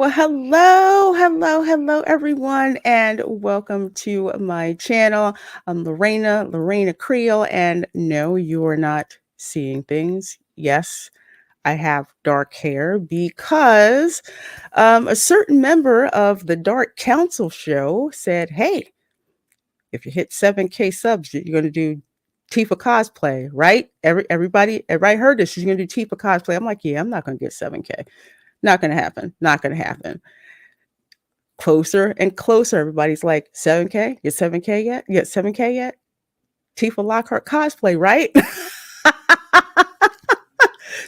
Well, hello, everyone, and welcome to my channel. I'm Reina Creole, and no, you are not seeing things. Yes, I have dark hair because a certain member of the Dark Council show said, "Hey, if you hit 7K subs, you're going to do Tifa cosplay, right? Everybody heard this. She's going to do Tifa cosplay." I'm like, "Yeah, I'm not going to get 7K. Not going to happen. Not going to happen." Closer and closer. Everybody's like, 7K? Get 7K yet? You get 7K yet? Tifa Lockhart cosplay, right?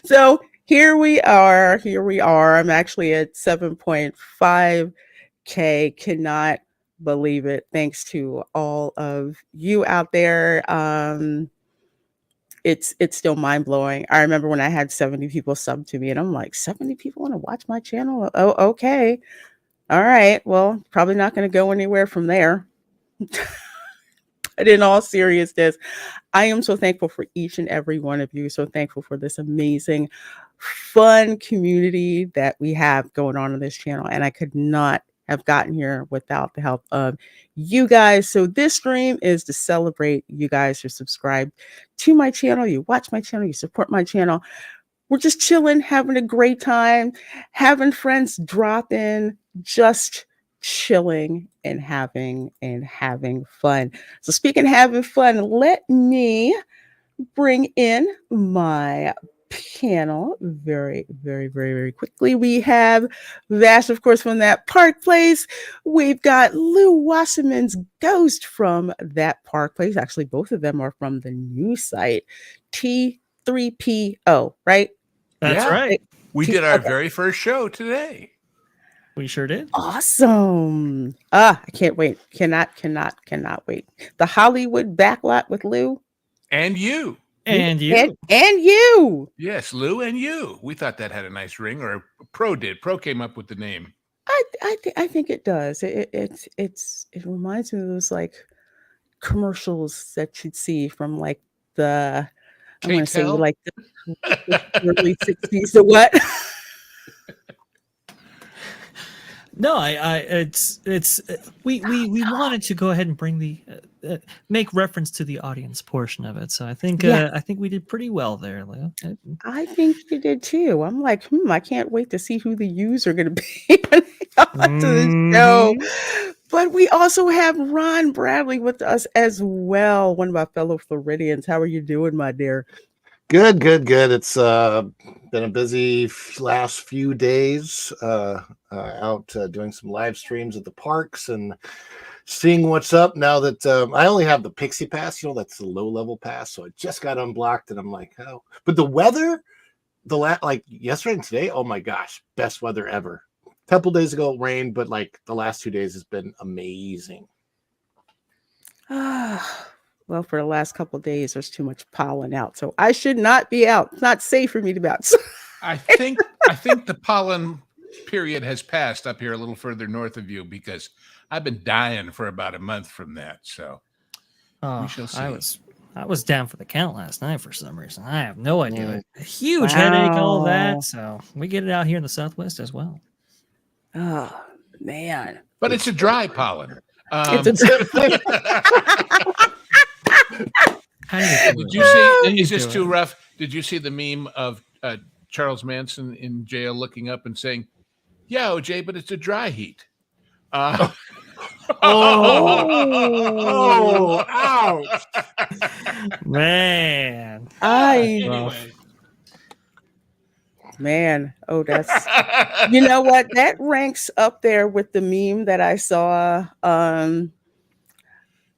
So here we are. Here we are. I'm actually at 7.5K. Cannot believe it. Thanks to all of you out there. It's still mind blowing. I remember when I had 70 people sub to me, and I'm like, 70 people want to watch my channel? Oh, okay. All right. Well, probably not going to go anywhere from there. But in all seriousness, I am so thankful for each and every one of you. So thankful for this amazing, fun community that we have going on this channel. And I could not have gotten here without the help of you guys. So this stream is to celebrate you guys who subscribe to my channel. You watch my channel, you support my channel. We're just chilling, having a great time, having friends drop in, just chilling and having fun. So speaking of having fun, let me bring in my panel very quickly. We have Vash, of course, from That Park Place. We've got Lou Wasserman's Ghost from That Park Place. Actually, both of them are from the new site, T3PO, right? That's right. We did our very first show today. We sure did. Awesome. I can't wait. Cannot wait. The Hollywood Backlot with Lou. And you. And you. And you. Yes, Lou and you. We thought that had a nice ring, or Pro did. Pro came up with the name. I think it does. It reminds me of those like commercials that you'd see from like the I want to say like the early 60s or what? No, we wanted to go ahead and bring the make reference to the audience portion of it. So I think we did pretty well there, Leo. I think you did too. I'm like, I can't wait to see who the U's are going to be when they come onto the show. But we also have Ron Bradley with us as well, one of my fellow Floridians. How are you doing, my dear? Good. It's been a busy last few days out doing some live streams at the parks and seeing what's up now that I only have the Pixie Pass, that's the low level pass. So I just got unblocked and I'm like, oh, but the weather, like yesterday and today, oh my gosh, best weather ever. A couple days ago it rained, but like the last 2 days has been amazing. Well, for the last couple of days, there's too much pollen out, so I should not be out. It's not safe for me to be out. I think the pollen period has passed up here a little further north of you, because I've been dying for about a month from that. So we shall see. I was down for the count last night for some reason. I have no idea. A huge headache, all that. So we get it out here in the Southwest as well. Oh man! But it's a dry pollen. It's a Did you see? Is this too rough? Did you see the meme of Charles Manson in jail looking up and saying, "Yeah, OJ, but it's a dry heat." Ouch! Man, anyway. Man, oh, that's you know what? That ranks up there with the meme that I saw.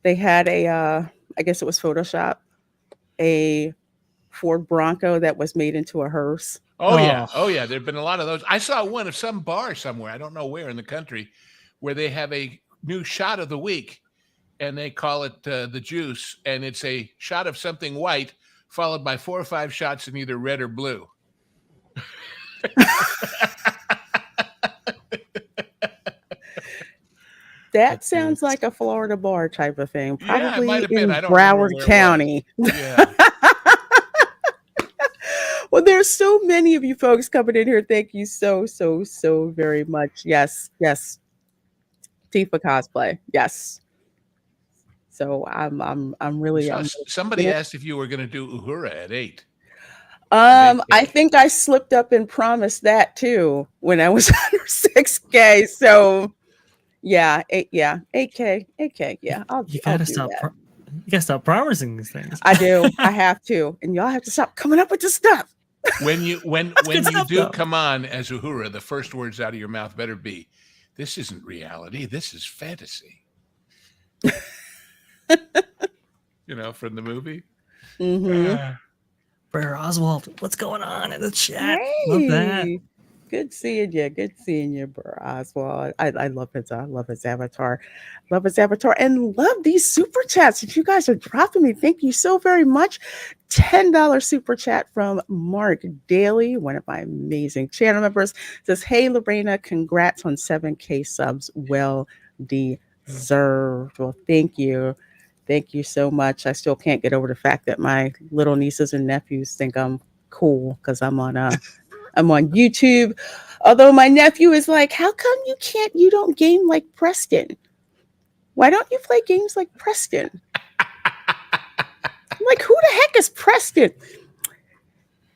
They had I guess it was Photoshop, a Ford Bronco that was made into a hearse. Oh yeah. There've been a lot of those. I saw one of some bar somewhere, I don't know where in the country, where they have a new shot of the week, and they call it the juice, and it's a shot of something white followed by 4 or 5 shots in either red or blue. That sounds like a Florida bar type of thing, probably in Broward County. Yeah. Well, there's so many of you folks coming in here. Thank you so very much. Yes, yes. Tifa cosplay. Yes. So I'm really Somebody asked if you were going to do Uhura at 8. I think I slipped up and promised that too when I was under 6K. So yeah, 8K. Yeah, I'll do that. You gotta stop promising these things. I do. I have to, and y'all have to stop coming up with this stuff. When you stuff, do though. come on as Uhura, the first words out of your mouth better be, "This isn't reality. This is fantasy." From the movie. Mm-hmm. Brer Oswald, what's going on in the chat? Love that. Good seeing you. Good seeing you, Brer Oswald. I love his avatar. Love his avatar and love these super chats. If you guys are dropping me, thank you so very much. $10 super chat from Mark Daly, one of my amazing channel members. Says, hey, Lorena, congrats on 7K subs. Well deserved. Well, thank you. Thank you so much. I still can't get over the fact that my little nieces and nephews think I'm cool because I'm on YouTube. Although my nephew is like, how come you don't game like Preston? Why don't you play games like Preston? I'm like, who the heck is Preston?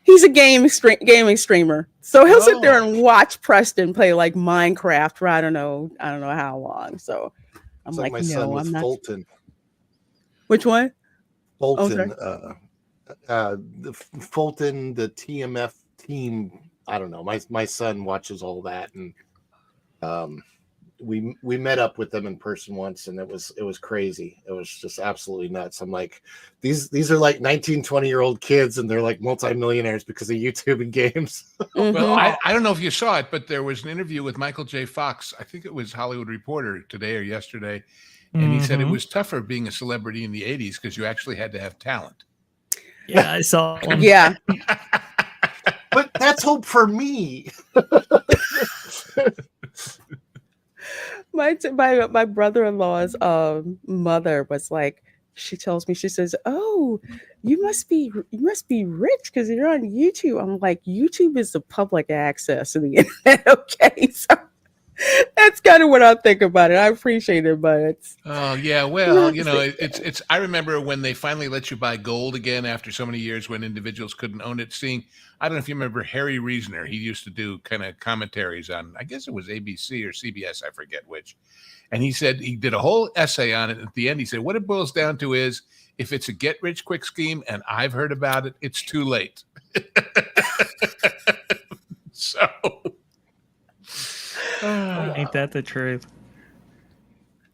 He's a gaming streamer. So he'll sit there and watch Preston play like Minecraft for I don't know how long. So I'm like, my no, son with I'm not. Fulton. Which one? Fulton. The Fulton, the TMF team. I don't know. My son watches all that, and we met up with them in person once, and it was crazy. It was just absolutely nuts. I'm like, these are like 19, 20-year-old kids, and they're like multimillionaires because of YouTube and games. Mm-hmm. Well, I don't know if you saw it, but there was an interview with Michael J. Fox. I think it was Hollywood Reporter today or yesterday. And he said it was tougher being a celebrity in the 80s because you actually had to have talent. Yeah, I saw one. Yeah. But that's hope for me. My brother-in-law's mother was like, she tells me, she says, oh, you must be rich because you're on YouTube. I'm like, YouTube is the public access to the internet. Okay, so that's kind of what I think about it. I appreciate it, but it's well, it's I remember when they finally let you buy gold again after so many years when individuals couldn't own it. I don't know if you remember Harry Reasoner. He used to do kind of commentaries on, I guess it was ABC or CBS, I forget which. And he said he did a whole essay on it. At the end, he said what it boils down to is if it's a get rich quick scheme and I've heard about it, it's too late. So ain't that the truth?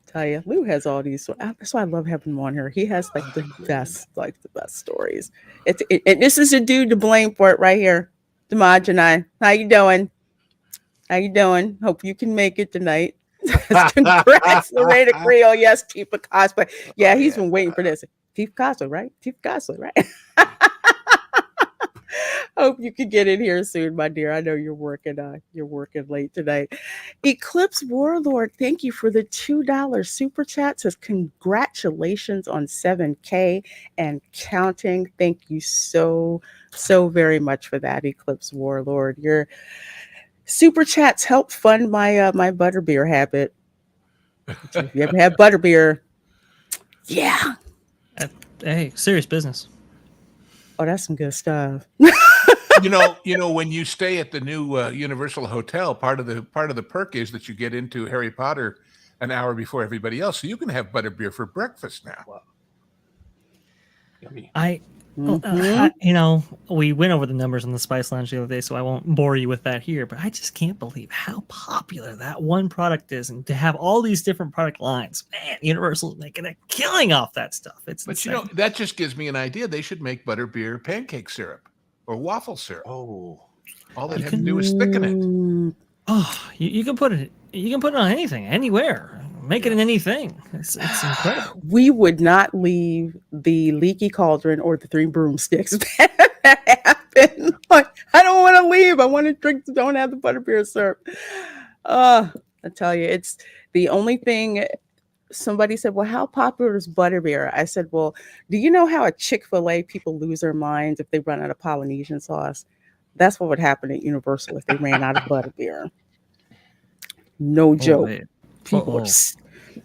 Tell you, Lou has all these. That's why I love having him on here. He has like the best stories. And this is a dude to blame for it right here. Demogenine. How you doing? Hope you can make it tonight. Congrats, Reina Creole. Yes, Tifa Cosplay. Yeah, he's been waiting for this. Tifa Cosplay, right? Hope you can get in here soon, my dear. I know you're working late tonight. Eclipse Warlord, thank you for the $2 super chat. Says congratulations on 7K and counting. Thank you so very much for that, Eclipse Warlord. Your super chats help fund my my Butterbeer habit. If you ever have Butterbeer, yeah. Hey, serious business. Oh, that's some good stuff. you know, when you stay at the new Universal Hotel, part of the perk is that you get into Harry Potter an hour before everybody else, so you can have Butterbeer for breakfast now. Wow. Yummy. We went over the numbers on the Spice Lounge the other day, so I won't bore you with that here, but I just can't believe how popular that one product is, and to have all these different product lines. Man, Universal's making a killing off that stuff. But insane. That just gives me an idea. They should make Butterbeer pancake syrup or waffle syrup. Oh, all they have to do is thicken it. Oh, you can put it on anything, anywhere. Make it in anything. It's incredible. We would not leave the leaky cauldron or the 3 broomsticks. That happened. Like, I don't want to leave. I want to drink. Don't have the Butterbeer syrup. I tell you, it's the only thing. Somebody said, well, how popular is Butterbeer? I said, well, do you know how at Chick-fil-A people lose their minds if they run out of Polynesian sauce? That's what would happen at Universal if they ran out of Butterbeer. No joke. wait. People are Uh-oh.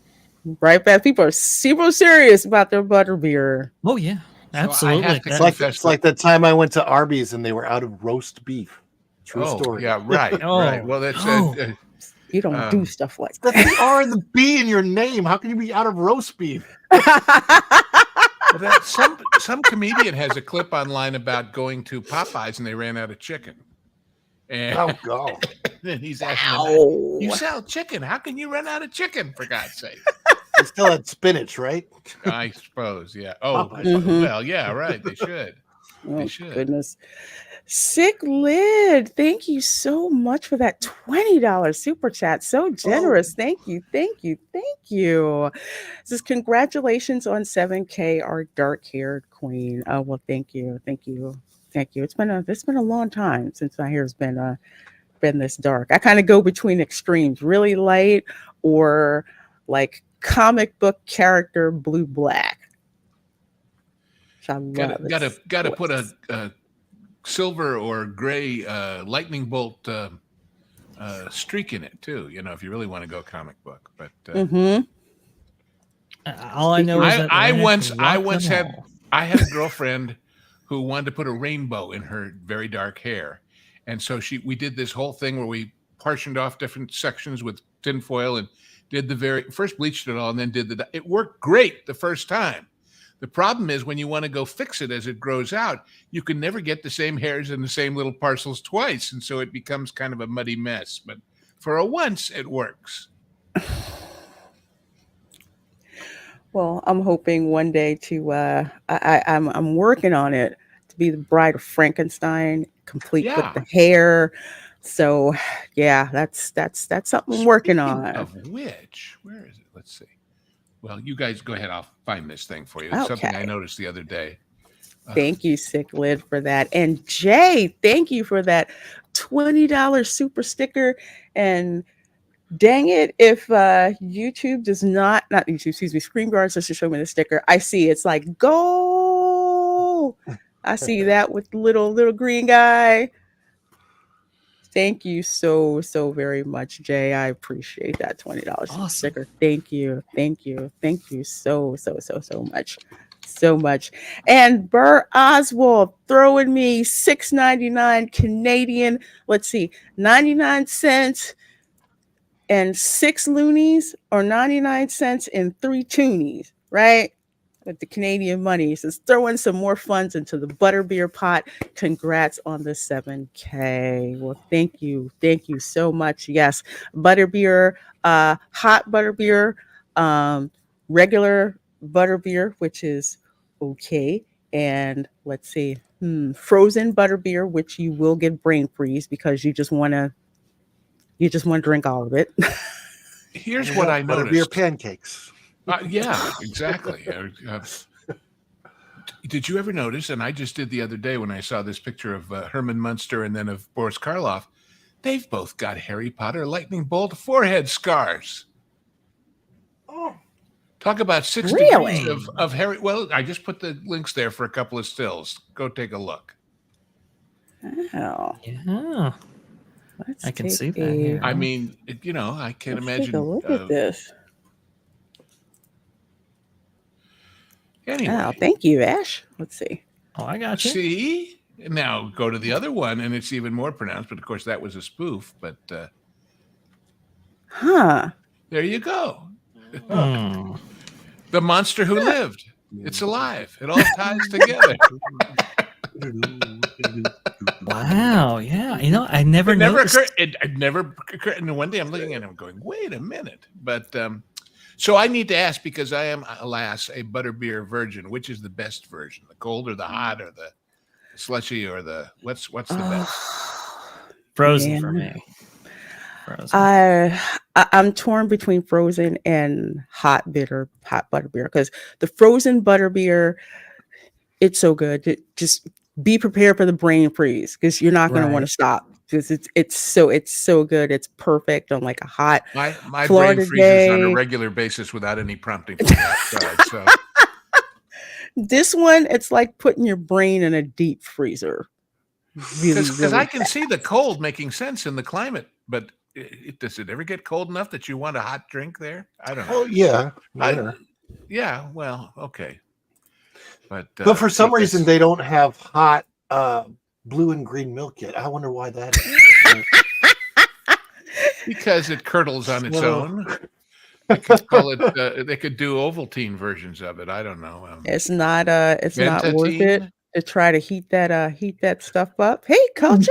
right back. People are super serious about their Butterbeer. Oh yeah, I absolutely. have to That- confess It's like the time I went to Arby's and they were out of roast beef. True Oh, story. yeah, right, Oh, right. Well, that's no. You don't do Um, stuff like That's the R and the B in your name. How can you be out of roast beef? that. well, that some comedian has a clip online about going to Popeyes and they ran out of chicken. And Oh God. then he's asking them, Ow. you sell chicken. How can you run out of chicken, for God's sake? They still had spinach, right? I suppose, yeah. Oh, Mhm. well, yeah, right. They should. Oh, should. goodness. Sick Lid, thank you so much for that $20 super chat. So generous. Thank you. Thank you. Thank you. It says, congratulations on 7K, our dark haired queen. Oh, well, thank you. Thank you. Thank you. It's been a long time since my hair's been this dark. I kind of go between extremes, really light or like comic book character blue black. Which I love. Gotta put a silver or gray lightning bolt streak in it too. You know, if you really want to go comic book. But all I know is that I Reina once can rock them all. I had a girlfriend who wanted to put a rainbow in her very dark hair, and so we did this whole thing where we partitioned off different sections with tinfoil and did first bleached it all and then did it worked great the first time. The problem is when you want to go fix it as it grows out, you can never get the same hairs in the same little parcels twice. And so it becomes kind of a muddy mess. But for a once, it works. Well, I'm hoping one day to I'm working on it to be the bride of Frankenstein, complete with the hair. So yeah, that's something I'm working on. Of which, where is it? Let's see. Well, you guys go ahead. I'll find this thing for you. It's something I noticed the other day. Thank you, Sick Lid, for that. And Jay, thank you for that $20 super sticker. And dang it, if YouTube does not YouTube, excuse me, Screen Guards doesn't show me the sticker, I see it's like goal. I see that with the little green guy. Thank you so very much, Jay. I appreciate that $20 sticker. Thank you so much. So much. And Burr Oswald throwing me $6.99 Canadian. Let's see, 99 cents and 6 loonies, or 99 cents and 3 toonies, right? With the Canadian money. He says, throw in some more funds into the Butterbeer pot. Congrats on the 7K. Well, thank you so much. Yes, Butterbeer, hot Butterbeer, regular Butterbeer, which is okay, and let's see, frozen Butterbeer, which you will get brain freeze because you just want to drink all of it. Here's what I noticed. Butterbeer pancakes. Yeah, exactly. Did you ever notice, and I just did the other day when I saw this picture of Herman Munster and then of Boris Karloff, they've both got Harry Potter lightning bolt forehead scars. Oh. Talk about 6 degrees of Harry. Well, I just put the links there for a couple of stills. Go take a look. Oh. Yeah. I can see that here. I mean, I can't imagine. Take a look at this. Anyway. Oh, thank you, Ash. Let's see. Oh, I got you. See? Now go to the other one, and it's even more pronounced. But, of course, that was a spoof. But there you go. The monster who lived. It's alive. It all ties together. Wow. Yeah. I never noticed. It never occurred. And one day I'm looking at him going, wait a minute. But so I need to ask, because I am, alas, a Butterbeer virgin. Which is the best version? The cold or the hot or the slushy or the what's the best? Frozen for me. Frozen. I'm torn between frozen and hot Butterbeer, because the frozen Butterbeer, it's so good. Just be prepared for the brain freeze, because you're not going to want to stop, because it's so good. It's perfect on like a hot my Florida brain freezes day. on a regular basis without any prompting from the outside. So this one, it's like putting your brain in a deep freezer. really, Because I really can see the cold making sense in the climate, but does it ever get cold enough that you want a hot drink there? I don't know. Oh yeah, I- winter. yeah, well, okay. But For some reason it's- they don't have hot blue and green milk yet. I wonder why that is. because it curdles on its Well. own. They could call it. They could do Ovaltine versions of it. I don't know. it's not worth it Ventatine? to try to heat that stuff up. Hey, culture.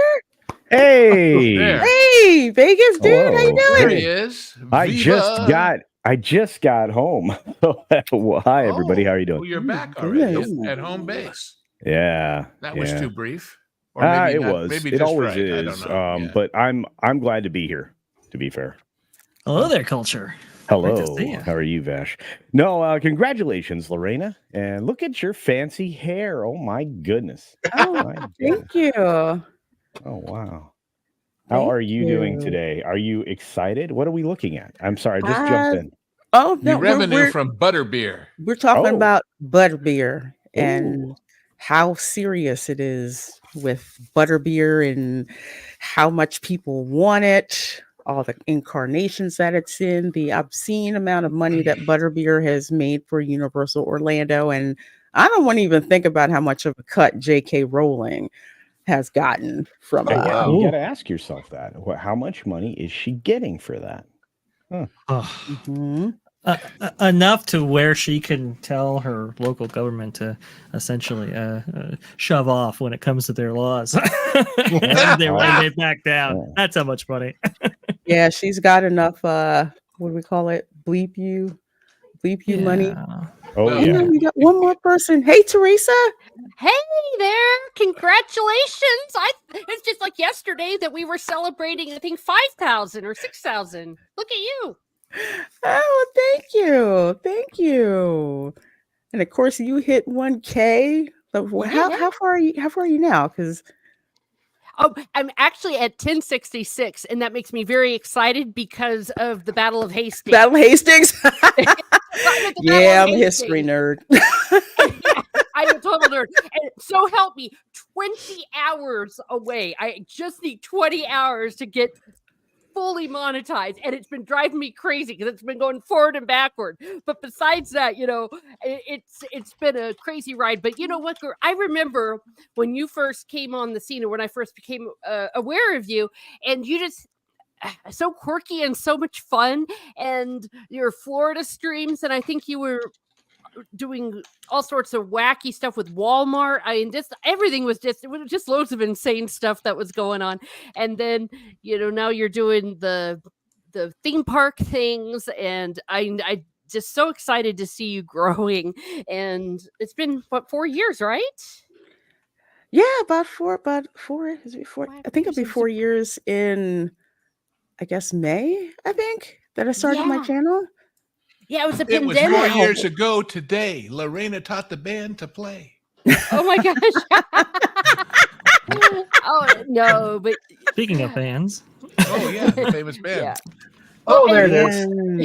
Hey, There. Hey, Vegas dude, how you Hello. There doing? he is. I Viva! just got home. Well, hi everybody, Oh, how are you Oh, doing? you're back Goodness. already at home base. Yeah, That was yeah. too brief. Or maybe It not, was. Maybe It just always right. I is. don't know. Yeah. But I'm glad to be here. To be fair. Hello there, culture. Hello. Great to see ya. How are you, Vash? No, congratulations, Lorena. And look at your fancy hair. Oh my goodness. Oh, My goodness. thank you. Oh wow. How Thank are you doing you. today? Are you excited? What are we looking at? I'm sorry, I just Uh, jumped in. Oh The no, revenue from Butterbeer. we're talking Oh. about Butterbeer and Ooh. how serious it is with Butterbeer and how much people want it, all the incarnations that it's in, the obscene amount of money that Butterbeer has made for Universal Orlando. And I don't want to even think about how much of a cut J.K. Rowling has gotten from Oh, it. wow. You Ooh. got to ask yourself that. How much money is she getting for that? Oh. Mhm. Enough to where she can tell her local government to essentially shove off when it comes to their laws. And they back down. Yeah. That's how much money. Yeah, she's got enough what do we call it? Bleep you money. Yeah. Oh Well, And yeah. then we got one more person. Hey, Teresa. Hey there! Congratulations! It's just like yesterday that we were celebrating, I think 5,000 or 6,000. Look at you. Oh, thank you. And of course, you hit 1K. So how Yeah. how far are you? How far are you now? Because Oh, I'm actually at 1066, and that makes me very excited because of the Battle of Hastings. Battle Hastings. I'm at the Battle Yeah, of I'm a history Hastings. nerd. I'm a total nerd. And so help me, 20 hours away. I just need 20 hours to get fully monetized, and it's been driving me crazy because it's been going forward and backward. But besides that, it's been a crazy ride. But you know what, girl? I remember when you first came on the scene, or when I first became aware of you, and you just so quirky and so much fun, and your Florida streams, and I think you were doing all sorts of wacky stuff with Walmart. I mean, just everything was just loads of insane stuff that was going on. And then, now you're doing the theme park things, and I just so excited to see you growing. And it's been 4 years, right? Yeah, about four. Is it 4? I think it'll be Years. 4 years in, I guess, May. I think that I started my Yeah. channel. Yeah, it was a It was pandemic. 4 years ago today. Lorena taught the band to play. Oh my gosh. Oh no, but Speaking of fans, Oh yeah, the famous band. yeah. Oh, there it is. And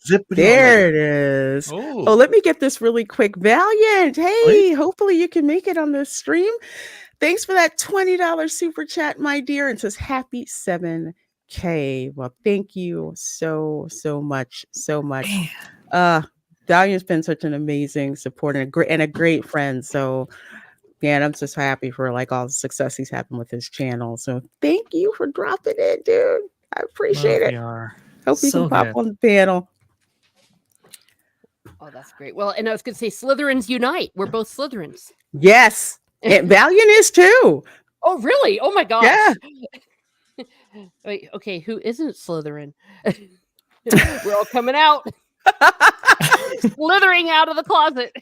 Zippity. there it is. Oh, Oh, let me get this really quick. Valiant. Hey, hopefully you can make it on the stream. Thanks for that $20 super chat, my dear. And says happy 7K. Well, thank you so much. man, Valiant's been such an amazing support and a great friend. So man, I'm just happy for like all the success he's having with his channel. So thank you for dropping it, dude. I appreciate it. we are. Hope you So can pop good. on the panel. Oh, that's great. Well, and I was going to say Slytherins unite. We're both Slytherins. Yes. And Valiant is too. Oh, really? Oh my gosh. Yeah. Wait, okay, who isn't Slytherin? We're all coming out. Slithering out of the closet.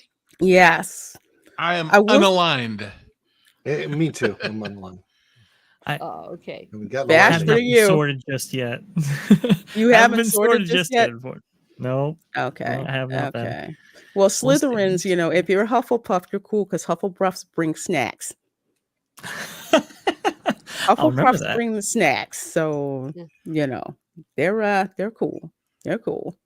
Yes. I am I will- unaligned. Me too. I'm on one. Oh, okay. And we got Bash Haven't for been you. sorted just yet. You haven't sorted sorted just yet? No. Okay. I have not been. Okay. Well, Slytherins, see. if you're a Hufflepuff, you're cool because Hufflepuffs bring snacks. I'll remember Hufflepuffs that. bring the snacks. So, Yeah. they're cool. They're cool.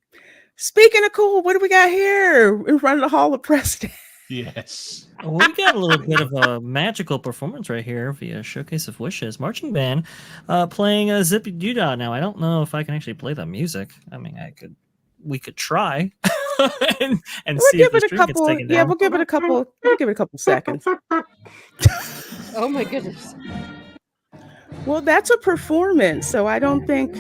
Speaking of cool, what do we got here in front of the Hall of President? Yes. Well, we got a little bit of a magical performance right here via Showcase of Wishes. Marching band playing a Zippy Doodah. Now, I don't know if I can actually play the music. I mean, we could try and We'll see give if the it a stream gets couple. taken Yeah, down. we'll give it a couple. We'll give it a couple seconds. Oh my goodness. Well, that's a performance, so I don't think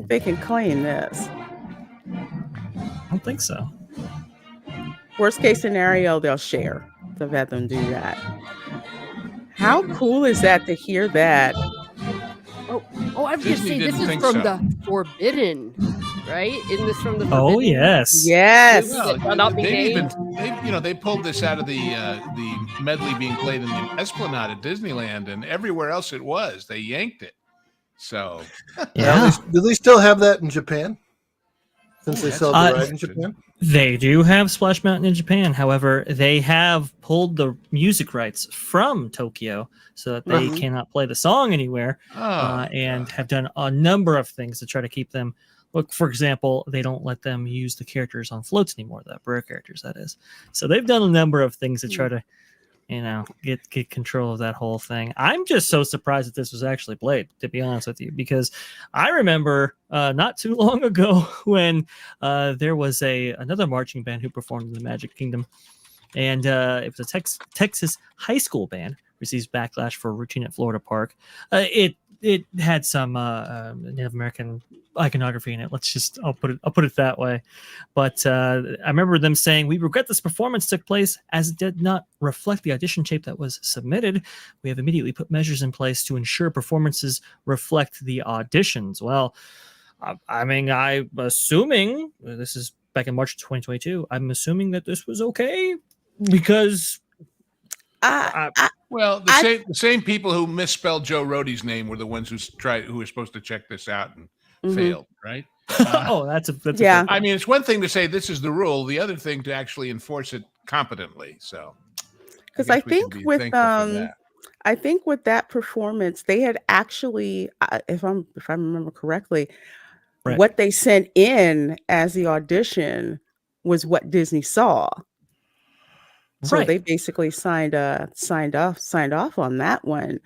they can claim this. I don't think so. Worst case scenario, they'll share to let them do that. How cool is that to hear that? Oh, I was going to Disney say, this didn't is think from so. the Forbidden, right? Isn't this from the Forbidden? Oh, yes. Yes. Movie Well, that shall not be they've named? they pulled this out of the medley being played in the Esplanade at Disneyland and everywhere else it was. They yanked it. So Yeah. Do they still have that in Japan? Since Oh, they that's sell the ride in interesting. Japan? They do have Splash Mountain in Japan. However, they have pulled the music rights from Tokyo so that they Mhm. cannot play the song anywhere, and have done a number of things to try to keep them. Look, for example, they don't let them use the characters on floats anymore, the Brer characters, that is. So they've done a number of things to try to, get control of that whole thing. I'm just so surprised that this was actually played, to be honest with you, because I remember not too long ago when there was another marching band who performed in the Magic Kingdom, and it was a Texas high school band receives backlash for routine at Florida Park. It had some Native American iconography in it. I'll put it that way. But I remember them saying, "We regret this performance took place as it did not reflect the audition tape that was submitted. We have immediately put measures in place to ensure performances reflect the auditions." Well, I mean, I'm assuming this is back in March 2022. I'm assuming that this was okay because well, the same people who misspelled Joe Rohde's name were the ones who were supposed to check this out and failed, right? that's a Yeah. I mean, it's one thing to say this is the rule; the other thing to actually enforce it competently. So, Because guess I we can think be with thankful for that. I think with that performance, they had actually, if I remember correctly, Right. what they sent in as the audition was what Disney saw. So Right. they basically signed off on that one.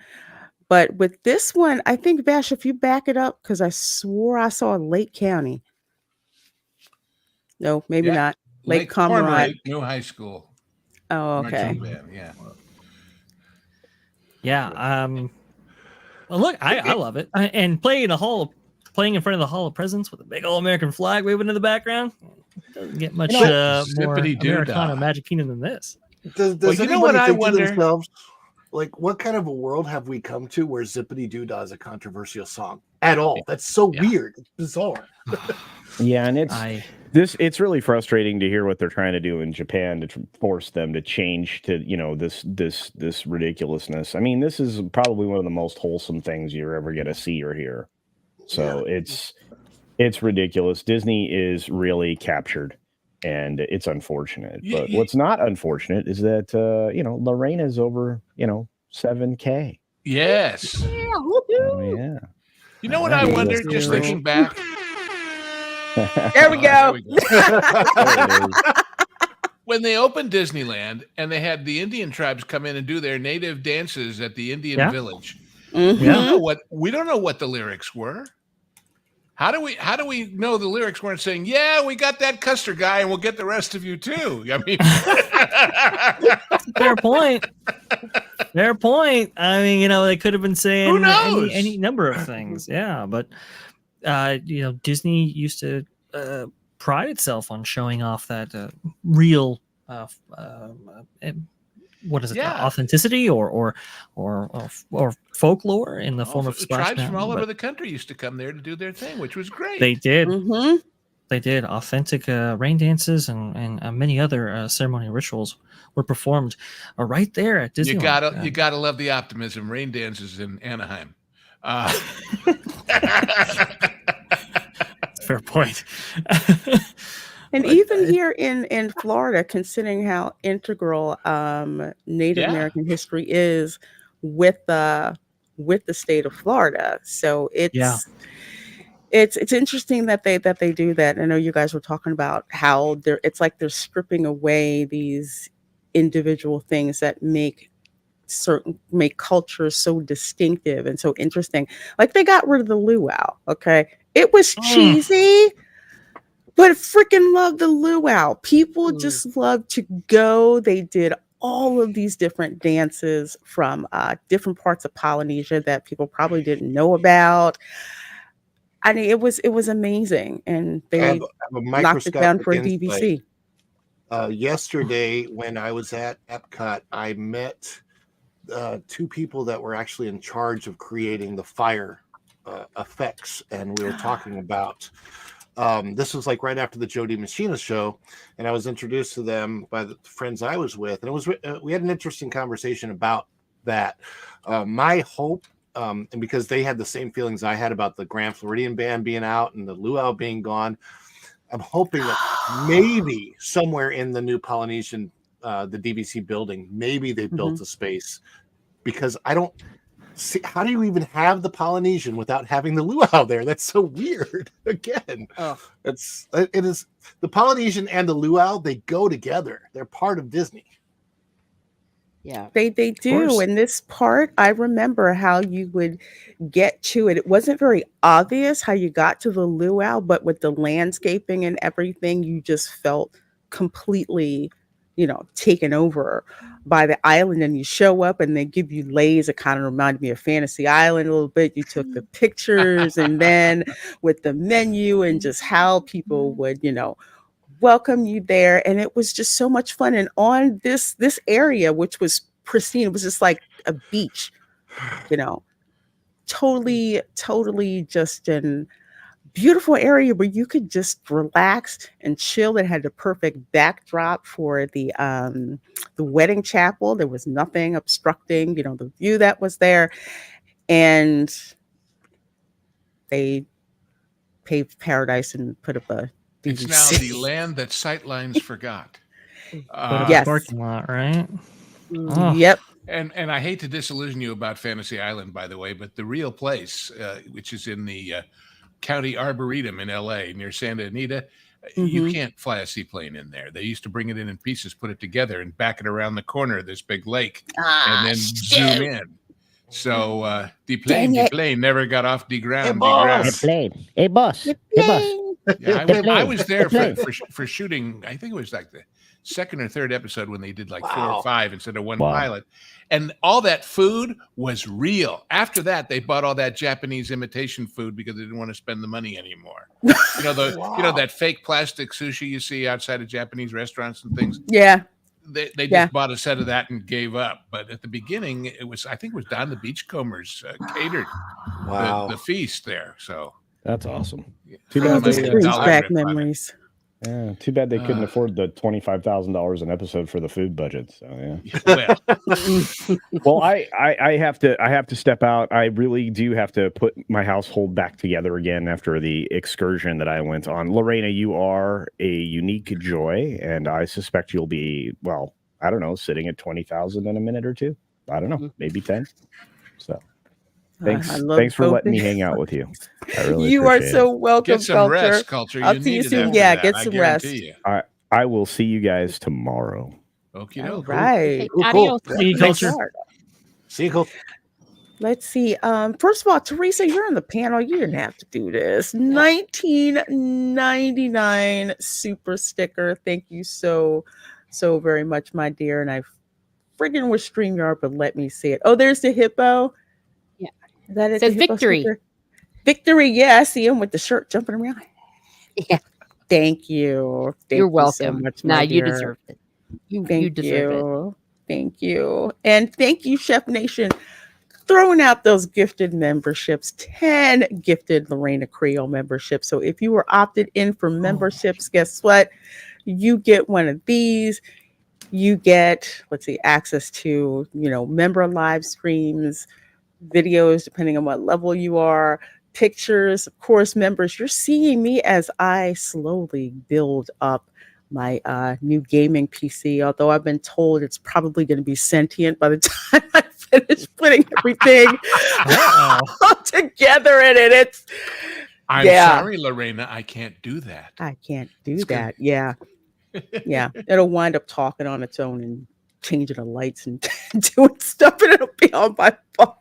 But with this one, I think, Vash, if you back it up, because I swore I saw Lake County. No, maybe Yeah. not. Lake Lake Cormorant. Cormorant, New High School. Oh, okay. Marching band, yeah. Yeah. Well, look, I love it. And playing in front of the Hall of Presidents with a big old American flag waving in the background doesn't get much more Zippity-doo-dah. Americana Magic Kingdom than this. Does Well, you know anybody what I think to wonder? themselves, like, what kind of a world have we come to where Zippity Doo-Dah is a controversial song at all? That's so weird. It's bizarre. Yeah, and it's really frustrating to hear what they're trying to do in Japan to force them to change to this ridiculousness. I mean, this is probably one of the most wholesome things you're ever going to see or hear. So it's ridiculous. Disney is really captured, and it's unfortunate. But what's not unfortunate is that Lorena's over 7K. Yes. Yeah, whoop-hoo. Oh yeah. You know what I wonder? Just thinking back. There we go. When they opened Disneyland and they had the Indian tribes come in and do their native dances at the Indian village, Mhm. we don't know what the lyrics were. How do we know the lyrics weren't saying, "Yeah, we got that Custer guy, and we'll get the rest of you too"? I mean, Fair point. Fair point. I mean, they could have been saying Who knows? any number of things. Yeah, but Disney used to pride itself on showing off that real what is it? Yeah. Authenticity or folklore in the form of Splash tribes from Mountain, all over but the country used to come there to do their thing, which was great. they did. Mhm. They did. Authentic rain dances and many other ceremonial rituals were performed right there at Disneyland. You gotta love the optimism. Rain dances in Anaheim. Fair point. And even here in Florida, considering how integral Native American history is with the state of Florida, so it's interesting that they do that. I know you guys were talking about how it's like they're stripping away these individual things that make cultures so distinctive and so interesting. Like they got rid of the luau. Okay, it was cheesy, but freaking love the luau. People just love to go. They did all of these different dances from different parts of Polynesia that people probably didn't know about. I mean, it was amazing, and I they have a knocked it down microscopic for a insight. DVC. Yesterday, when I was at EPCOT, I met two people that were actually in charge of creating the fire effects, and we were talking about this was like right after the Jody Machina show, and I was introduced to them by the friends I was with, and it was we had an interesting conversation about that. My hope, and because they had the same feelings I had about the Grand Floridian band being out and the luau being gone, I'm hoping that maybe somewhere in the new Polynesian, the DVC building, maybe they built a space, because I don't see, how do you even have the Polynesian without having the luau there? That's so weird. Again, it is the Polynesian and the luau, they go together. They're part of Disney. Yeah, they do. And this part, I remember how you would get to it. It wasn't very obvious how you got to the luau, but with the landscaping and everything, you just felt completely, taken over by the island. And you show up and they give you lays. It kind of reminded me of Fantasy Island a little bit. You took the pictures, and then with the menu and just how people would, welcome you there. And it was just so much fun. And on this area, which was pristine, it was just like a beach, totally just an beautiful area where you could just relax and chill. It had the perfect backdrop for the wedding chapel. There was nothing obstructing, the view that was there. And they paved paradise and put up a DVC. It's now the land that sightlines forgot. Yes. Parking lot, right? Yep. And I hate to disillusion you about Fantasy Island, by the way, but the real place, which is in the County Arboretum in LA near Santa Anita, you can't fly a seaplane in there. They used to bring it in pieces, put it together, and back it around the corner of this big lake, and then zoom in. So the plane never got off the ground. Hey, boss. Yeah, I was there for shooting. I think it was like the second or third episode when they did like 4 or 5 instead of one pilot. And all that food was real. After that, they bought all that Japanese imitation food because they didn't want to spend the money anymore. That fake plastic sushi you see outside of Japanese restaurants and things. Yeah. They just bought a set of that and gave up. But at the beginning, it was Don the Beachcombers catered the feast there. So that's awesome. Too bad this brings back memories. Yeah, too bad they couldn't afford the $25,000 an episode for the food budget. So yeah. Well, I have to step out. I really do have to put my household back together again after the excursion that I went on. Lorena, you are a unique joy, and I suspect you'll be, well, I don't know, sitting at 20,000 in a minute or two. I don't know, maybe 10. So. Thanks for letting me hang out with you. I really you are so welcome. Get some rest, Culture. I'll see you soon. Yeah, get some rest. I will see you guys tomorrow. Okay. All right. Adios. See you, Culture. See you, Culture. Let's see. First of all, Teresa, you're on the panel. You didn't have to do this. 1999 super sticker. Thank you so very much, my dear. And I friggin' wish StreamYard would let me see it. Oh, there's the hippo. Is that it? Says victory. Sticker? Victory. Yeah, I see him with the shirt jumping around. Yeah. Thank you. You're welcome. So much, you deserve it. You deserve it. Thank you. And thank you, Chef Nation, throwing out those gifted memberships, 10 gifted Reina Creole memberships. So if you were opted in for memberships, guess what? You get one of these. You get, access to, member live streams, videos, depending on what level you are, pictures, of course, members. You're seeing me as I slowly build up my new gaming PC, although I've been told it's probably going to be sentient by the time I finish putting everything together in it. I'm sorry, Lorena, I can't do that. I can't do that. Yeah. It'll wind up talking on its own and changing the lights and doing stuff, and it'll be on my phone.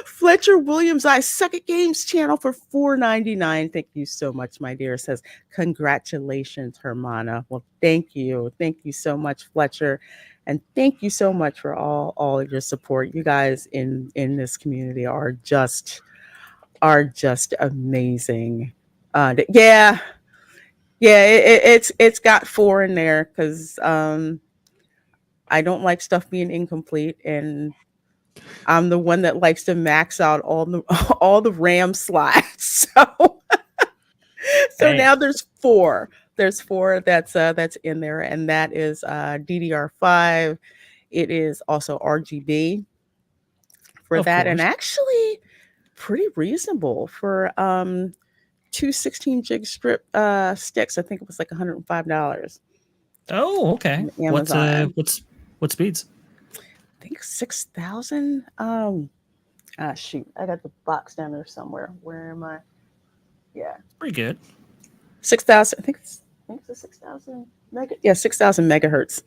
Fletcher Williams, I Suck at Games channel for $4.99. Thank you so much, my dear. Says, congratulations, Hermana. Well, thank you. Thank you so much, Fletcher. And thank you so much for all of your support. You guys in this community are just amazing. It's got 4 in there because I don't like stuff being incomplete, and I'm the one that likes to max out all the RAM slots. So now there's 4. There's 4 that's in there, and that is DDR5. It is also RGB for that, and actually pretty reasonable for 2 16 gig strip sticks. I think it was like $105. Oh, okay. What speeds? I think 6,000. Shoot, I got the box down there somewhere. Where am I? Yeah, pretty good. 6,000. I think it's 6,000 mega. Yeah, 6,000 megahertz.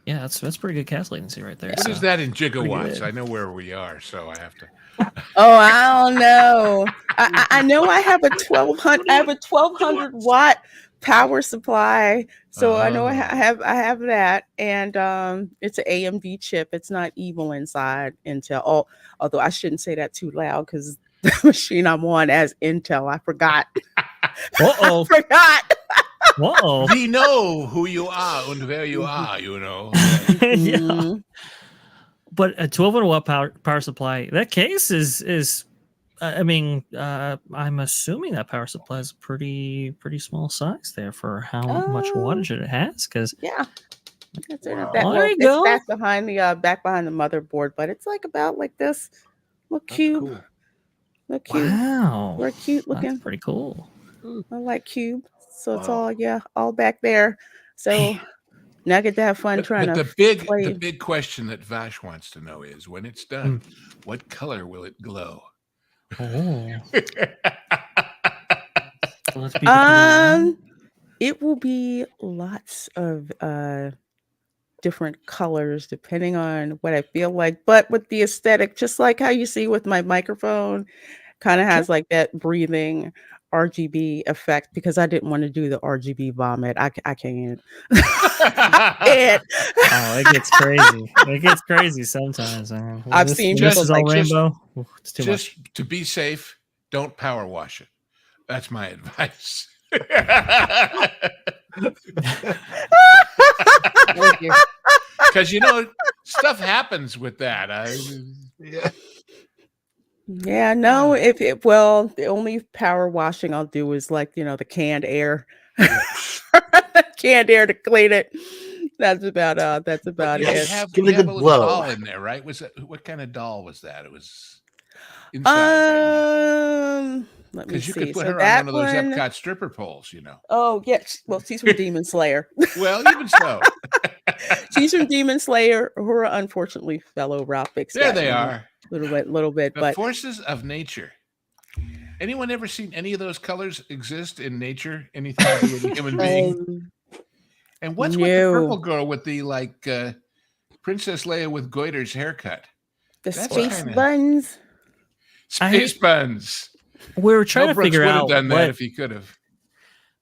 Yeah, that's pretty good cast latency right there. What is that in gigawatts? I know where we are, so I have to. Oh, I don't know. I know I have a 1200. I have a 1200 watt power supply, so I know I have that, and it's an AMD chip. It's not evil inside Intel. Although I shouldn't say that too loud because the machine I'm on has Intel. I forgot. I forgot. Whoa. We know who you are and where you are, you know. Yeah. But a 1200 watt power supply, that case is I'm assuming that power supply is pretty small size there for how much wattage it has. Because there you go. Back behind the motherboard, but it's like about like this little cube. Cool. Look cute. Wow, we're cute looking. That's pretty cool. I like cube, so it's all back there. So now I get to have fun trying to. The big question that Vash wants to know is, when it's done, what color will it glow? Oh. It will be lots of different colors depending on what I feel like, but with the aesthetic, just like how you see with my microphone, kind of has like that breathing RGB effect, because I didn't want to do the RGB vomit. I can't. Oh, it gets crazy. It gets crazy sometimes. I've seen just like rainbow. It's too just much. To be safe, don't power wash it. That's my advice. Because stuff happens with that. The only power washing I'll do is like the canned air. Canned air to clean it. That's about it. Give it a good blow. Doll in there, right? What kind of doll was that? It was inside. Let me Because see. you could put her on one of those EPCOT stripper poles, Oh yes. Well, she's from Demon Slayer. Well, even so. She's from Demon Slayer. Who unfortunately fellow Ralphix. There they are. Little bit. The forces of nature. Anyone ever seen any of those colors exist in nature? Anything to do with a human being? And what's with the purple girl with the Princess Leia with Goiter's haircut? That's space buns. Space buns. We were trying to figure out done that if he could have.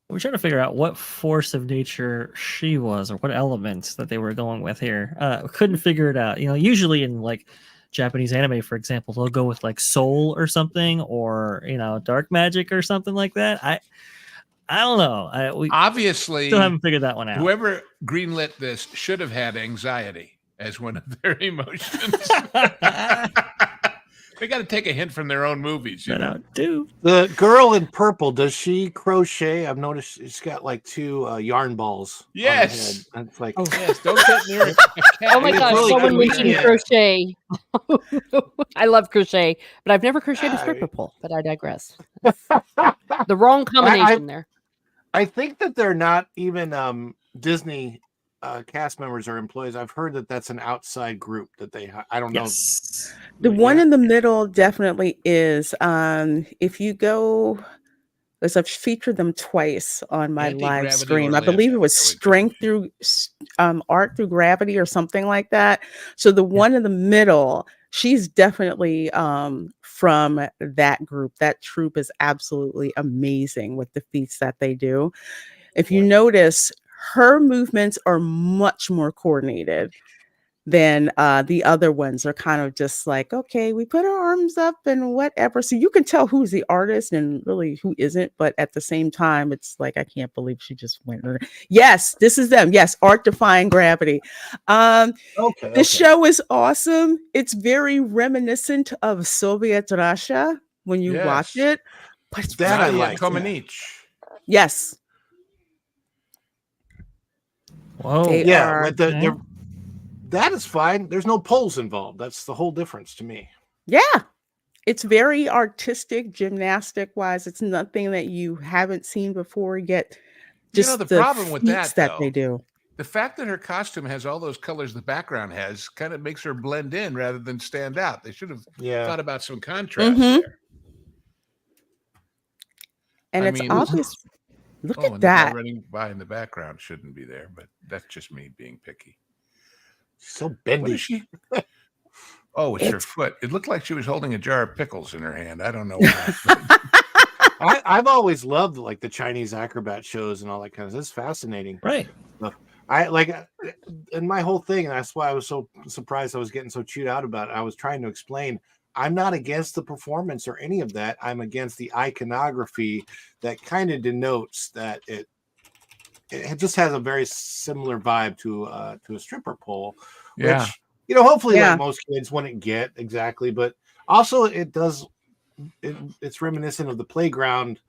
We're trying to figure out what force of nature she was, or what elements that they were going with here. Couldn't figure it out. Usually in Japanese anime, for example, they'll go with soul or something, or dark magic or something like that. I don't know. We obviously still haven't figured that one out. Whoever greenlit this should have had anxiety as one of their emotions. They got to take a hint from their own movies. The girl in purple, does she crochet? I've noticed she's got 2 yarn balls. Yes. On the head. Yes. Don't get near it. Oh my gosh, really someone cool. mentioned crochet. I love crochet, but I've never crocheted a stripper pole, but I digress. The wrong combination there. I think that they're not even Disney cast members or employees. I've heard that that's an outside group that they I don't know. The one in the middle definitely is. If you go because I've featured them twice on my live Anti-gravity stream. or I believe it live, was that's the way strength people through art through gravity or something like that. So the one in the middle, she's definitely from that group. That troupe is absolutely amazing with the feats that they do. If you notice, her movements are much more coordinated than the other ones are kind of just like, okay, we put our arms up and whatever. So you can tell who's the artist and really who isn't. But at the same time, it's like, I can't believe she just went. Yes, this is them. Yes, art defying gravity. This show is awesome. It's very reminiscent of Soviet Russia when you watch Yes. it. But it's That I Nadia like. Comaneci. yes. Whoa. They Yeah, are. with the that is fine. There's no poles involved. That's the whole difference to me. Yeah. It's very artistic, gymnastic wise. It's nothing that you haven't seen before yet. Just The problem with feats that, they though, do. the fact that her costume has all those colors the background has kind of makes her blend in rather than stand out. They should have thought about some contrast there. And I it's mean, obvious. Look and at the guy that. running by in the background shouldn't be there, but that's just me being picky. So bendy. What is she? Oh, it's her foot. It looked like she was holding a jar of pickles in her hand. I don't know why. I've always loved like the Chinese acrobat shows and all that kind of stuff. It's fascinating. Right. I like, and my whole thing, and that's why I was so surprised I was getting so chewed out about it. I was trying to explain, I'm not against the performance or any of that. I'm against the iconography that kind of denotes that it just has a very similar vibe to a stripper pole, which, hopefully like most kids wouldn't get exactly, but also it's reminiscent of the playground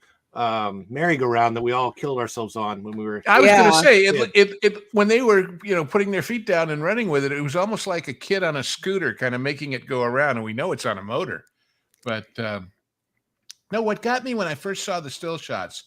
merry-go-round that we all killed ourselves on when we were. I was going to say it when they were putting their feet down and running with it. It was almost like a kid on a scooter, kind of making it go around. And we know it's on a motor, but no. What got me when I first saw the still shots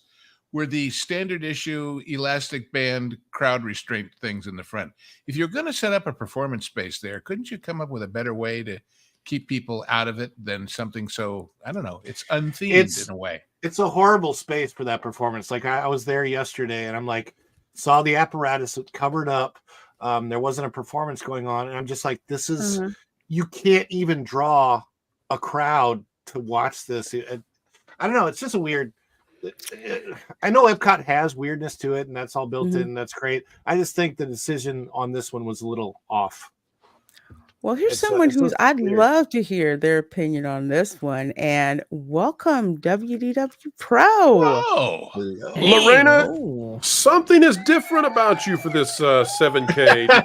were the standard issue elastic band crowd restraint things in the front. If you're going to set up a performance space there, couldn't you come up with a better way to keep people out of it than something so, I don't know, it's unthemed in a way. It's a horrible space for that performance. Like I was there yesterday and I'm like, saw the apparatus covered up. There wasn't a performance going on. And I'm just like, this is, you can't even draw a crowd to watch this. I don't know. It's just a weird, I know EPCOT has weirdness to it and that's all built in. That's great. I just think the decision on this one was a little off. Well, here's someone who's I'd love to hear their opinion on this one. And welcome, WDW Pro. Oh, Lorena, something is different about you for this 7K.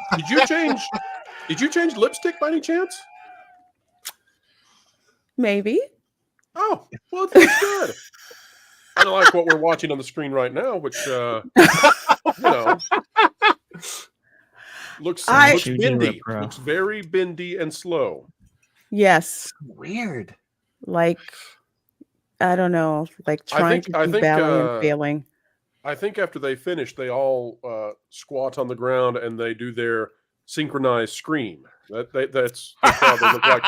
Did you change lipstick by any chance? Maybe. Oh, well, that's good. I don't like what we're watching on the screen right now, which looks bendy. Looks very bendy and slow. Yes. Weird. Like, I don't know, like trying to do ballet and failing. I think after they finish, they all squat on the ground and they do their synchronized scream. That's how they look like.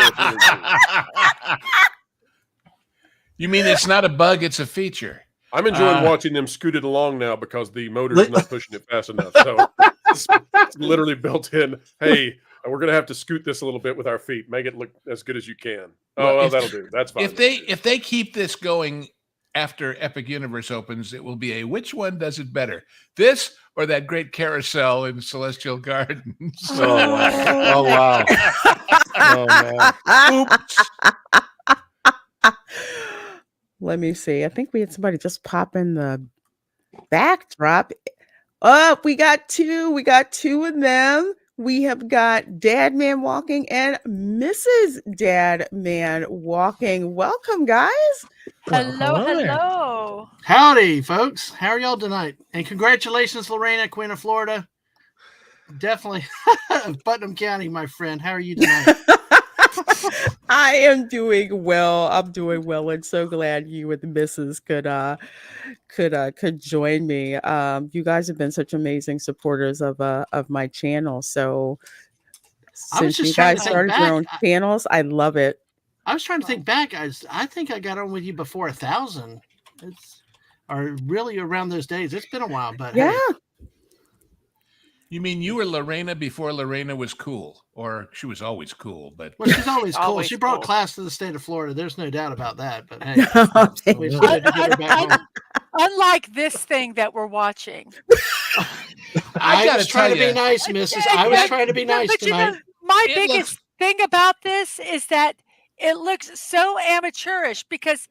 You mean it's not a bug, it's a feature. I'm enjoying watching them scoot it along now because the motor's not pushing it fast enough. So it's literally built in. Hey, we're going to have to scoot this a little bit with our feet. Make it look as good as you can. Well, that'll do. That's fine. If they keep this going after Epic Universe opens, it will be a which one does it better? This or that great carousel in Celestial Gardens? Oh, wow. Oh, man. Oops. Let me see. I think we had somebody just pop in the backdrop. Oh, we got two. We got two of them. We have got Dad Man Walking and Mrs. Dad Man Walking. Welcome, guys. Hello. Howdy, folks. How are y'all tonight? And congratulations, Lorena, Queen of Florida. Definitely Putnam County, my friend. How are you tonight? I am doing well. I'm doing well, and so glad you and the missus could join me. You guys have been such amazing supporters of my channel. So since you guys started your own channels, I love it. I was trying to think back. I think I got on with you before 1,000. are really around those days. It's been a while, but Yeah. hey. You mean you were Lorena before Lorena was cool, or she was always cool? But Well, she's always cool. Always She brought cool. class to the state of Florida. There's no doubt about that. But hey, we just I- had to get her back home. Unlike this thing that we're watching. I gotta was trying to tell be ya. nice, Mrs. I was trying to be nice But you know, tonight. my It biggest thing about this is that it looks so amateurish because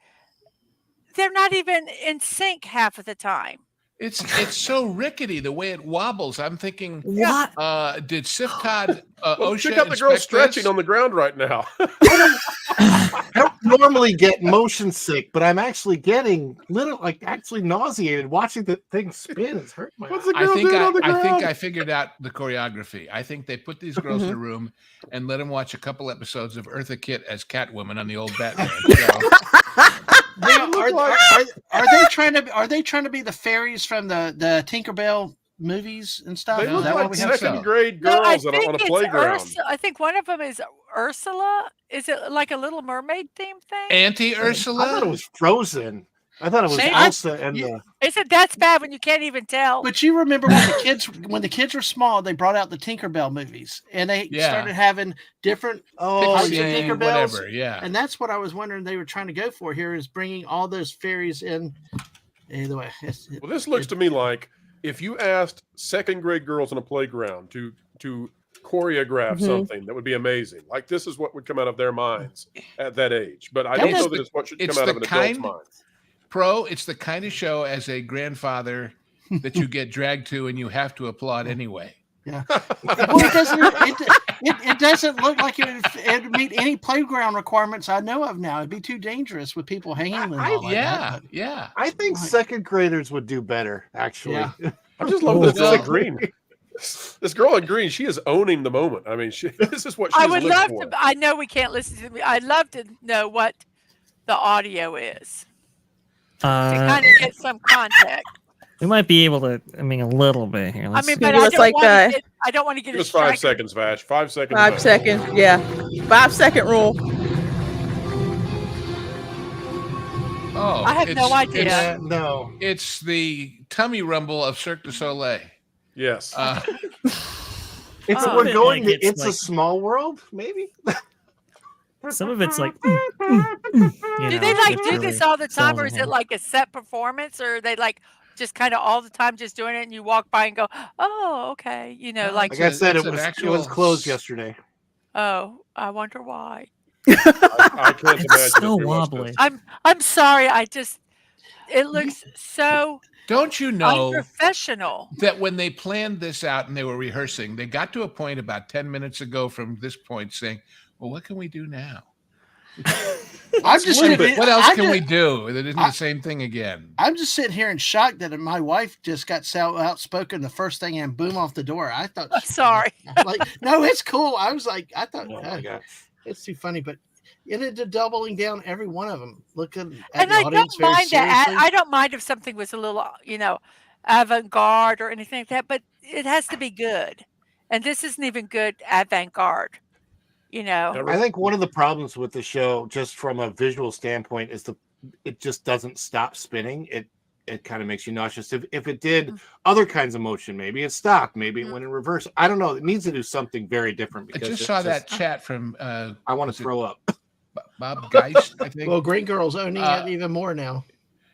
they're not even in sync half of the time. it's so rickety the way it wobbles. I'm thinking, What? did Sif Todd Well, OSHA check out the girl inspect stretching this? on the ground right now. I don't normally get motion sick, but I'm actually getting actually nauseated watching the thing spin. It's hurting my What's eyes. the girl doing on the I think ground? I figured out the choreography. I think they put these girls in a room and let them watch a couple episodes of Eartha Kitt as Catwoman on the old Batman show. Now, are they trying to be the fairies from the Tinkerbell movies and stuff? They Is look that why like we have second so? grade No, I girls on think a it's playground. I think one of them is Ursula. Is it like a Little Mermaid theme thing? Auntie I thought it Ursula? was Frozen. I thought it was Maybe. Elsa and Yeah. the. Isn't that's bad when you can't even tell? But you remember when the kids were small, they brought out the Tinkerbell movies, and they Yeah. started having different Oh, types of Pixie, yeah. Tinkerbells. whatever, yeah. And that's what I was wondering they were trying to go for here, is bringing all those fairies in. Either way, Well, this looks to me like if you asked second grade girls on a playground to choreograph something, that would be amazing. Like this is what would come out of their minds at that age. But I don't It's know the- that it's what should it's come out of the an adult's kind- mind. Pro, it's the kind of show as a grandfather that you get dragged to and you have to applaud anyway. Yeah. Well, it doesn't look like it would meet any playground requirements I know of now. It'd be too dangerous with people hanging and all like that. But Yeah. I think second graders would do better, actually. Yeah. I just love Oh, this girl in well- green. This girl in green, she is owning the moment. I mean, this is what she's I would lived love for. to. I know we can't listen to me. I'd love to know what the audio is to kind of get some context. We might be able to. I mean, a little bit here. I Let's mean, see. but Maybe it's like, I don't want to get Give us 5 distracted. seconds, Vash. 5 seconds. 5 max. seconds. Yeah. 5 second rule. Oh, I have no it's- idea. it's- No. It's the tummy rumble of Cirque du Soleil. Yes. It's Oh. we're going Like to it's It's a like- Small World, maybe? Some of it's like. Do they like do this all the time, or is it like a set performance, or are they like just kind of all the time just doing it, and you walk by and go, "Oh, okay," you know, like, Like I said, it's it an was actual closed yesterday. "Oh, I wonder why." I can't imagine. It's if so we watched wobbly. this. I'm sorry. It looks so Don't you know unprofessional. that when they planned this out and they were rehearsing, they got to a point about 10 minutes ago from this point saying, well, what can we do now? I'm just What else can we do that isn't the same thing again? I'm just sitting here in shock that my wife just got so outspoken the first thing and boom off the door. I thought, I'm sorry. like, no, it's cool. I was like, I thought, Oh my gosh. it's too funny, but it ended doubling down every one of them. Looking at And the I audience don't very mind that. seriously. I don't mind if something was a little, avant-garde or anything like that, but it has to be good. And this isn't even good avant-garde. I think one of the problems with the show, just from a visual standpoint, is it just doesn't stop spinning. It kind of makes you nauseous. If it did other kinds of motion, maybe it stopped, maybe it went in reverse. I don't know. It needs to do something very different. I Because just saw that chat from I want to throw up. Bob Geist, I think. Well, Green Girl's owning it even more now.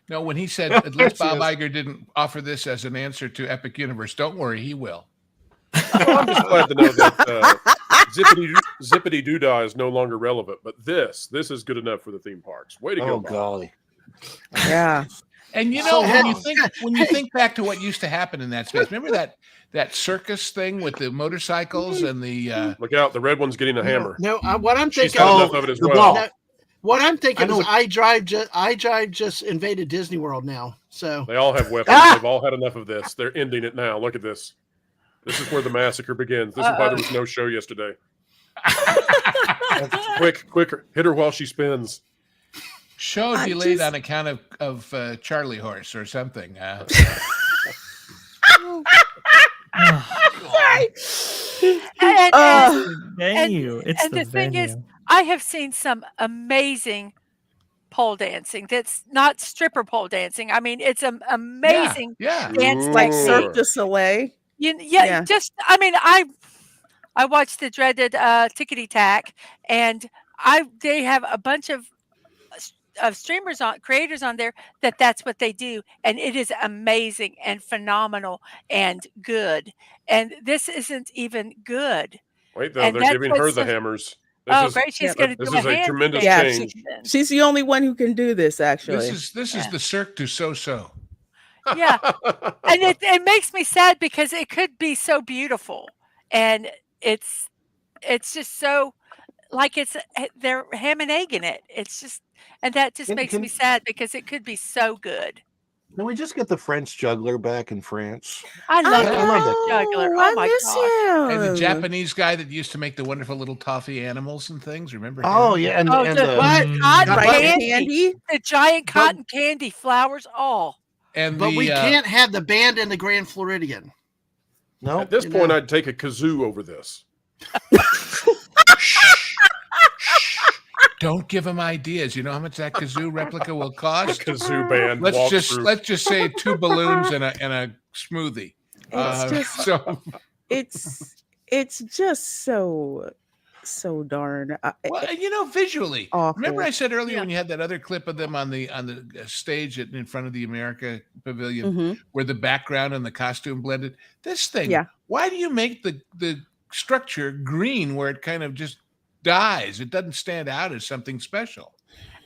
No, when he said at least She Bob is. Iger didn't offer this as an answer to Epic Universe. Don't worry, he will. Well, I'm just glad to know that Zippity Doodah is no longer relevant. But this is good enough for the theme parks. Way to go, Oh, Bob. golly. Yeah. And you So know, how- when you think back to what used to happen in that space, remember that circus thing with the motorcycles and the Look out! The red one's getting a hammer. No, what I'm She's thinking. got Oh, enough of it as the well. ball. No, what I'm thinking I know is iDrive just invaded Disney World now. So They all have weapons. Ah! They've all had enough of this. They're ending it now. Look at this. This is where the massacre begins. This is why there was no show yesterday. Quick, hit her while she spins. show delayed on account of Charlie Horse or something. And Venue. It's and the the thing is, venue. I have seen some amazing pole dancing that's not stripper pole dancing. I mean, it's an amazing dance like Cirque technique. du Soleil. Yeah, just I mean, I watched the dreaded Tickety Tack, and they have a bunch of streamers creators on there that's what they do, and it is amazing and phenomenal and good. And this isn't even good. Wait, though, And they're that's giving her what's the so- hammers. Great! She's going to do This a is a tremendous handstand. change. She's the only one who can do this. Actually, This is the Cirque du So-So. Yeah, and it makes me sad because it could be so beautiful, and it's just so like they're ham and egg in it. It's just, and that just makes me sad because it could be so good. Can we just get the French juggler back in France? I love the juggler. Oh my gosh! And the Japanese guy that used to make the wonderful little toffee animals and things. Remember? Oh him? yeah, and cotton candy, the giant cotton candy flowers. But we can't have the band in the Grand Floridian. No. At this point, I'd take a kazoo over this. Don't give him ideas. You know how much that kazoo replica will cost? Kazoo band. Let's just say 2 balloons and a smoothie. It's just so darn. Well, visually. Awful. Remember I said earlier when you had that other clip of them on the stage in front of the America Pavilion, where the background and the costume blended. This thing. Yeah. Why do you make the structure green where it kind of just dies? It doesn't stand out as something special.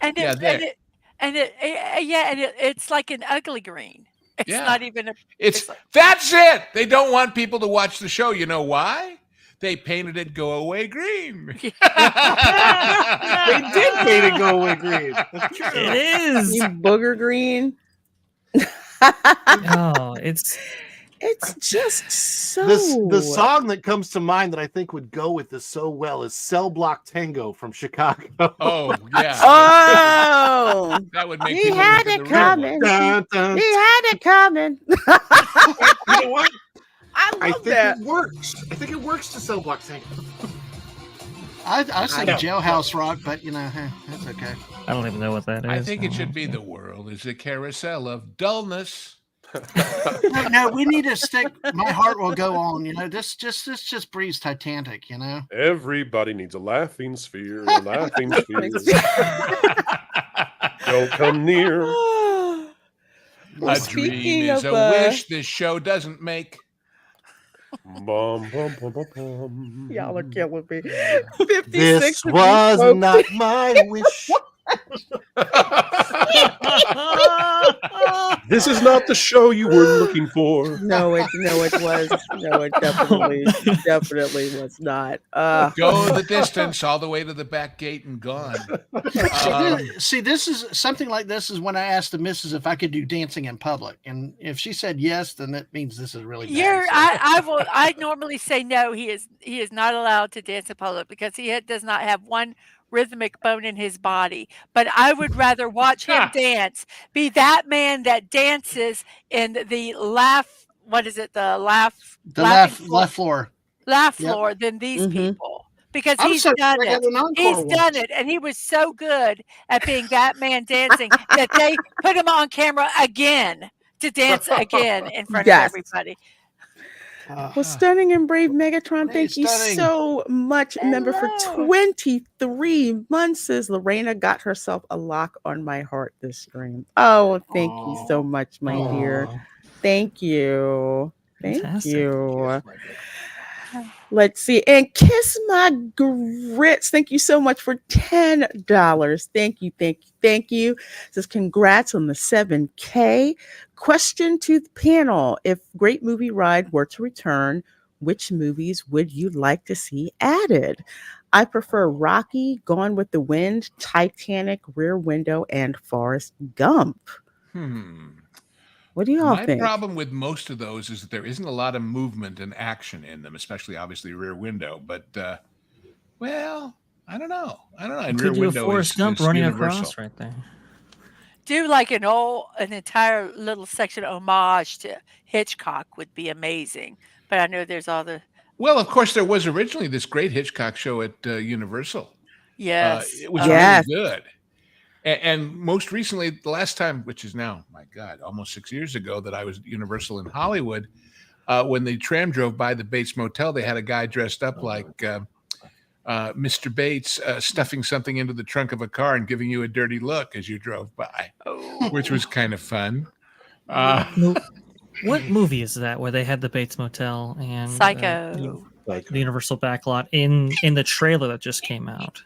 And it's like an ugly green. It's not even that's it. They don't want people to watch the show. You know why? They painted it go away green. They did paint it go away green. It is booger green. Oh, it's just so. The song that comes to mind that I think would go with this so well is "Cell Block Tango" from Chicago. Oh yeah. Oh, that would make. He had it coming. He had it coming. You know what? I think that. It works. I think it works to "Cell Block Tango." I say Jailhouse Rock, but that's okay. I don't even know what that is. I think it should be "The world is a carousel of dullness." No, we need to stick. My heart will go on. This just breathes Titanic. Everybody needs a laughing sphere. A laughing sphere. Don't come near. A dream is a wish this show doesn't make. Bum, bum, bum, bum, bum. Y'all are killing me. This was not my wish. This is not the show you were looking for. No, it was. No, it definitely was not. Go the distance all the way to the back gate and gone. See, this is something like this is when I asked the missus if I could do dancing in public, and if she said yes, then that means this is really bad. I normally say no. He is not allowed to dance in public because he does not have one rhythmic bone in his body. But I would rather watch him dance, be that man that dances in the laugh. What is it? The laugh. The laugh floor. Laugh floor than these people. Because he's done it. He's done it. And he was so good at being that man dancing that they put him on camera again to dance again in front of everybody. Well, stunning and brave Megatron, thank you so much. Member for 23 months says Lorena got herself a lock on my heart this stream. Oh, thank you so much, my dear. Thank you. Thank you. Let's see. And Kiss My Grits. Thank you so much for $10. Thank you. Says congrats on the 7K. Question to the panel. If Great Movie Ride were to return, which movies would you like to see added? I prefer Rocky, Gone with the Wind, Titanic, Rear Window, and Forrest Gump. What do y'all think? My problem with most of those is that there isn't a lot of movement and action in them, especially obviously Rear Window. But well, I don't know. And Rear Window Forrest Gump running across right there. Do like an entire little section homage to Hitchcock would be amazing. But I know there's all the. Well, of course, there was originally this great Hitchcock show at Universal. Yes, it was really good. And most recently, the last time, which is now, my God, almost 6 years ago, that I was at Universal in Hollywood, when the tram drove by the Bates Motel, they had a guy dressed up like Mr. Bates stuffing something into the trunk of a car and giving you a dirty look as you drove by, which was kind of fun. What movie is that where they had the Bates Motel and Psycho. the Universal backlot in the trailer that just came out?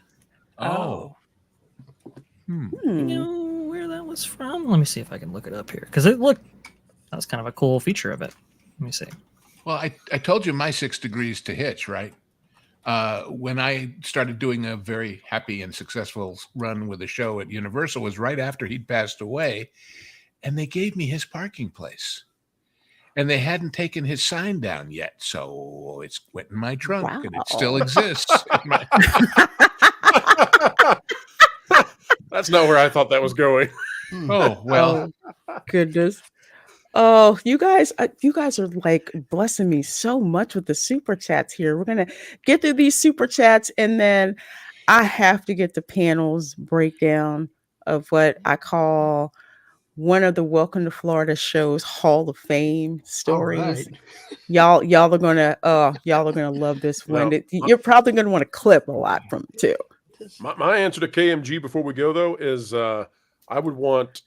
Oh. You know where that was from? Let me see if I can look it up here, because that was kind of a cool feature of it. Let me see. Well, I told you my 6 degrees to Hitch, right? When I started doing a very happy and successful run with a show at Universal was right after he'd passed away, and they gave me his parking place. And they hadn't taken his sign down yet, so it's went in my trunk, and it still exists. That's not where I thought that was going. Oh, well. Oh, goodness. Oh, you guys are like blessing me so much with the super chats here. We're going to get through these super chats, and then I have to get the panel's breakdown of what I call one of the Welcome to Florida show's Hall of Fame stories. Right. Y'all are gonna love this one. You're probably gonna want to clip a lot from it too. My answer to KMG before we go, though, is I would want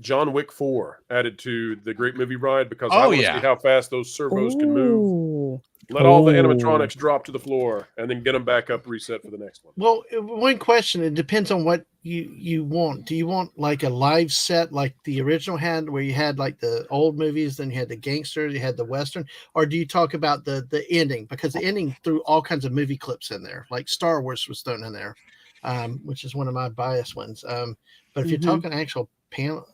John Wick 4 added to the Great Movie Ride, because I want to see how fast those servos can move. Let all the animatronics drop to the floor and then get them back up, reset for the next one. Well, one question, it depends on what you want. Do you want like a live set like the original had, where you had like the old movies, then you had the gangsters, you had the Western, or do you talk about the ending? Because the ending threw all kinds of movie clips in there, like Star Wars was thrown in there, which is one of my biased ones. But if you're talking actual panel,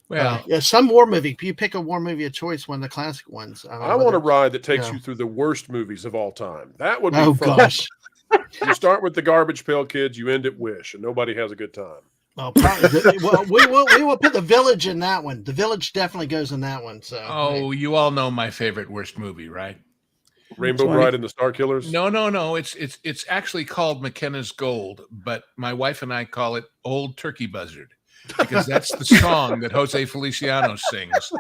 well, some war movie. You pick a war movie of choice, one of the classic ones. I want a ride that takes you through the worst movies of all time. That would be fun. Gosh. You start with the Garbage Pail Kids, you end at Wish, and nobody has a good time. Well, probably, we will put The Village in that one. The Village definitely goes in that one. So, you all know my favorite worst movie, right? Rainbow Bride and the Star Killers? No. It's actually called McKenna's Gold, but my wife and I call it Old Turkey Buzzard, because that's the song that Jose Feliciano sings.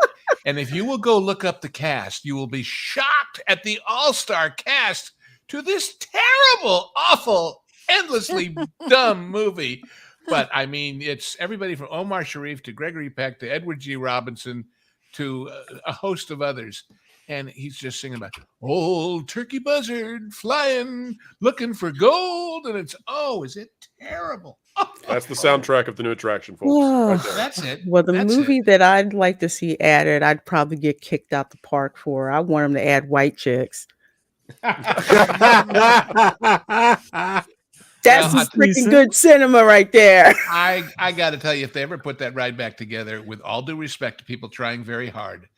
And if you will go look up the cast, you will be shocked at the all-star cast to this terrible, awful, endlessly dumb movie. But I mean, it's everybody from Omar Sharif to Gregory Peck to Edward G. Robinson to a host of others. And he's just singing about Old Turkey Buzzard flying, looking for gold. And it's, is it terrible? That's the soundtrack of the new attraction, folks. Right there. That's it. Well, the movie that I'd like to see added, I'd probably get kicked out the park for. I want them to add white chicks. That's some freaking good cinema right there. I got to tell you, if they ever put that ride back together, with all due respect to people trying very hard,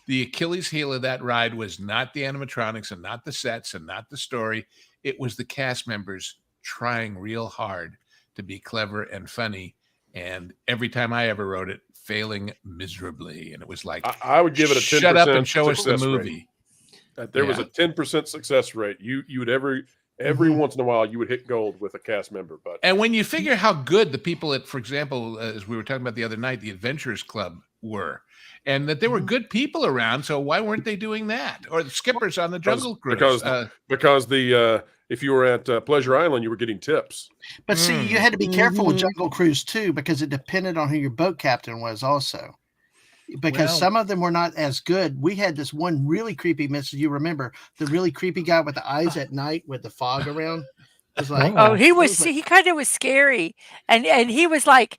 the Achilles heel of that ride was not the animatronics and not the sets and not the story. It was the cast members trying real hard to be clever and funny. And every time I ever wrote it, failing miserably. And it was like, I would give it a 10% shut up and show us the movie. There was a 10% success rate. You would every once in a while you would hit gold with a cast member. And when you figure how good the people at, for example, as we were talking about the other night, the Adventurers Club were, and that there were good people around, so why weren't they doing that? Or the skippers on the Jungle Cruise? Because if you were at Pleasure Island, you were getting tips. But see, you had to be careful with Jungle Cruise too, because it depended on who your boat captain was also. Because some of them were not as good. We had this one really creepy miss. You remember the really creepy guy with the eyes at night with the fog around? It was like, he kind of was scary, and he was like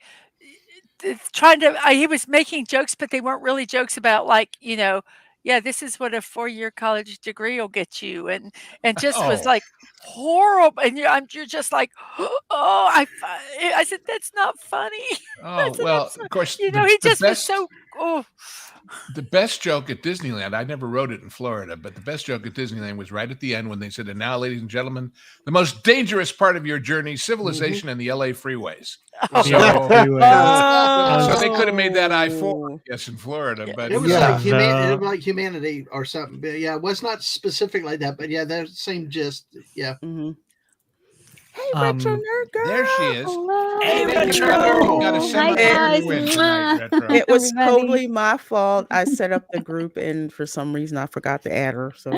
trying to. He was making jokes, but they weren't really jokes about this is what a 4-year college degree will get you, and just was like horrible. And you're just like, I said that's not funny. Of course, he just was so. The best joke at Disneyland, I never wrote it in Florida, but the best joke at Disneyland was right at the end when they said, and now, ladies and gentlemen, the most dangerous part of your journey, civilization and the LA freeways. So they could have made that I-4, yes, in Florida. But it was like humanity or something. But it was not specific like that. But that same gist. Yeah. Hey, Retro Nerd Girl. There she is. Hello. Hey, Retro. You got a Hi, semi-win guys. tonight, Retro. It was Everybody. totally my fault. I set up the group, and for some reason, I forgot to add her. So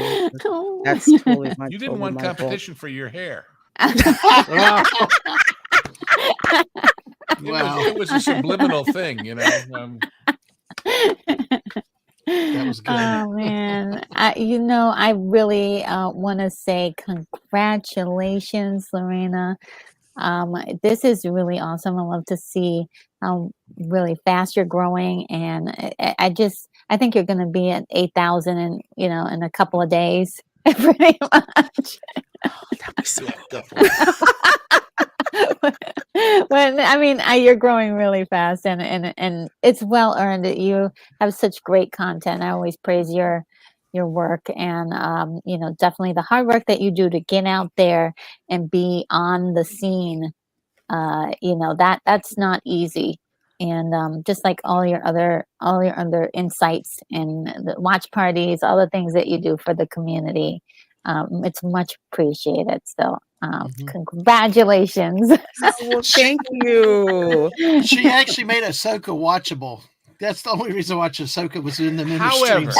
that's totally my. You didn't want competition for your hair. It was a subliminal thing, you know. That was good. Oh man, I really want to say congratulations, Lorena. This is really awesome. I love to see how really fast you're growing, and I think you're going to be at 8,000 in a couple of days, pretty much. Well, I mean, you're growing really fast, and it's well earned. You have such great content. I always praise your work, and definitely the hard work that you do to get out there and be on the scene. That's not easy, and just like all your other insights and the watch parties, all the things that you do for the community. It's much appreciated. So, congratulations. Well, thank you. She actually made Ahsoka watchable. That's the only reason I watched Ahsoka was in the mini However, streams.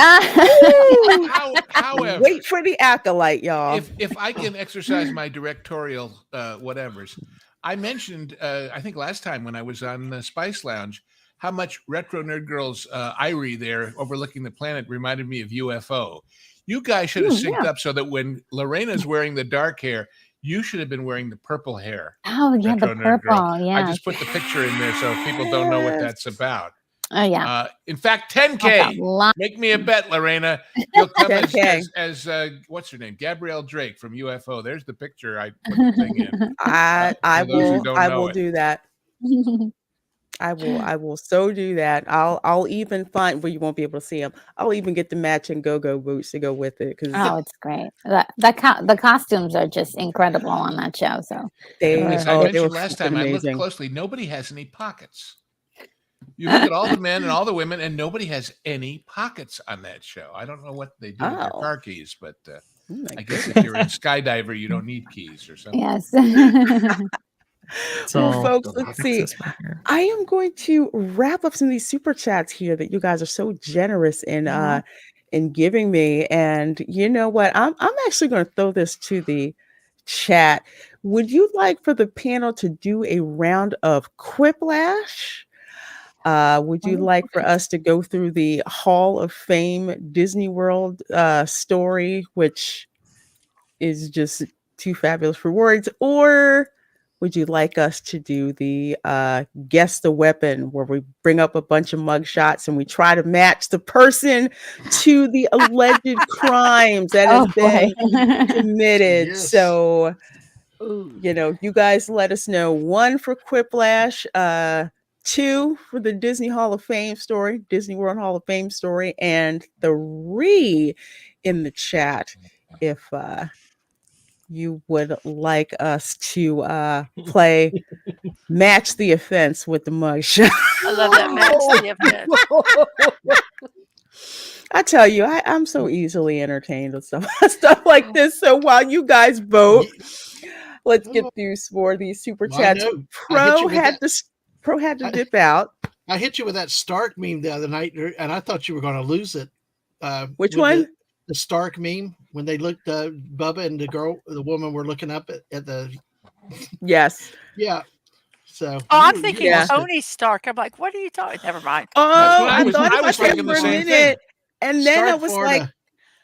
however, wait for the acolyte, y'all. If I can exercise my directorial whatevers, I mentioned I think last time when I was on the Spice Lounge how much Retro Nerd Girl's Irie there overlooking the planet reminded me of UFO. You guys should have synced up so that when Lorena's wearing the dark hair, you should have been wearing the purple hair. Oh yeah, the purple. Yeah. I just put the picture in there so people don't know what that's about. Oh yeah. In fact, 10K. Make me a bet, Lorena. You'll come as what's her name? Gabrielle Drake from UFO. There's the picture I put the thing in. I will do that. I will so do that. I'll even find where you won't be able to see them. I'll even get the matching go-go boots to go with it. It's great. The costumes are just incredible on that show. So as I mentioned last time, amazing. I looked closely. Nobody has any pockets. You look at all the men and all the women, and nobody has any pockets on that show. I don't know what they do with their car keys, but I guess if you're a skydiver, you don't need keys or something. Yes. So, well, folks, let's see. I am going to wrap up some of these super chats here that you guys are so generous in giving me. And you know what? I'm actually going to throw this to the chat. Would you like for the panel to do a round of Quiplash? Would you like for us to go through the Hall of Fame Disney World story, which is just too fabulous for words? Or would you like us to do the Guess the Weapon, where we bring up a bunch of mugshots and we try to match the person to the alleged crimes that has been committed? Yes. So, you guys let us know. 1 for Quiplash, 2 for the Disney Hall of Fame story, Disney World Hall of Fame story, and 3 in the chat if you would like us to play Match the Offense with the mugshot. I love that. Match the Offense. I tell you, I'm so easily entertained with stuff like this. So while you guys vote, let's get through more of these super chats. Pro had to dip out. I hit you with that Stark meme the other night, and I thought you were going to lose it. Which one? The Stark meme, when they looked, Bubba and the woman were looking up at the. Yes. Yeah. So. I'm thinking Tony Stark. I'm like, what are you talking? Never mind. Oh, I was thinking for a minute, and then Stark, I was Florida.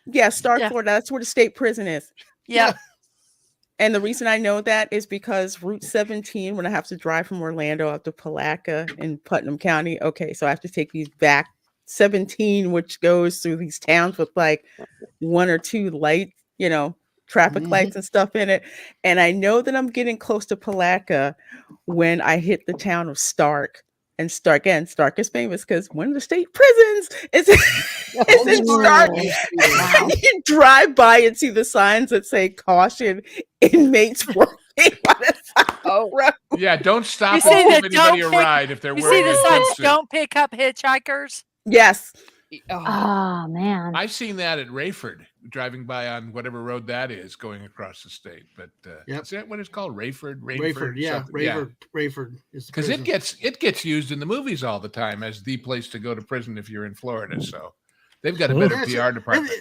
Like, Stark, Florida. That's where the state prison is. Yeah. And the reason I know that is because Route 17, when I have to drive from Orlando up to Palatka in Putnam County. Okay, so I have to take these back 17, which goes through these towns with like 1 or 2 lights, traffic lights and stuff in it. And I know that I'm getting close to Palatka when I hit the town of Stark. And Stark is famous because one of the state prisons is in Stark. Wow. You drive by and see the signs that say "Caution, inmates working on the side of the road." Yeah, don't stop and give anybody a ride if they're wearing the signs. Don't pick up hitchhikers. Yes. Oh man. I've seen that at Rayford, driving by on whatever road that is, going across the state. But is that what it's called? Rayford, Rayford, yeah, something? Rayford is because it gets used in the movies all the time as the place to go to prison if you're in Florida. So they've got a better PR department.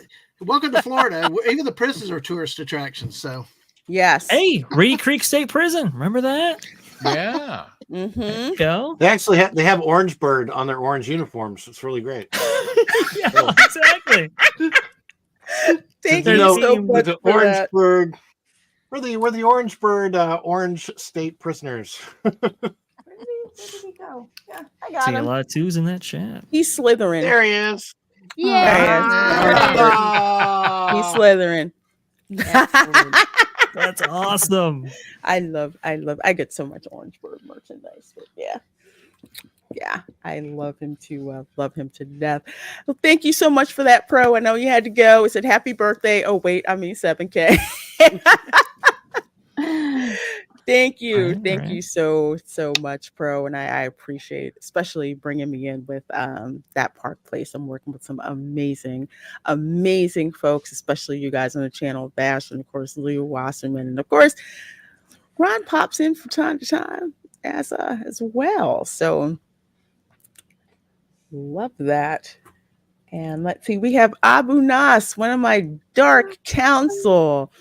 Welcome to Florida. Even the prisons are tourist attractions. So yes. Hey, Reedy Creek State Prison. Remember that? Yeah. Mm-hmm. Go. They actually have Orange Bird on their orange uniforms. It's really great. Yeah, exactly. Thank you so much the for Orange that. Bird. We're the Orange Bird Orange State prisoners. Where did he go? Yeah, I got See a him. lot of twos in that chat. He's slithering. There he is. Yeah. He's slithering. That's awesome. I get so much Orange Bird merchandise. But yeah, I love him to death. Well, thank you so much for that, Pro. I know you had to go. It said happy birthday. Oh wait, I mean 7K. Thank you. Thank you so much, Pro. And I appreciate especially bringing me in with that park place. I'm working with some amazing folks, especially you guys on the channel, Bash, and of course, Lou Wasserman. And of course, Ron pops in from time to time as well. So love that. And let's see, we have Abu Nas, one of my dark council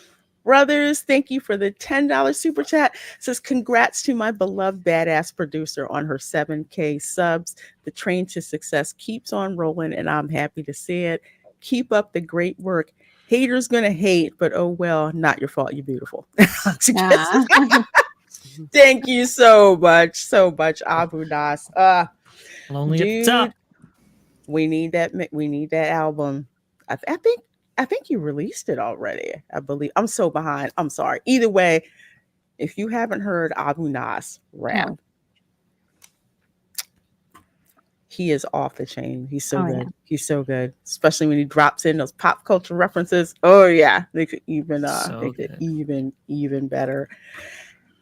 brothers. Thank you for the $10 super chat. Says congrats to my beloved badass producer on her 7K subs. The train to success keeps on rolling and I'm happy to see it. Keep up the great work. Haters gonna hate, but oh well, not your fault. You're beautiful. Thank you so much, Abu Nas. Lonely dude, at the top. We need that album. I think you released it already. I believe. I'm so behind. I'm sorry. Either way, if you haven't heard Abu Nas rap, he is off the chain. He's so good. Yeah. He's so good, especially when he drops in those pop culture references. Oh yeah, they could even even better.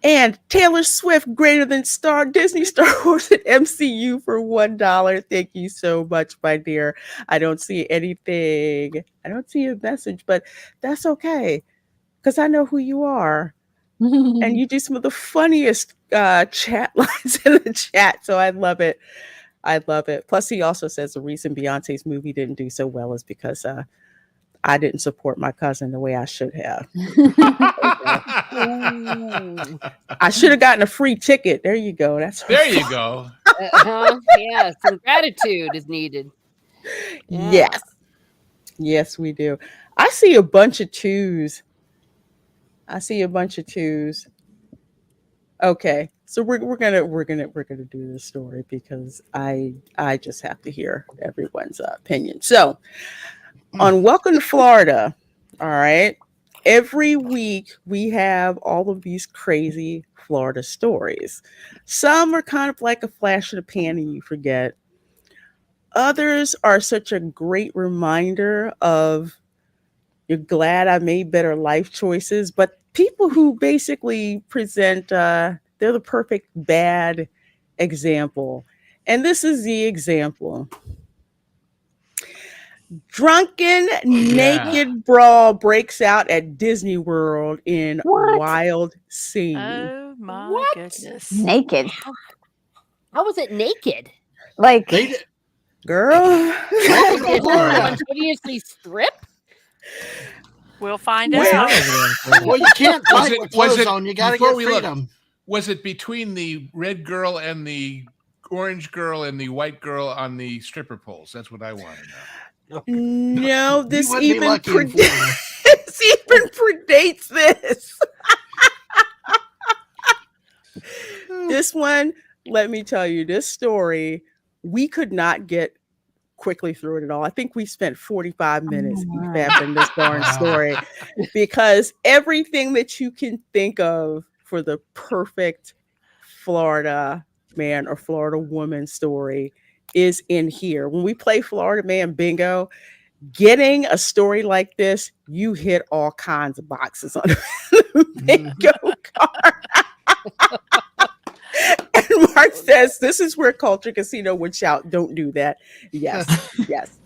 And Taylor Swift, greater than Disney Star Wars at MCU for $1. Thank you so much, my dear. I don't see anything. I don't see a message, but that's okay because I know who you are. And you do some of the funniest chat lines in the chat. So I love it. I love it. Plus, he also says the reason Beyonce's movie didn't do so well is because I didn't support my cousin the way I should have. I should have gotten a free ticket. There you go. There you go. Yeah, some gratitude is needed. Yeah. Yes, we do. I see a bunch of twos. Okay, so we're gonna do this story because I just have to hear everyone's opinion. So. On Welcome to Florida, all right, every week we have all of these crazy Florida stories. Some are kind of like a flash in the pan and you forget. Others are such a great reminder of you're glad I made better life choices. But people who basically present, they're the perfect bad example. And this is the example. Drunken naked brawl breaks out at Disney World in wild scene. Oh my goodness! Naked. How was it naked? Like, girl, spontaneously strip. We'll find out. Well, you can't fight with clothes on. You got to get freedom. Was it between the red girl and the orange girl and the white girl on the stripper poles? That's what I want to know. No, this even predates this. This one, let me tell you, this story, we could not get quickly through it at all. I think we spent 45 minutes in this darn story because everything that you can think of for the perfect Florida man or Florida woman story is in here. When we play Florida Man Bingo, getting a story like this, you hit all kinds of boxes on the bingo card. And Mark says, this is where Culture Casino would shout, don't do that. Yes, yes.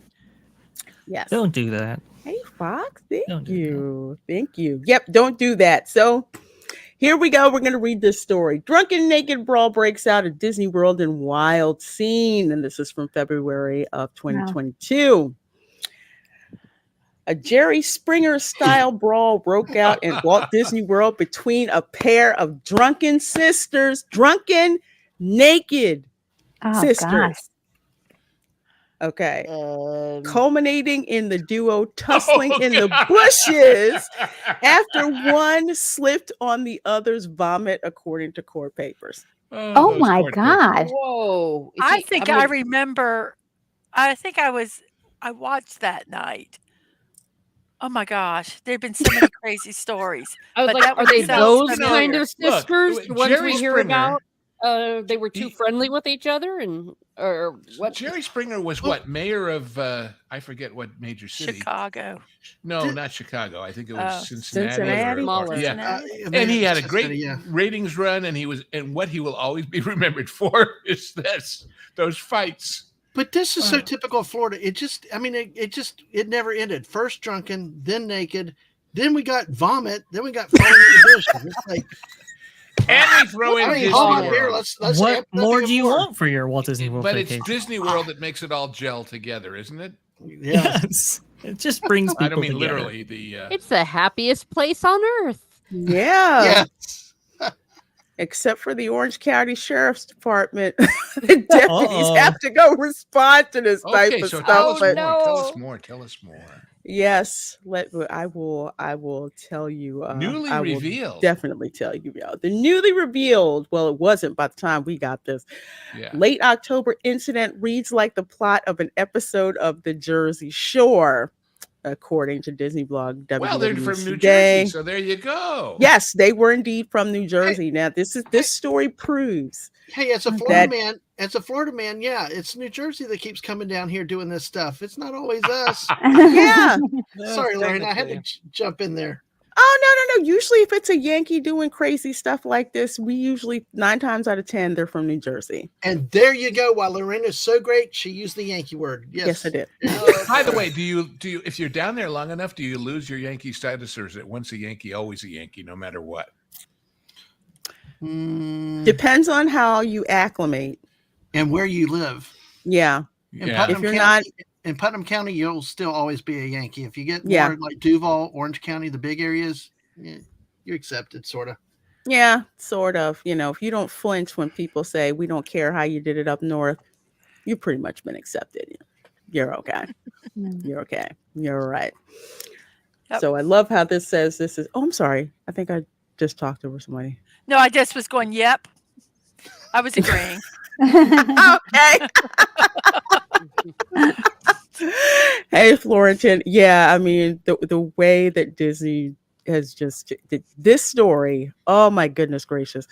Yes. Don't do that. Hey, Fox. Thank Don't do you. Thank you. Yep. Don't do that. So here we go. We're going to read this story. Drunken naked brawl breaks out at Disney World in wild scene. And this is from February of 2022. A Jerry Springer style brawl broke out in Walt Disney World between a pair of drunken sisters, drunken naked sisters. Gosh. Okay. Culminating in the duo tussling in the God. bushes after one slipped on the other's vomit, according to court papers. Oh those my court God. papers. Whoa. I think I remember. I think I watched that night. Oh my gosh, there've been so many crazy stories. I was but like, that are one they sounds those familiar. kind of sisters? Look, the ones Jerry we hear Springer- about? They were too friendly with each other, or what? Jerry Springer was what, mayor of I forget what major city. Chicago. No, not Chicago. I think it was Cincinnati. Cincinnati? Smaller. Yeah. Cincinnati. And he had a Cincinnati, great yeah. ratings run, and what he will always be remembered for is those fights. But this is so typical of Florida. It never ended. First drunken, then naked, then we got vomit, then we got falling in the bushes. It's like, And we throw in Disney hold on World. here. Let's What amp it up more even do you more. want for your Walt Disney World But vacation? it's Disney World that makes it all gel together, isn't it? Yeah. Yes. It just brings people I don't mean together. literally. It's the happiest place on earth. Yeah. Yeah. Except for the Orange County Sheriff's Department. The deputies Uh-oh. have to go respond to this type Okay, of so stuff. tell us but more. Tell us more. Tell us more. yes, I will tell you. Newly I will revealed. definitely tell you. The newly revealed. Well, it wasn't by the time we got this. Yeah. Late October incident reads like the plot of an episode of The Jersey Shore, according to Disney blog. Well, they're from New Today. Jersey, so there you go. Yes, they were indeed from New Jersey. Now, this story proves. Hey, as a Florida man, yeah, it's New Jersey that keeps coming down here doing this stuff. It's not always us. Yeah. Sorry, Lauren, I had to jump in there. Oh, no. Usually, if it's a Yankee doing crazy stuff like this, we usually 9 times out of 10 they're from New Jersey. And there you go. While Lorena's so great, she used the Yankee word. Yes, I did. By the way, do you if you're down there long enough, do you lose your Yankee status, or is it once a Yankee, always a Yankee, no matter what? Depends on how you acclimate and where you live. Yeah. If you're not in Putnam County, you'll still always be a Yankee. If you get more like Duval, Orange County, the big areas, you're accepted, sort of. Yeah, sort of. If you don't flinch when people say we don't care how you did it up north, you've pretty much been accepted. You're okay. You're okay. You're all right. Yep. So I love how this says this is. Oh, I'm sorry. I think I just talked over somebody. No, I just was going, yep. I was agreeing. Okay. Hey, Florentin. Yeah, I mean, the way that Disney has just this story. Oh my goodness gracious.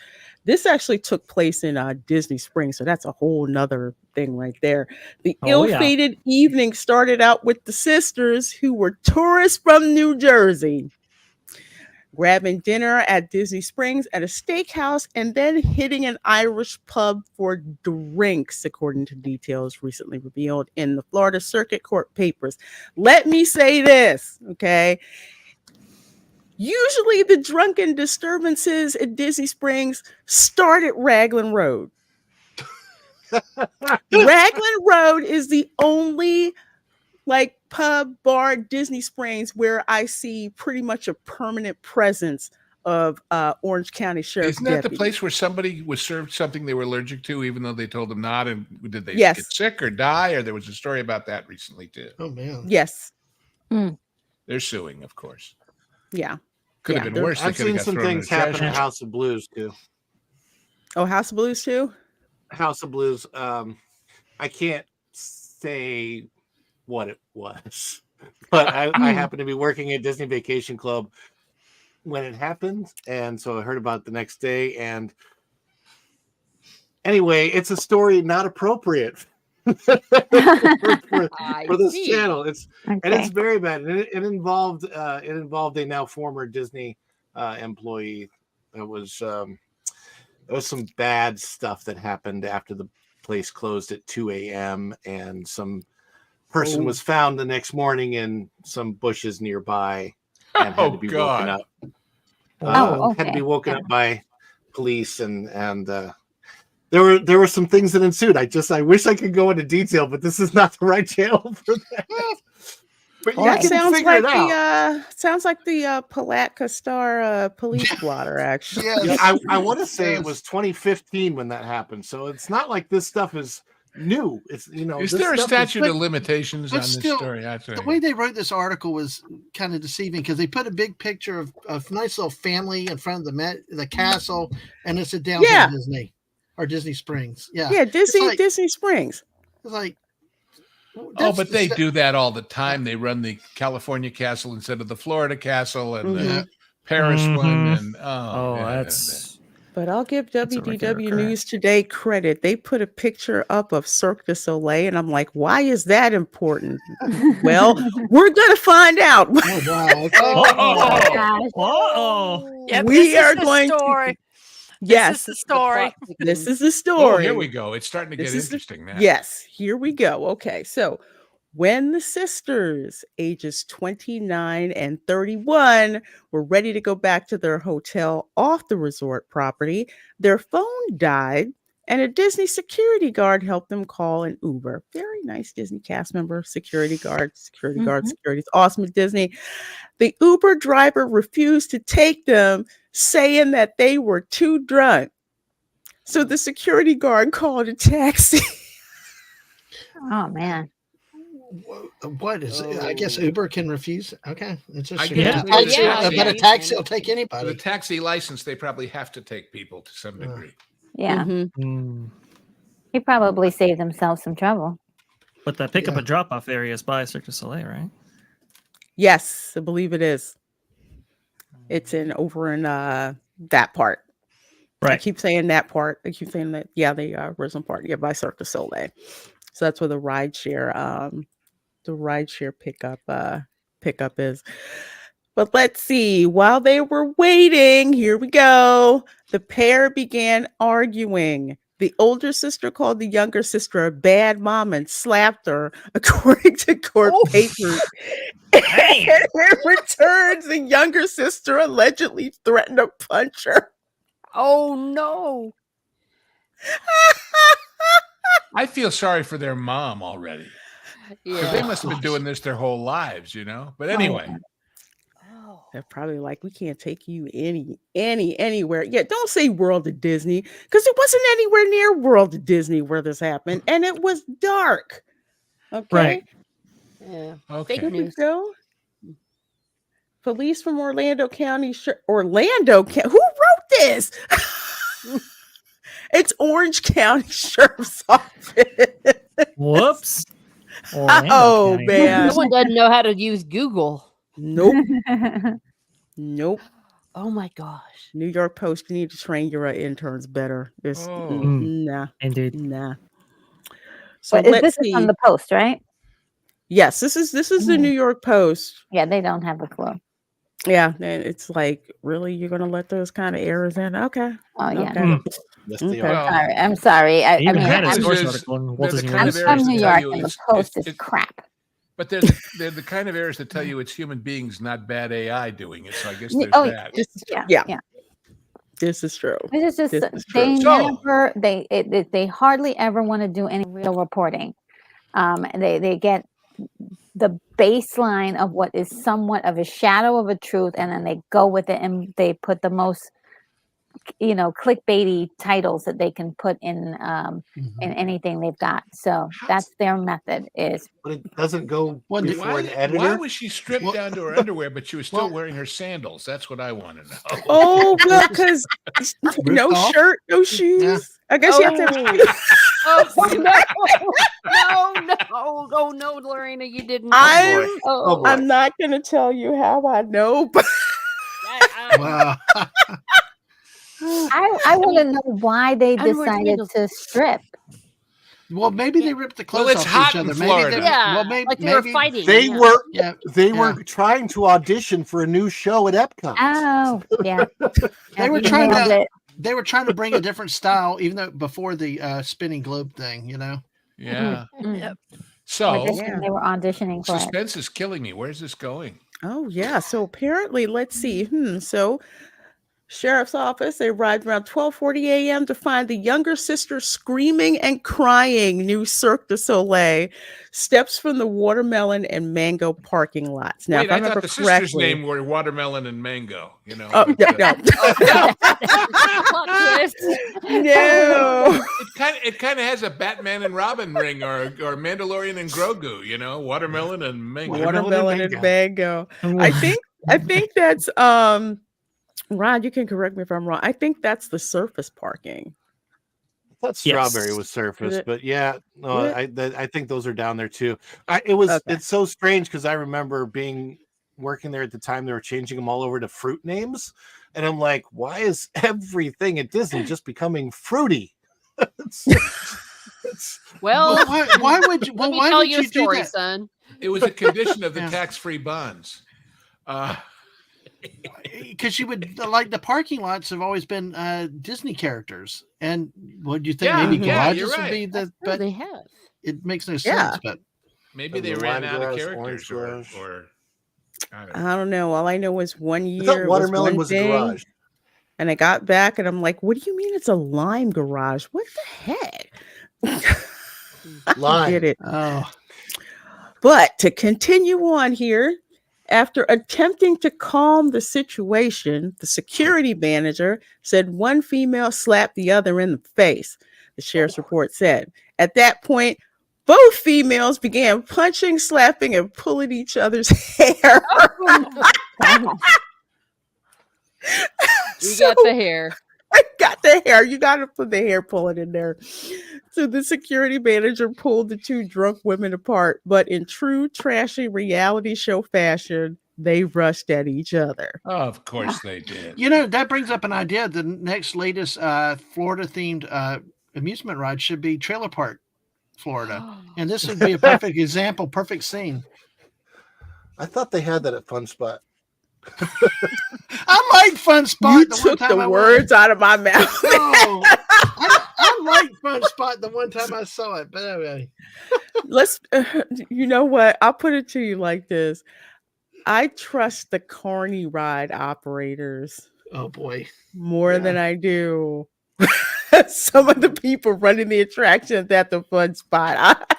This actually took place in Disney Springs. So that's a whole nother thing right there. The ill-fated evening started out with the sisters who were tourists from New Jersey, grabbing dinner at Disney Springs at a steakhouse and then hitting an Irish pub for drinks, according to details recently revealed in the Florida Circuit Court papers. Let me say this, okay? Usually the drunken disturbances at Disney Springs start at Raglan Road. Raglan Road is the only pub, bar, Disney Springs where I see pretty much a permanent presence of Orange County Sheriff's Isn't that deputies. the place where somebody was served something they were allergic to, even though they told them not? And did they get sick or die? Or there was a story about that recently too. Oh man. Yes. They're suing, of course. Yeah. Could have been worse. I've seen some things happen at House of Blues too. Oh, House of Blues too? House of Blues. I can't say what it was, but I happened to be working at Disney Vacation Club when it happened, and so I heard about it the next day. And anyway, it's a story not appropriate for this channel. It's very bad. And it involved a now former Disney employee. There was some bad stuff that happened after the place closed at 2 a.m. and some person was found the next morning in some bushes nearby and had to be woken up. Had to be woken up by police, and there were some things that ensued. I wish I could go into detail, but this is not the right channel for that. But Well, yeah, that sounds like the Palatka Star police blotter, actually. Yeah, I want to say it was 2015 when that happened. So it's not like this stuff is new. It's Is there a statute of limitations on this story? The way they wrote this article was kind of deceiving because they put a big picture of a nice little family in front of the castle, and it's a downtown Disney or Disney Springs. Yeah, Disney Springs. It's like. But they do that all the time. They run the California castle instead of the Florida castle and the Paris one. And that's. But I'll give WDW News Today credit. They put a picture up of Cirque du Soleil, and I'm like, why is that important? Well, we're gonna find out. Yep, we are going to. Yes, this is the story. This is the story. Here we go. It's starting to get interesting now. Yes, here we go. Okay, so when the sisters, ages 29 and 31, were ready to go back to their hotel off the resort property, their phone died, and a Disney security guard helped them call an Uber. Very nice Disney cast member, security guard. Security is awesome at Disney. The Uber driver refused to take them, saying that they were too drunk. So the security guard called a taxi. Oh, man. What is it? I guess Uber can refuse. Okay. It's just but a taxi will take anybody. The taxi license, they probably have to take people to some degree. Yeah. He probably saved himself some trouble. But that pickup and drop off area is by Cirque du Soleil, right? Yes, I believe it is. It's over in that part. Right. I keep saying that part. I keep saying that. Yeah, the original part. Yeah, by Cirque du Soleil. So that's where the rideshare pickup is. But let's see. While they were waiting, here we go. The pair began arguing. The older sister called the younger sister a bad mom and slapped her, according to court papers. And in return, the younger sister allegedly threatened to punch her. Oh, no. I feel sorry for their mom already. Yeah. They must have been doing this their whole lives, But anyway. They're probably like, we can't take you anywhere. Yeah, don't say World of Disney, because it wasn't anywhere near World of Disney where this happened, and it was dark. Okay. Right. Yeah. Okay. Fake news. Go. Police from Orlando County. Orlando County. Who wrote this? It's Orange County Sheriff's Office. Whoops. Oh, man. No one doesn't know how to use Google. Nope. Nope. Oh my gosh. New York Post, you need to train your interns better. Nah. Indeed. Nah. So but this is on the Post, right? Yes, this is the New York Post. Yeah, they don't have a clue. Yeah, and it's like, really, you're gonna let those kind of errors in? Okay. Oh yeah. Okay. Yes, they Okay. are. I'm sorry. I mean, had a source I'm article in Walt Disney I'm World. from New York, and the Post is crap. But they're the kind of errors that tell you it's human beings, not bad AI doing it. So I guess there's that. Yeah. This is true. This is just they hardly ever want to do any real reporting. They get the baseline of what is somewhat of a shadow of a truth, and then they go with it, and they put the most clickbaity titles that they can put in anything they've got. So that's their method. But it doesn't go before an editor. Why was she stripped down to her underwear, but she was still wearing her sandals? That's what I want to know. Oh, well, because no shirt, no shoes. Yeah. I guess you have to. No, Lorena, you didn't. I'm not going to tell you how I know, but Wow. I want to know why they decided to strip. Well, maybe they ripped the clothes it's off hot each other. in Maybe Florida. Like they were fighting. They were trying to audition for a new show at EPCOT. Oh, yeah. They were trying to bring a different style, even though before the spinning globe thing, Yeah. Mm-hmm. Yep. So They were auditioning for it. suspense is killing me. Where's this going? Oh yeah. So apparently, let's see. So sheriff's office, they arrived around 12:40 a.m. to find the younger sister screaming and crying. New Cirque du Soleil steps from the watermelon and mango parking lots. Now, Wait, if I I remember thought the correctly, sister's name were watermelon and mango. You know. Oh, but, no. Plot twist. No. It kind of has a Batman and Robin ring, or Mandalorian and Grogu. You know, watermelon and mango. Watermelon and mango. I think that's Ron, you can correct me if I'm wrong. I think that's the surface parking. I thought strawberry was surface, but yeah, no, I think those are down there too. It's so strange because I remember working there at the time. They were changing them all over to fruit names, and I'm like, why is everything at Disney just becoming fruity? Well, why would you? Let me why tell would you a you do story, that? son. It was a condition of the tax-free bonds. Because you would like the parking lots have always been Disney characters, and what do you think? Maybe garages would be the, but they have. It makes no sense. But maybe they ran out of characters, or I don't know. All I know was one year I thought watermelon was a garage, and I got back and I'm like, "What do you mean it's a lime garage? What the heck?" Lime. Get it? Oh. But to continue on here. After attempting to calm the situation, the security manager said one female slapped the other in the face, the sheriff's report said. At that point, both females began punching, slapping, and pulling each other's hair. You got the hair. I got the hair. You got to put the hair pulling in there. So the security manager pulled the two drunk women apart, but in true trashy reality show fashion, they rushed at each other. Oh, of course they did. You know, that brings up an idea. The next latest Florida-themed amusement ride should be Trailer Park Florida. And this would be a perfect example, perfect scene. I thought they had that at Fun Spot. I like Fun Spot. You took the words out of my mouth. No, I like Fun Spot the one time I saw it, but anyway. Let's, you know what? I'll put it to you like this. I trust the Carney ride operators. Oh boy. More than I do some of the people running the attractions at the Fun Spot.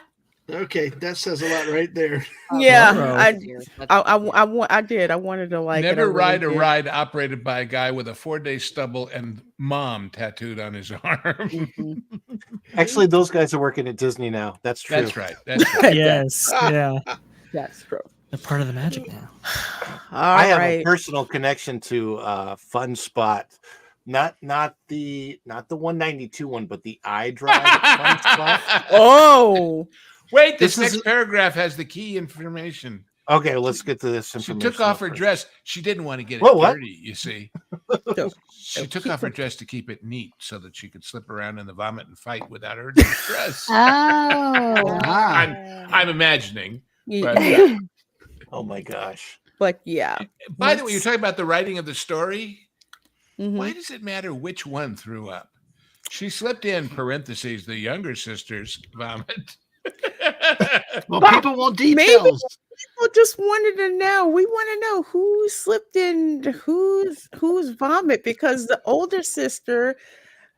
Okay, that says a lot right there. Yeah, I did. I wanted to like never ride a ride operated by a guy with a 4-day stubble and mom tattooed on his arm. Actually, those guys are working at Disney now. That's true. That's right. That's right. Yes. Yeah. That's true. They're part of the magic now. I have a personal connection to Fun Spot. Not the 192 one, but the iDrive Fun Spot. Oh. Wait, this next paragraph has the key information. Okay, let's get to this She information. took off her dress. She didn't want to get it dirty, you see. She took off her dress to keep it neat so that she could slip around in the vomit and fight without her dress. Oh. I'm imagining. But, oh my gosh. But yeah. By the way, you're talking about the writing of the story. Why does it matter which one threw up? She slipped in parentheses the younger sister's vomit. Well, people want details. Maybe people just wanted to know. We want to know who slipped in whose vomit, because the older sister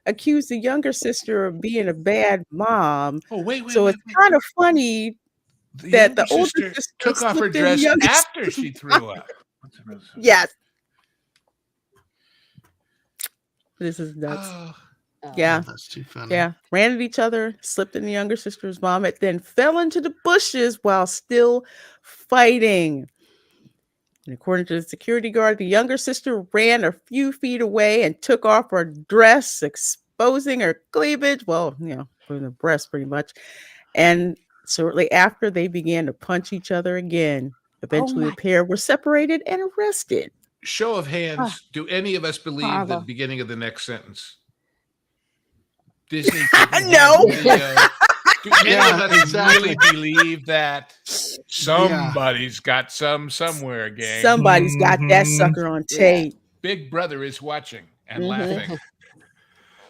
accused the younger sister of being a bad mom. Oh, wait. So it's kind of funny that the older sister took off her dress after she threw up. Yes. This is nuts. Yeah. That's too funny. Yeah. Ran at each other, slipped in the younger sister's vomit, then fell into the bushes while still fighting. And according to the security guard, the younger sister ran a few feet away and took off her dress, exposing her cleavage. Well, from the breast pretty much. And shortly after, they began to punch each other again. Eventually, the pair were separated and arrested. Show of hands. Do any of us believe the beginning of the next sentence? Disney. No. Do any of us really believe that somebody's got some somewhere, gang? Somebody's got that sucker on tape. Big Brother is watching and laughing.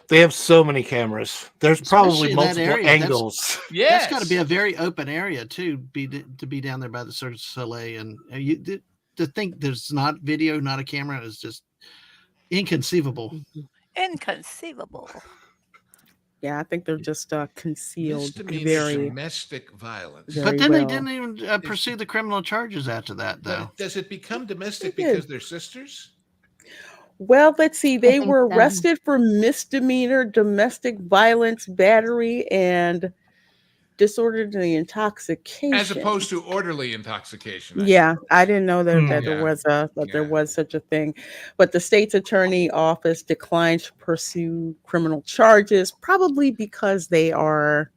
They have so many cameras. There's probably Especially in that multiple area. angles. That's got to be a very open area too. To be down there by the Cirque du Soleil, and to think there's not video, not a camera, is just inconceivable. Inconceivable. Yeah, I think they're just concealed Misdemeanor domestic violence. But then well. they didn't even pursue the criminal charges after that, though. But does it become domestic They did. because they're sisters? Well, let's see. They think were so. arrested for misdemeanor domestic violence, battery, and disorderly intoxication. As opposed to orderly intoxication. Yeah, I didn't know that, Yeah. there was such a thing. But the state's attorney office declined to pursue criminal charges, probably because they are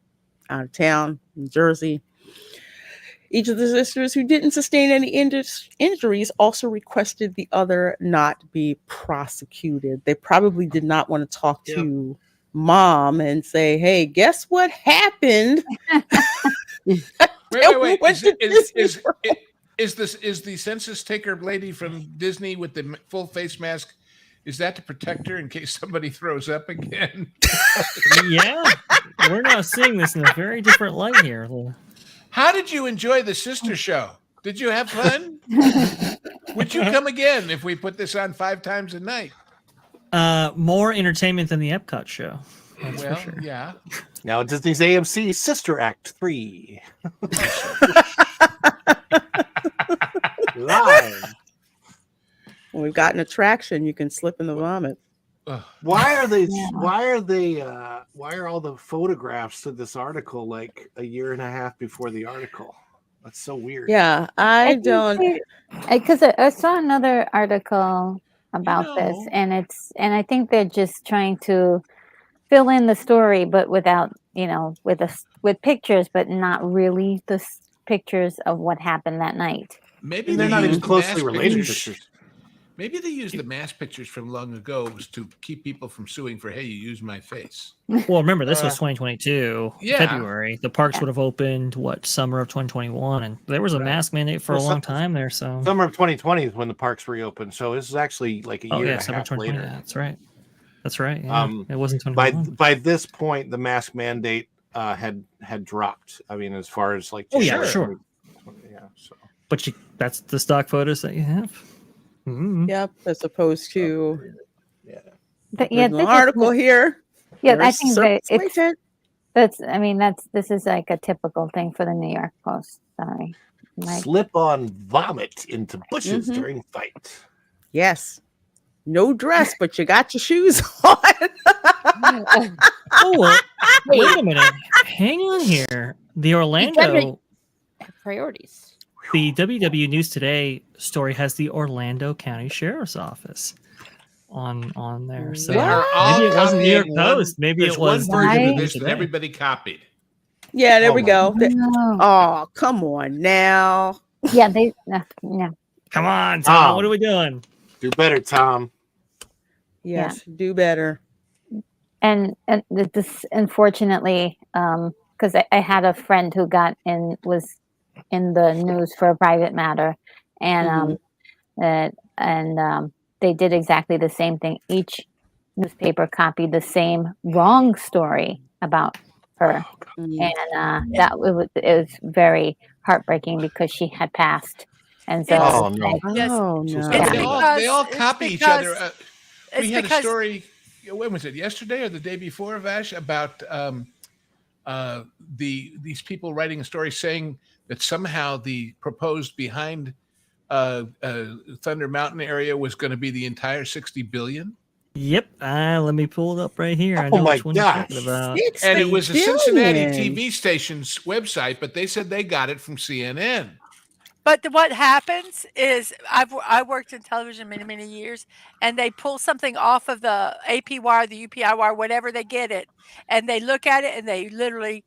out of town, New Jersey. Each of the sisters who didn't sustain any injuries also requested the other not be prosecuted. They probably did not want to talk to mom and say, "Hey, guess what happened?" Wait. Is the census taker lady from Disney with the full face mask? Is that to protect her in case somebody throws up again? Yeah, we're now seeing this in a very different light here. How did you enjoy the sister show? Did you have fun? Would you come again if we put this on 5 times a night? More entertainment than the EPCOT show. That's Well, for sure. yeah. Now Disney's AMC Sister Act 3. Live. Well, we've got an attraction. You can slip in the vomit. Why are all the photographs of this article like a year and a half before the article? That's so weird. Yeah, I don't. Because I saw another article about this, and I think they're just trying to fill in the story, but without, with pictures, but not really the pictures of what happened that night. Maybe they're not even used the closely mass related pictures. pictures. Maybe they used the mass pictures from long ago to keep people from suing for, hey, you used my face. Well, remember, this was 2022, Yeah. February. The parks would have opened, summer of 2021, and there was a mask mandate for a long time there. So Summer of 2020 is when the parks reopened. So this is actually like a year and a summer half 2020. later. That's right. That's right. Yeah. It wasn't 2021. By this point, the mask mandate had dropped. I mean, as far as like, sure. Yeah. So, but that's the stock photos that you have. Mm-hmm. Yep, as opposed to the article here. Yeah, I There's think this is like a typical thing for the New York Post. Sorry. slip on vomit into bushes during fight. Yes. No dress, but you got your shoes on. Wait a minute. Hang on here. The Orlando priorities. The WW News Today story has the Orlando County Sheriff's Office on there. So maybe it wasn't New York Post. Maybe it was one version of this that everybody copied. Yeah, there we go. Oh, come on now. Yeah, no. Come on, Tom. What are we doing? Do better, Tom. Yes, do better. And this, unfortunately, because I had a friend who was in the news for a private matter, and they did exactly the same thing. Each newspaper copied the same wrong story about her, and it was very heartbreaking because she had passed, and so they all copy each other. We had a story. When was it? Yesterday or the day before, Vash, about these people writing a story saying that somehow the proposed behind Thunder Mountain area was going to be the entire $60 billion. Yep. Let me pull it up right here. I Oh know my which one you're gosh. talking about. And it was a Cincinnati TV station's website, but they said they got it from CNN. But what happens is I worked in television many, many years, and they pull something off of the AP wire, the UPI wire, whatever they get it, and they look at it, and they literally,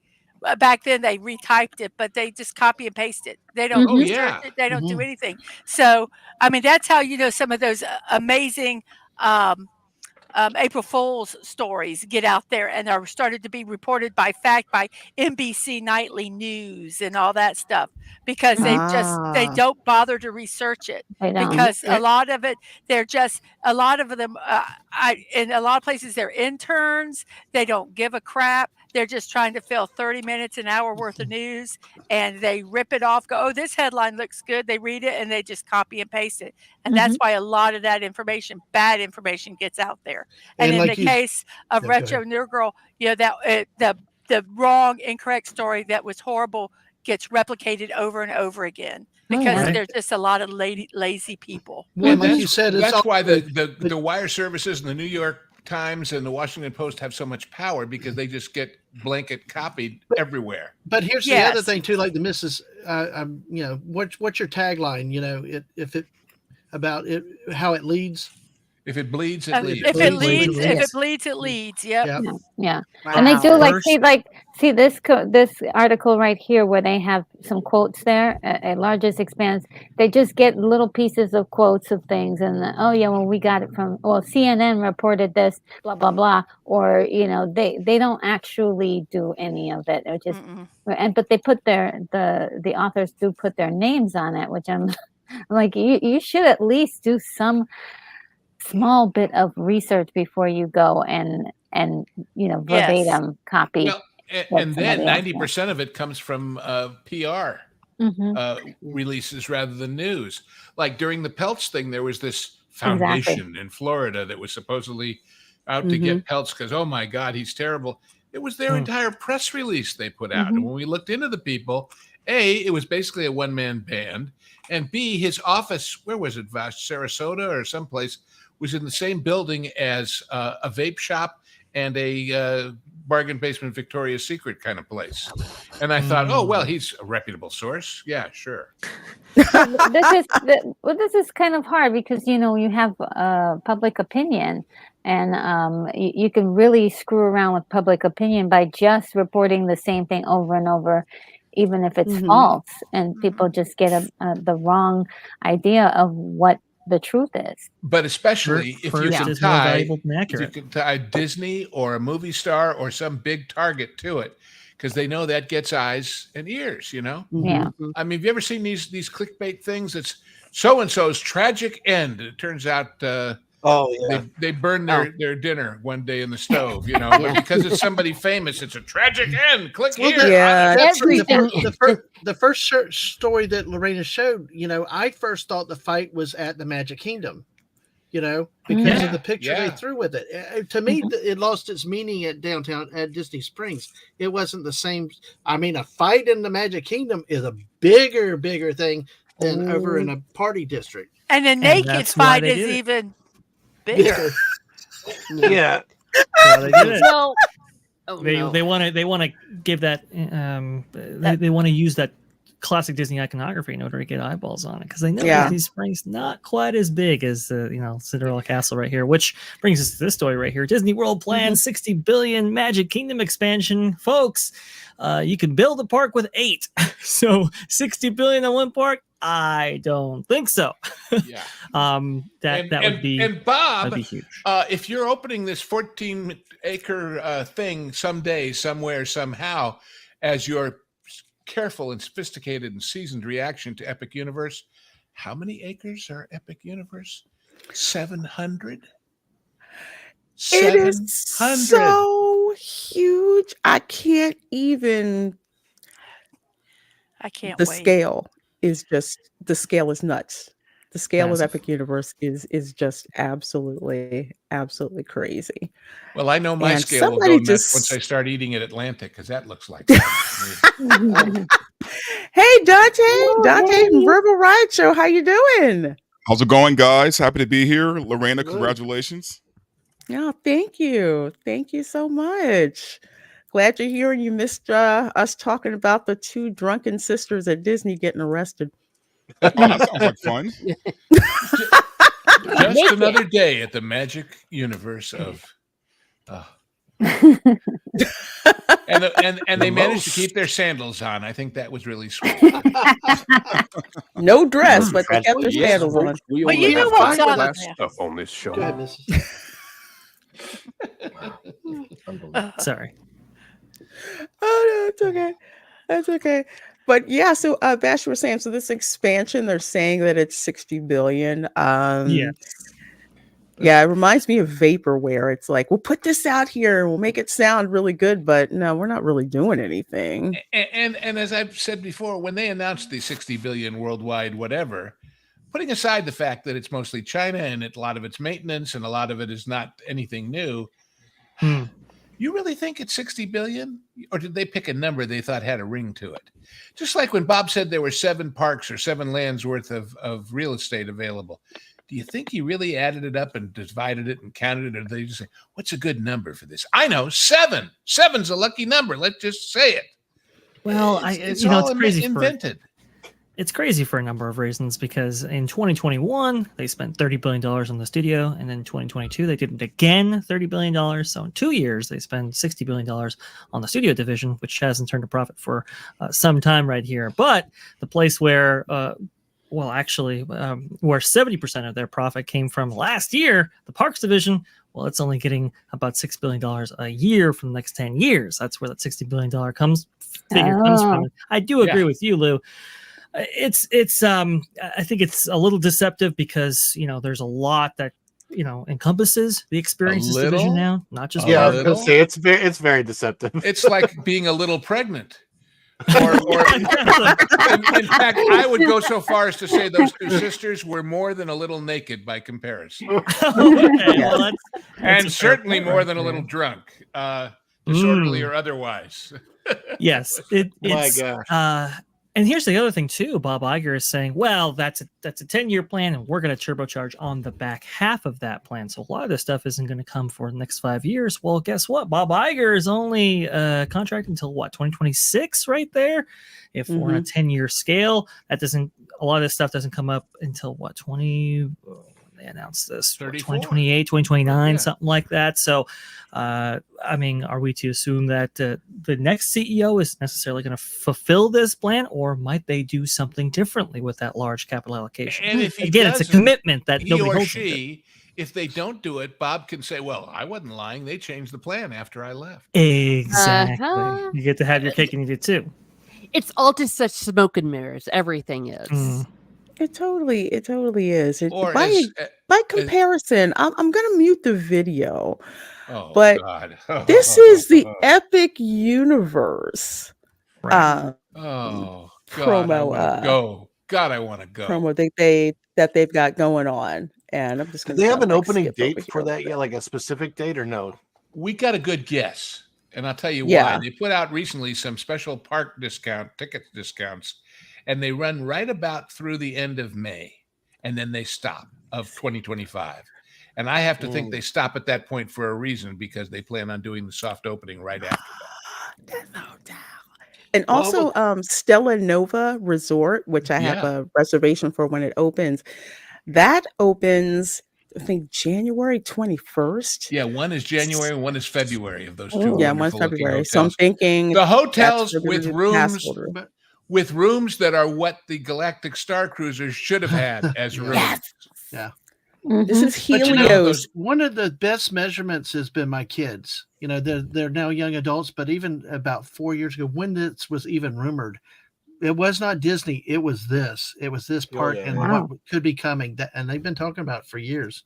back then they retyped it, but they just copy and paste it. They don't research it. They don't do anything. So, I mean, that's how some of those amazing April Fool's stories get out there and are started to be reported by NBC Nightly News and all that stuff, because they don't bother to research it, because a lot of it, a lot of them, in a lot of places they're interns. They don't give a crap. They're just trying to fill 30 minutes, an hour worth of news, and they rip it off, go, oh, this headline looks good. They read it and they just copy and paste it. And that's why a lot of that bad information gets out there. And in the case of Retro Nerd Girl, that the wrong, incorrect story that was horrible gets replicated over and over again, because there's just a lot of lazy people. Well, like you said, that's why the wire services in the New York Times and the Washington Post have so much power, because they just get blanket copied everywhere. But here's the other thing too, like the Mrs. What's your tagline? How it leads. If it bleeds, it leads. If it bleeds, it leads. Yep. Yeah. And they do see this article right here where they have some quotes there. At largest expanse, they just get little pieces of quotes of things, and we got it from CNN reported this, blah blah blah, or they don't actually do any of it. Or just but they put the authors do put their names on it, which I'm like, you should at least do some small bit of research before you go and verbatim copy. Well, and then 90% of it comes from PR releases rather than news. Like during the Peltz thing, there was this foundation in Florida that was supposedly out to get Peltz because, oh my God, he's terrible. It was their entire press release they put out. And when we looked into the people, A, it was basically a one-man band, and B, his office, where was it, Vash, Sarasota or someplace, was in the same building as a vape shop and a bargain basement Victoria's Secret kind of place. And I thought, oh, well, he's a reputable source. Yeah, sure. This is kind of hard because, you have public opinion, and you can really screw around with public opinion by just reporting the same thing over and over, even if it's false, and people just get the wrong idea of what the truth is. But especially if you can tie Disney or a movie star or some big target to it, because they know that gets eyes and ears, Yeah. I mean, have you ever seen these clickbait things? It's so-and-so's tragic end. It turns out they burned their dinner one day in the stove, but because it's somebody famous, it's a tragic end. Click here. The first story that Lorena showed, I first thought the fight was at the Magic Kingdom, because of the picture they threw with it. To me, it lost its meaning at Disney Springs. It wasn't the same. I mean, a fight in the Magic Kingdom is a bigger thing than over in a party district. And the naked fight is even bigger. Yeah. They did it. Well, they want to give that. They want to use that classic Disney iconography in order to get eyeballs on it, because they know Disney Springs not quite as big as Cinderella Castle right here. Which brings us to this story right here: Disney World plans $60 billion Magic Kingdom expansion, folks. You can build a park with 8, so $60 billion on one park. I don't think so. Yeah. That would be, and Bob, that'd be huge. If you're opening this 14-acre thing someday, somewhere, somehow, as your careful and sophisticated and seasoned reaction to Epic Universe, how many acres are Epic Universe? 700? It is so huge. I can't wait. The scale is nuts. The scale of Epic Universe is just absolutely crazy. Well, I know my scale will go nuts once I start eating at Atlantic, because that looks like fun. Hey, Dante from Verbal Riot Show, how you doing? How's it going, guys? Happy to be here. Lorena, congratulations. Yeah, thank you so much. Glad you're here, and you missed us talking about the 2 drunken sisters at Disney getting arrested. Oh, that sounds like fun. Just another day at the Magic Universe of. And they managed to keep their sandals on. I think that was really sweet. No dress, but they kept their sandals on. We Well, only you know have what's five on glass there. stuff on this show. Go ahead, Mrs. Sorry. Oh no, it's okay. That's okay. But yeah, so Bash was saying, so this expansion, they're saying that it's 60 billion. Yes. Yeah, it reminds me of vaporware. It's like, we'll put this out here, we'll make it sound really good, but no, we're not really doing anything. And as I've said before, when they announced the 60 billion worldwide, whatever, putting aside the fact that it's mostly China and a lot of it's maintenance and a lot of it is not anything new, you really think it's 60 billion? Or did they pick a number they thought had a ring to it? Just like when Bob said there were 7 parks or 7 lands worth of real estate available. Do you think he really added it up and divided it and counted it? Or did they just say, what's a good number for this? I know, 7. 7's a lucky number. Let's just say it. Well, it's all all crazy invented. It's crazy for a number of reasons, because in 2021 they spent $30 billion on the studio, and in 2022 they did it again, $30 billion. So in 2 years they spend $60 billion on the studio division, which hasn't turned a profit for some time right here. But the place where where 70% of their profit came from last year, the parks division, well, it's only getting about $6 billion a year for the next 10 years. That's where that $60 billion comes from. I do agree with you, Lou. It's I think it's a little deceptive because, there's a lot that, encompasses the experiences division now, not just I was gonna say it's very deceptive. It's like being a little pregnant. Or in fact, I would go so far as to say those 2 sisters were more than a little naked by comparison. And certainly more than a little drunk, disorderly or otherwise. Yes. My gosh. And here's the other thing too. Bob Iger is saying, well, that's a 10-year plan, and we're going to turbocharge on the back half of that plan. So a lot of this stuff isn't going to come for the next 5 years. Well, guess what? Bob Iger is only contracted until 2026, right there. If we're on a 10-year scale, a lot of this stuff doesn't come up until they announced this 2028, 2029, something like that. So, are we to assume that the next CEO is necessarily going to fulfill this plan, or might they do something differently with that large capital allocation? And if it's a commitment that he or holds she, if they don't do it, Bob can say, well, I wasn't lying. They changed the plan after I left. Exactly. You get to have your cake and eat it too. It's all just such smoke and mirrors. Everything is. It totally is. By comparison, I'm gonna mute the video. But God. This is the Epic Universe God, promo. I want to go. Promo that they've got going on, and I'm just gonna. Do they have an opening date for that yet? Like a specific date or no? We got a good guess, and I'll tell you why. They put out recently some special park ticket discounts. And they run right about through the end of May, and then they stop of 2025. And I have to think they stop at that point for a reason, because they plan on doing the soft opening right after that. No doubt. And also Stella Nova Resort, which I have a reservation for when it opens. That opens, I think, January 21st. Yeah, one is January and one is February of those 2. Yeah, one's February. So I'm thinking the hotels with rooms that are what the Galactic Star Cruisers should have had as rooms. Yeah. This is Helios. One of the best measurements has been my kids. They're now young adults, but even about 4 years ago, when this was even rumored, it was not Disney. It was this. It was this park and what could be coming. And they've been talking about it for years.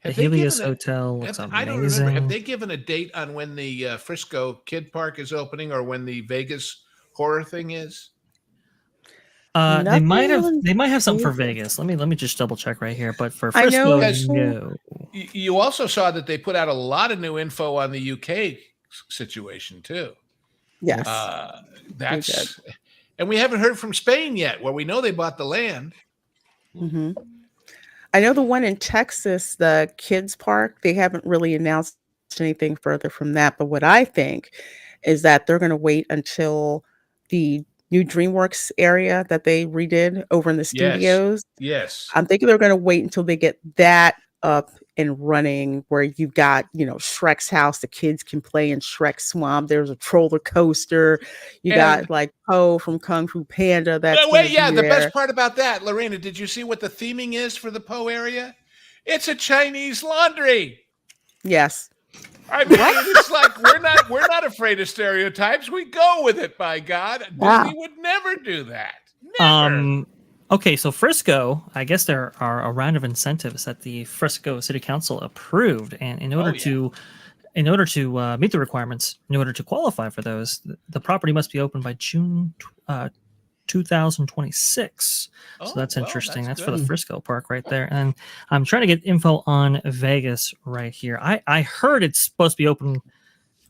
The Helios Hotel looks amazing. I don't remember. Have they given a date on when the Frisco Kid Park is opening, or when the Vegas horror thing is? They might have something for Vegas. Let me just double check right here. But for Frisco, no. You also saw that they put out a lot of new info on the UK situation too. Yes, and we haven't heard from Spain yet, where we know they bought the land. Mm-hmm. I know the one in Texas, the kids park. They haven't really announced anything further from that. But what I think is that they're going to wait until the new DreamWorks area that they redid over in the studios. Yes. I'm thinking they're going to wait until they get that up and running, where you've got, Shrek's house, the kids can play in Shrek's swamp. There's a roller coaster. You got like Poe from Kung Fu Panda. The best part about that, Lorena, did you see what the theming is for the Poe area? It's a Chinese laundry. Yes. I mean, it's like we're not afraid of stereotypes. We go with it, by God. Wow. Disney would never do that. Never. Okay, so Frisco, I guess there are a round of incentives that the Frisco City Council approved, and in order to meet the requirements, in order to qualify for those, the property must be open by June 2026. So that's interesting. That's for the Frisco Park right there. And I'm trying to get info on Vegas right here. I heard it's supposed to be open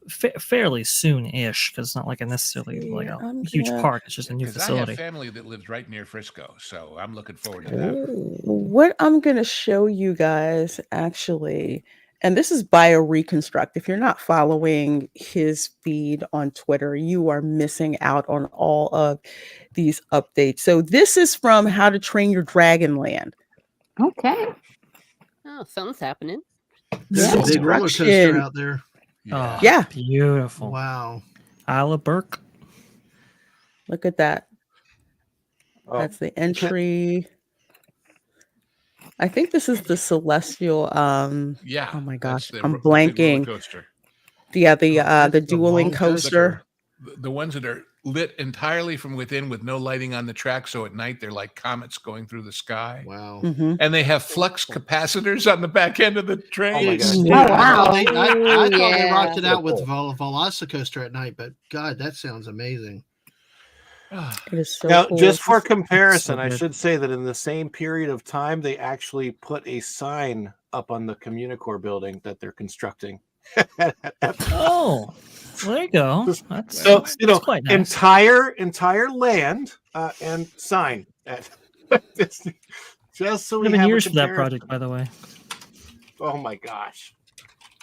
fairly soon-ish, because it's not like a necessarily like a huge park. It's just a new facility. I have family that lives right near Frisco, so I'm looking forward to that. What I'm going to show you guys, actually, and this is Bio Reconstruct. If you're not following his feed on Twitter, you are missing out on all of these updates. So this is from How to Train Your Dragon Land. Okay. Oh, something's happening. There's a big roller coaster out there. Yeah. Beautiful. Wow. Isla Burke. Look at that. Oh. That's the entry. I think this is the Celestial. Yeah. Oh my gosh, the I'm big roller blanking. coaster. Yeah, the dueling coaster. The ones that are lit entirely from within with no lighting on the track, so at night they're like comets going through the sky. Wow. Mm-hmm. And they have flux capacitors on the back end of the train. Oh my God. Oh, wow. I thought they rocked it out with Velocicoaster at night, but God, that sounds amazing. It is so Now, cool. just for comparison, So I good. should say that in the same period of time, they actually put a sign up on the Communicore building that they're constructing. Oh, well, there you go. So That's quite nice. entire land and sign at Disney, just so we 7 have years a for that comparison. project, by the way. Oh my gosh!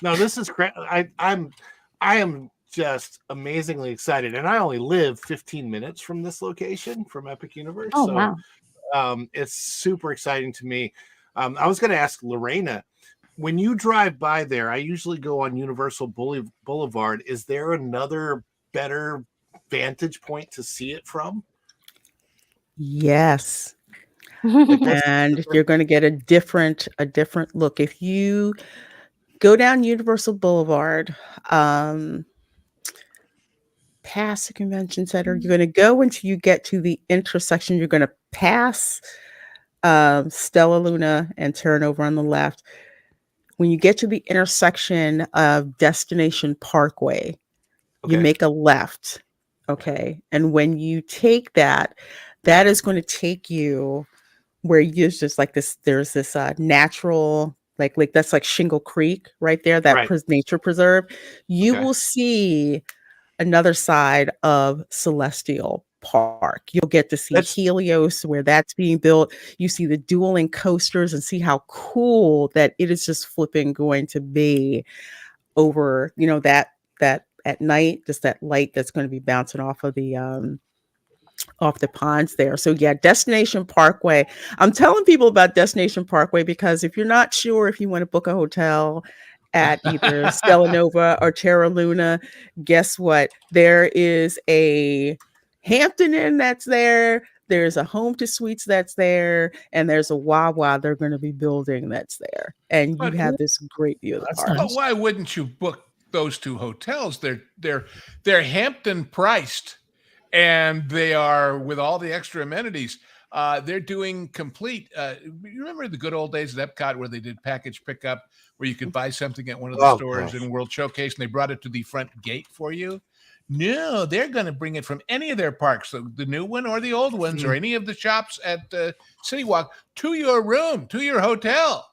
No, this is I am just amazingly excited, and I only live 15 minutes from this location from Epic Universe. Oh, so, wow. it's super exciting to me. I was going to ask Lorena, when you drive by there, I usually go on Universal Boulevard. Is there another better vantage point to see it from? Yes. And you're going to get a different look. If you go down Universal Boulevard, past the convention center, you're going to go until you get to the intersection. You're going to pass Stella Luna and turn over on the left. When you get to the intersection of Destination Parkway, you make a left. Okay. And when you take that is going to take you where you just like this, there's this natural, like that's like Shingle Creek right there, that nature preserve. You will see another side of Celestial Park. You'll get to see Helios, where that's being built. You see the dueling coasters and see how cool that it is just flipping going to be over, that at night, just that light that's going to be bouncing off of the ponds there. So yeah, Destination Parkway. I'm telling people about Destination Parkway because if you're not sure if you want to book a hotel at either Stella Nova or Terra Luna, guess what? There is a Hampton Inn that's there. There's a Home to Suites that's there, and there's a Wawa they're going to be building that's there. And you have this great view of the park. But why wouldn't you book those two hotels? They're Hampton priced, and they are with all the extra amenities. They're doing complete. You remember the good old days at Epcot where they did package pickup, where you could buy something at one of the stores in World Showcase, and they brought it to the front gate for you? No, they're going to bring it from any of their parks, the new one or the old ones, or any of the shops at City Walk, to your room, to your hotel.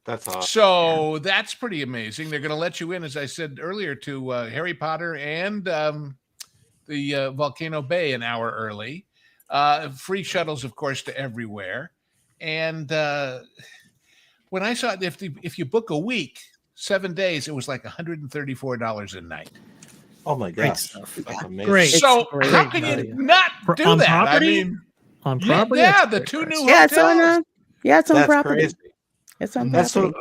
That's awesome. So that's pretty amazing. They're going to let you in, as I said earlier, to Harry Potter and the Volcano Bay an hour early. Free shuttles, of course, to everywhere. And when I saw it, if you book a week, 7 days, it was like $134 a night. Oh my gosh, that's amazing. Great. So how can you not do that? Property? I mean, on property? Yeah, the two new It's hotels. it's on That's property. crazy. It's on That's property.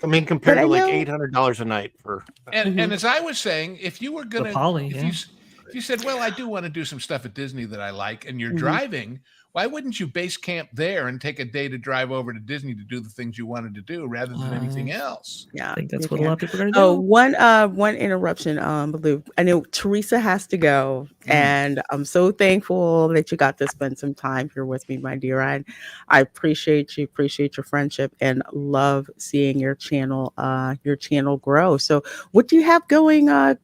I mean, compared But to like I know- $800 a night for. And as I was saying, if you were going The Poly, to, if you said, well, I do want to do some stuff at Disney that I like, and you're Mhm. driving, Why wouldn't you base camp there and take a day to drive over to Disney to do the things you wanted to do rather than anything else? Yeah, I think that's you what a can. lot of people are going to Oh, do. one interruption, Baloo. I know Teresa has to go, and I'm so thankful that you got to spend some time here with me, my dear. I appreciate you, appreciate your friendship, and love seeing your channel grow. So, what do you have going on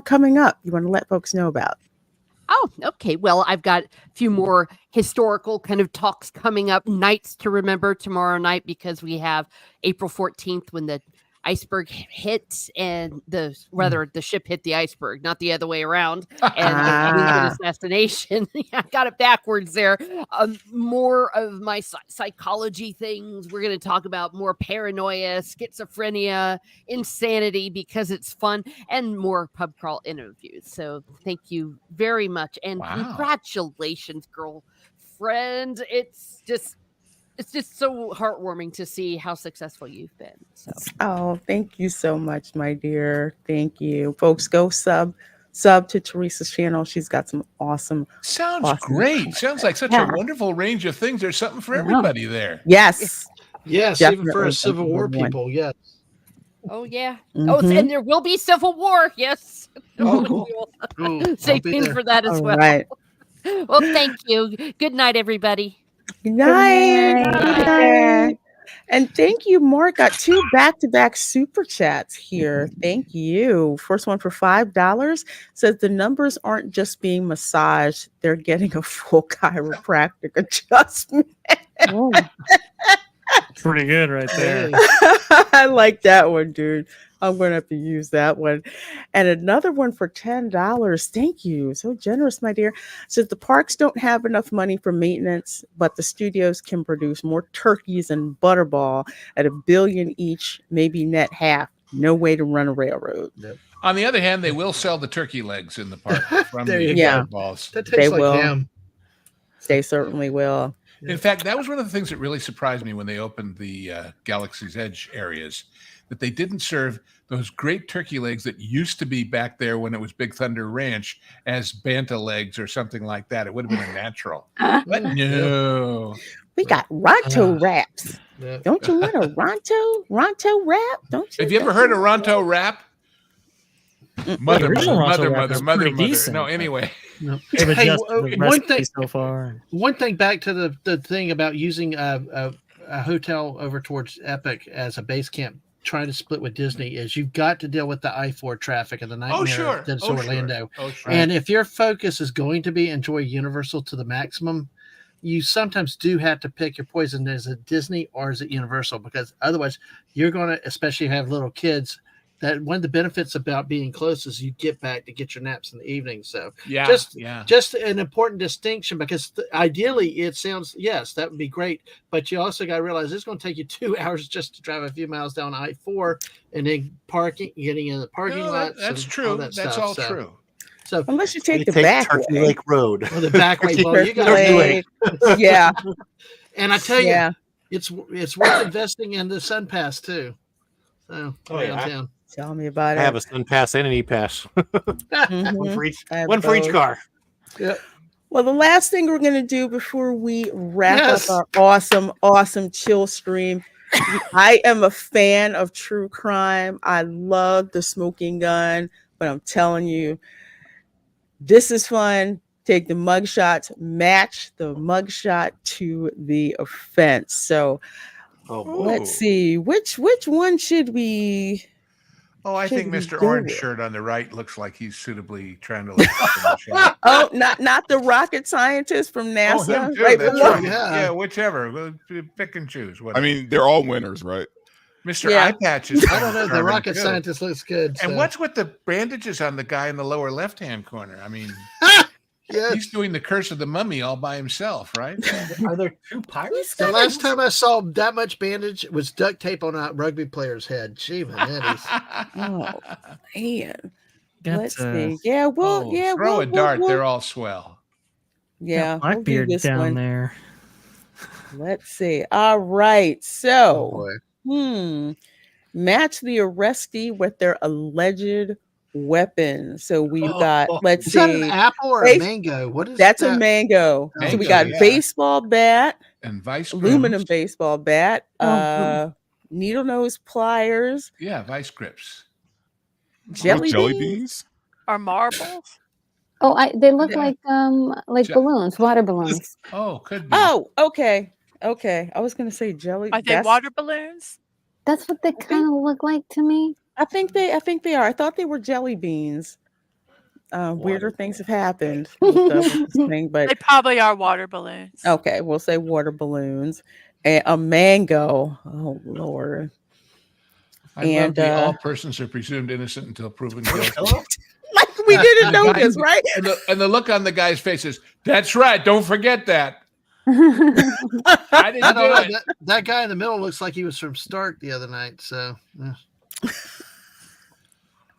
coming up? You want to let folks know about? Oh, okay. Well, I've got a few more historical kind of talks coming up, nights to remember tomorrow night, because we have April 14th when the iceberg hits and the ship hit the iceberg, not the other way around. And the Lincoln assassination. I got it backwards there. More of my psychology things. We're going to talk about more paranoia, schizophrenia, insanity, because it's fun, and more pub crawl interviews. So thank you very much. And congratulations, girlfriend. It's just so heartwarming to see how successful you've been. So, oh, thank you so much, my dear. Thank you, folks. Go sub to Teresa's channel. She's got some awesome. Sounds great. Sounds like such a wonderful range of things. There's something for everybody there. Yes, yes, even for us Civil War people. Yes. Oh yeah. Oh, and there will be Civil War. Yes. Oh, cool. Stay tuned for that as well. Right. Well, thank you. Good night, everybody. Good night. Good night. And thank you, Mark. Got 2 back-to-back super chats here. Thank you. First one for $5 says the numbers aren't just being massaged; they're getting a full chiropractic adjustment. Pretty good right there. I like that one, dude. I'm going to have to use that one. And another one for $10. Thank you. So generous, my dear. Says the parks don't have enough money for maintenance, but the studios can produce more turkeys and Butterball at $1 billion each, maybe net half. No way to run a railroad. Yep. On the other hand, they will sell the turkey legs in the park from the Butterballs. That tastes like ham. They certainly will. In fact, that was one of the things that really surprised me when they opened the Galaxy's Edge areas, that they didn't serve those great turkey legs that used to be back there when it was Big Thunder Ranch as banta legs or something like that. It would have been a natural. But no. We got Ronto wraps. Don't you want a Ronto wrap? Don't you? Have you ever heard of Ronto wrap? Mother. Decent. No, anyway. No. Hey, one thing back to the thing about using a hotel over towards Epic as a base camp, trying to split with Disney, is you've got to deal with the I-4 traffic and the nightmare that's Orlando. Sure. And if your focus is going to be enjoy Universal to the maximum, you sometimes do have to pick your poison. Is it Disney or is it Universal? Because otherwise you're going to, especially if you have little kids, that one of the benefits about being close is you get back to get your naps in the evening. So just an important distinction, because ideally it sounds, yes, that would be great. But you also got to realize it's going to take you 2 hours just to drive a few miles down I-4 and then getting in the parking lot. That's true. That's all true. So unless you take the back Turkey way. Lake Road. Or the back way. Well, you got Lake. Yeah. And I tell you, it's worth investing in the Sun Pass too. So downtown. Tell me about it. I have a Sun Pass and an E-Pass. One for each car. Yeah. Well, the last thing we're going to do before we wrap up our awesome chill stream. I am a fan of true crime. I love the smoking gun, but I'm telling you, this is fun. Take the mugshots, match the mugshot to the offense. So let's see, which one should we? Oh, I think Mr. Orange Shirt on the right looks like he's suitably trying to look up in the shot. Oh, not the rocket scientist from NASA. Him too. Right, That's right. Yeah, whichever. We'll pick and choose. Whatever. I mean, they're all winners, right? Mr. Eye Patch is. I don't know. The rocket scientist looks good. And what's with the bandages on the guy in the lower left-hand corner? I mean, he's doing the Curse of the Mummy all by himself, right? Are there two pirates? The last time I saw that much bandage was duct tape on a rugby player's head. Gee, man. Oh, man. Let's see. Yeah, throw a dart. They're all swell. Yeah, Blackbeard down there. Let's see. All right. So, match the arrestee with their alleged weapons. So we've got, let's Is that an see, apple or a mango? What is that's that? a mango. So we Mango, got yeah. baseball bat, And vice aluminum grips. baseball bat, needle nose pliers, Yeah, vice grips. jelly jelly beans. beans. Or marbles? Oh, they look Yeah. like balloons, water balloons. Oh, could be. Oh, okay. Okay. I was gonna say jelly. Are they water balloons? That's what they kind of look like to me. I think they are. I thought they were jelly beans. Weirder things have happened with this thing, They but probably are water balloons. okay, we'll say water balloons and a mango. Oh Lord. I love the all persons are presumed innocent until proven guilty. Like we didn't know this, right? And the look on the guy's face is, that's right, don't forget that. I didn't do it. That guy in the middle looks like he was from Stark the other night. So,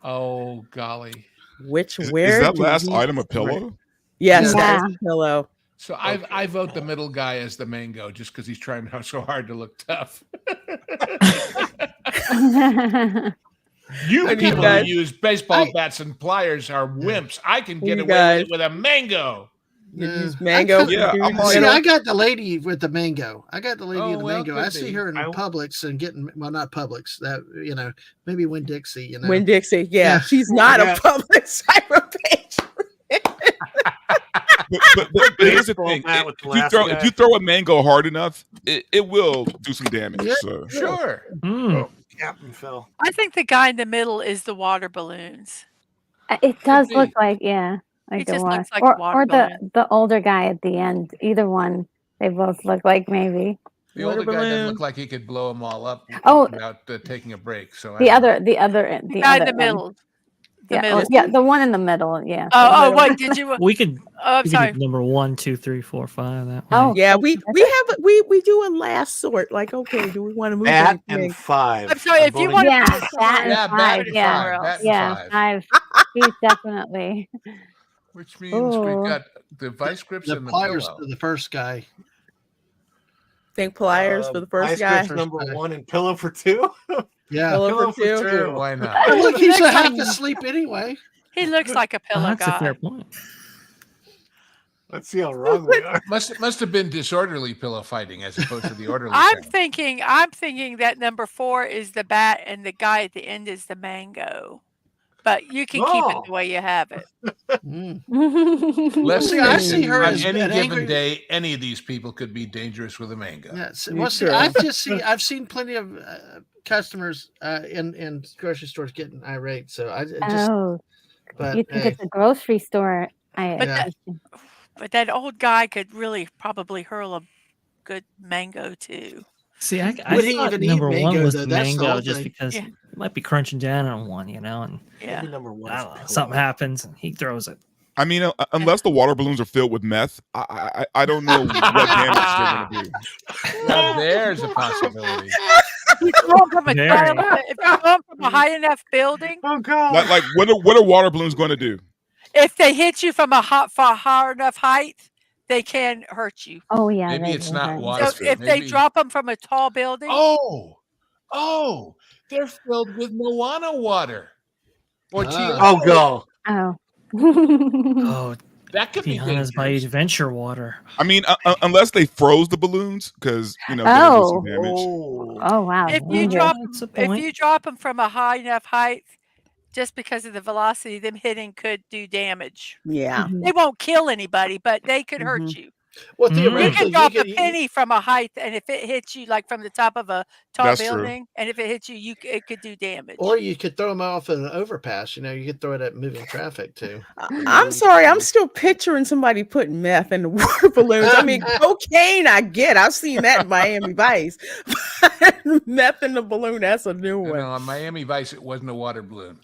oh golly, where is that do last we item a start? pillow? Yes, Yeah. that is a pillow. So I vote the middle guy as the mango just because he's trying so hard to look tough. You And people guys- who use baseball bats and pliers are wimps. I can get You away guys- with a mango. You use mango. Yeah, I'm like- see, I got the lady with the mango. I got the lady Oh, with the well, mango. could I see be. her in Publix and getting, well, not Publix. That maybe Winn Dixie. Winn Dixie, yeah, she's not Yeah. a public cyber page. But here's the thing: Bat with the if you last throw guy. if you throw a mango hard enough, it will do some damage. Yeah. So. Sure. Captain Phil. I think the guy in the middle is the water balloons. It does be. look like, yeah, like He the just water. looks like a water or balloon. the older guy at the end. Either one. They both look like maybe. The Water older guy doesn't balloon. look like he could blow them all up Oh. without taking a break. So The I- other The guy in other the end. middle. The Yeah, middle. yeah, the one in the middle. Yeah. Oh, wait, did you? We could. Oh, I'm We sorry. could do number 1, 2, 3, 4, 5. That way. Oh, Yeah, we do a last sort. Like, okay, do we want to move Bat anything? and 5. I'm sorry, if you voting- want to Yeah, put bat somewhere, and Yeah, five. bat and Yeah, five. Bat and yeah, five. He's definitely. Which means Ooh. we've got the vice grips The and the pliers pillow. to the first guy. Think pliers for the first Ice guy. Grips number 1 and pillow for 2. Yeah. Pillow for two. Sure, why not? Oh, look, He he's looks half like- asleep anyway. he looks like a Oh, pillow that's a fair guy. point. Let's see how wrong we are. Must have been disorderly pillow fighting as opposed to the orderly. I'm thing. thinking that number 4 is the bat and the guy at the end is the mango. But you can keep it Oh. the way you have it. Let's See, I face see it, her on as any an given angry- day, any of these people could be dangerous with a mango. Yeah. See, Me well, see, too. I've seen plenty of customers in grocery stores getting irate. So I just, Oh, but you think hey, it's a grocery store? But Yeah. But that old guy could really probably hurl a good mango too. See, I Would he thought even eat number mango, 1 was though? the That's the mango whole just thing. because Yeah. he might be crunching down on one, and Yeah. Maybe number 1 I is don't know, pillow. something happens and he throws it. I mean, unless the water balloons are filled with meth, I don't know what damage they're going to do. Now there's a possibility. If you throw 'em from a Very. if you throw 'em from a high enough building, Oh God! Like what are water balloons going to do? if they hit you from a high enough height, they can hurt you. Oh yeah. Maybe they it's do not hurt. water. So if they Maybe- drop them from a tall building, Oh, they're filled with Moana water. Or Ah. Oh, go! Oh. Oh, that could be Tijuana's by dangerous. Adventure Water. I mean, unless they froze the balloons, because they'll do Oh. some damage. Oh wow. if you dangerous. drop That's a if point. you drop them from a high enough height, just because of the velocity, them hitting could do damage. Yeah. Mhm. They won't kill anybody, but they could hurt Mhm. you. well, Mhm. You theoretically, can drop a could- penny from a height, and if it hits you like from the top of a tall That's true. building, and if it hits you, it could do damage. or you could throw them off an overpass. You could throw it at moving traffic too. I'm sorry, I'm still picturing somebody putting meth in the water balloons. I mean, cocaine, I get. I've seen that in Miami Vice. Meth in the balloon, that's a new You one. know, on Miami Vice, it wasn't a water balloon.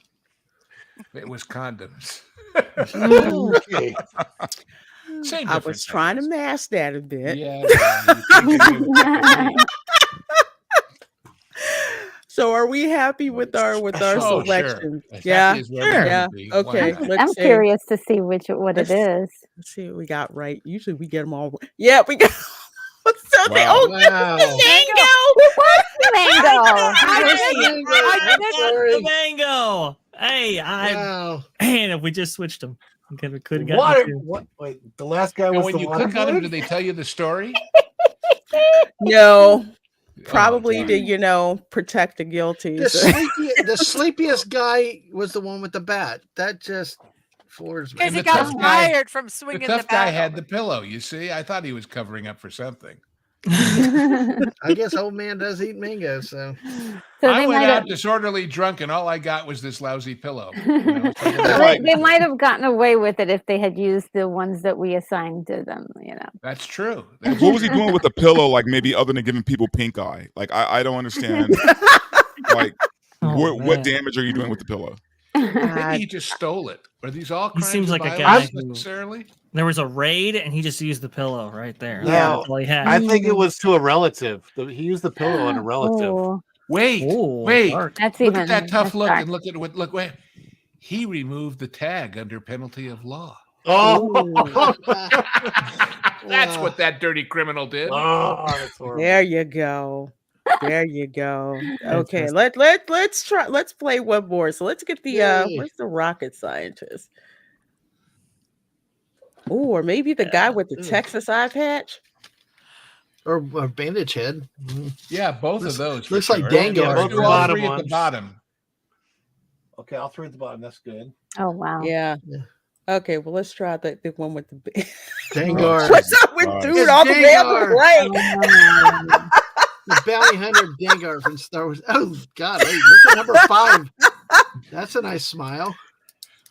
It was condoms. Okay. Same I difference. was trying to mask that a bit. Yeah. well, you think you- So are we happy with our Oh, sure. selections? As Yeah. happy as we're gonna Yeah. be. Why Okay. not? Let's I'm see. curious to see what it Let's- is. Let's see what we got right. Usually we get them all. Yeah, we got. So they Wow. oh Wow. mango. Mango. I did- I Sorry. got the mango. Hey, Wow. We just switched them. We could have gotten Water. two. What? Wait, the last guy And was when the you water click on him, balloon? do they tell you the story? No, Oh, probably to darn. protect the guilty. The sleepiest guy was the one with the bat. That just floors me. Because he the got tough guy- tired from The swinging tough the guy bat. had the pillow. You see, I thought he was covering up for something. I guess old man does eat mango, so So I they went might out have disorderly drunk, and all I got was this lousy pillow. they might have gotten away with it if they had used the ones that we assigned to them. That's true. What was he doing with the pillow? Like maybe other than giving people pink eye? Like I don't understand. Like what damage are you doing with the pillow? Maybe he just stole it. Are these all He crimes seems of like a violence guy who necessarily? there was a raid and he just used the pillow right there. No, That's all he had. I think it was to a relative. He used the pillow on a relative. Oh, Wait, Ooh, wait. dark. that's Look even at that tough that's look dark. and look at what wait. He removed the tag under penalty of law. Oh, That's what that dirty criminal did. oh, that's horrible. There you go. There you go. Okay, let's try. Let's play one more. So let's get the Yay. where's the rocket scientist? Oh, or maybe the guy with the Ugh. Texas eye patch. or bandage head. Yeah, both Looks- of those. looks for like sure. Dango. Yeah, Both let's the do all bottom three at the ones. bottom. Okay, I'll throw at the bottom. That's good. Oh wow. Yeah. Yeah. Okay, well let's try the one with the big. Dangar. What's up with Nice. dude It's all the way on the Dangar. right? The bounty hunter Dangar from Star Wars. Oh God! Hey, look at number 5. That's a nice smile.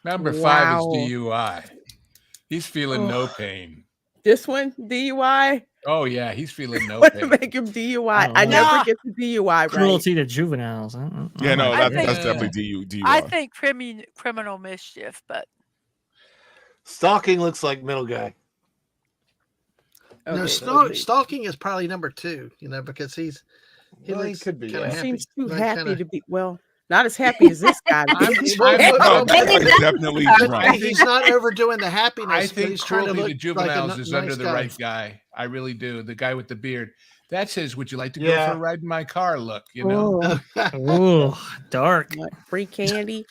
Number 5 is Wow. DUI. He's feeling no pain. This one DUI. Oh yeah, he's feeling no What to pain. make him DUI? Oh, I wow. never get the DUI right. Cruelty to juveniles. Yeah, no, I that's think- definitely DUI. I think criminal mischief, but Stalking looks like middle guy. No, Okay, stalking is probably number 2. Because he Well, he looks could be, kinda yeah. he happy. seems too Like, happy kinda- to be not as happy as this guy. I'm- No, that's definitely I drunk. think he's not overdoing the happiness. I but think he's trying to cruelty look to like a juveniles is nice under the guy. right guy. I really do. The guy with the beard. That says, "Would you like to go Yeah. for a ride in my car?" Look, you know. Oh, Ooh, dark. what, free candy.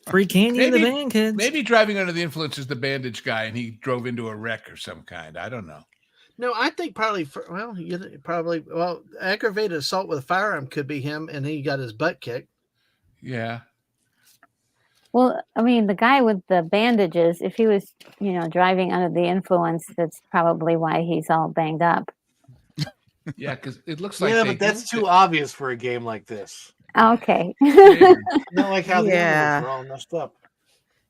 Free candy in the Maybe- van, kids. Maybe driving under the influence is the bandage guy, and he drove into a wreck or some kind. I don't know. No, I think probably aggravated assault with a firearm could be him, and he got his butt kicked. Yeah. Well, I mean, the guy with the bandages, if he was, driving under the influence, that's probably why he's all banged up. Yeah, because it looks like Yeah, they but that's moved too it. obvious for a game like this. Okay. Not like how the Yeah. others are all messed up.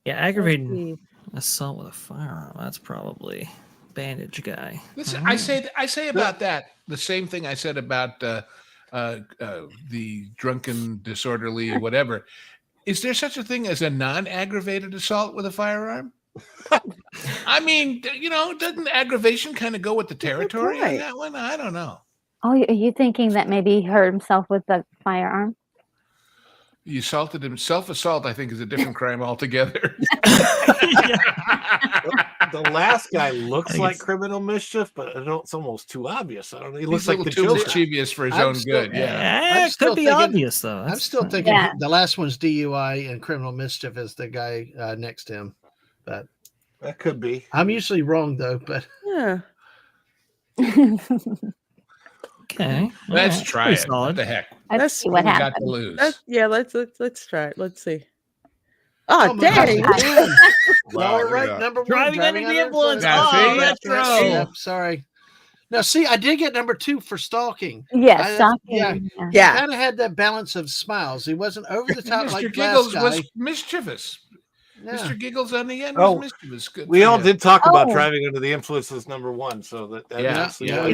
Yeah, Let's aggravated see. assault with a firearm. That's probably bandage guy. Listen, I say about that the same thing I said about the drunken, disorderly, whatever. Is there such a thing as a non-aggravated assault with a firearm? I mean, doesn't aggravation kind of go with the territory on point. that one? I don't know. Oh, are you thinking that maybe he hurt himself with the firearm? You assaulted him. Self-assault, I think, is a different crime altogether. The last guy looks think like it's- criminal mischief, but it's almost too obvious. I don't know. He He's looks a like little the too Joker. mischievous for his I'm own still- good. Yeah. Yeah, I'm it still could be thinking- obvious though. I'm That's- still thinking Yeah. the last one's DUI and criminal mischief is the guy next to him. But That could be. I'm usually wrong though. But Yeah. Okay. Let's alright, try pretty it. What solid. the heck? Let's see What what we got to happens. lose? Let's try it. Let's see. Oh, my dang. God. Wow, Well, look at right, that. number 1. Driving under the influence. Yeah, see? Oh, That's retro. right. Yep, sorry. Now, see, I did get number 2 for stalking. Yes, yeah. stalking. Yeah. Yeah. Kind of had that balance of smiles. He wasn't over the top Mr. like Giggles last guy. was mischievous. Yeah. Mr. Giggles on the end Oh, was mischievous. Good We for all him. did talk about Oh. driving under the influence as number 1, so that Yeah, actually yeah.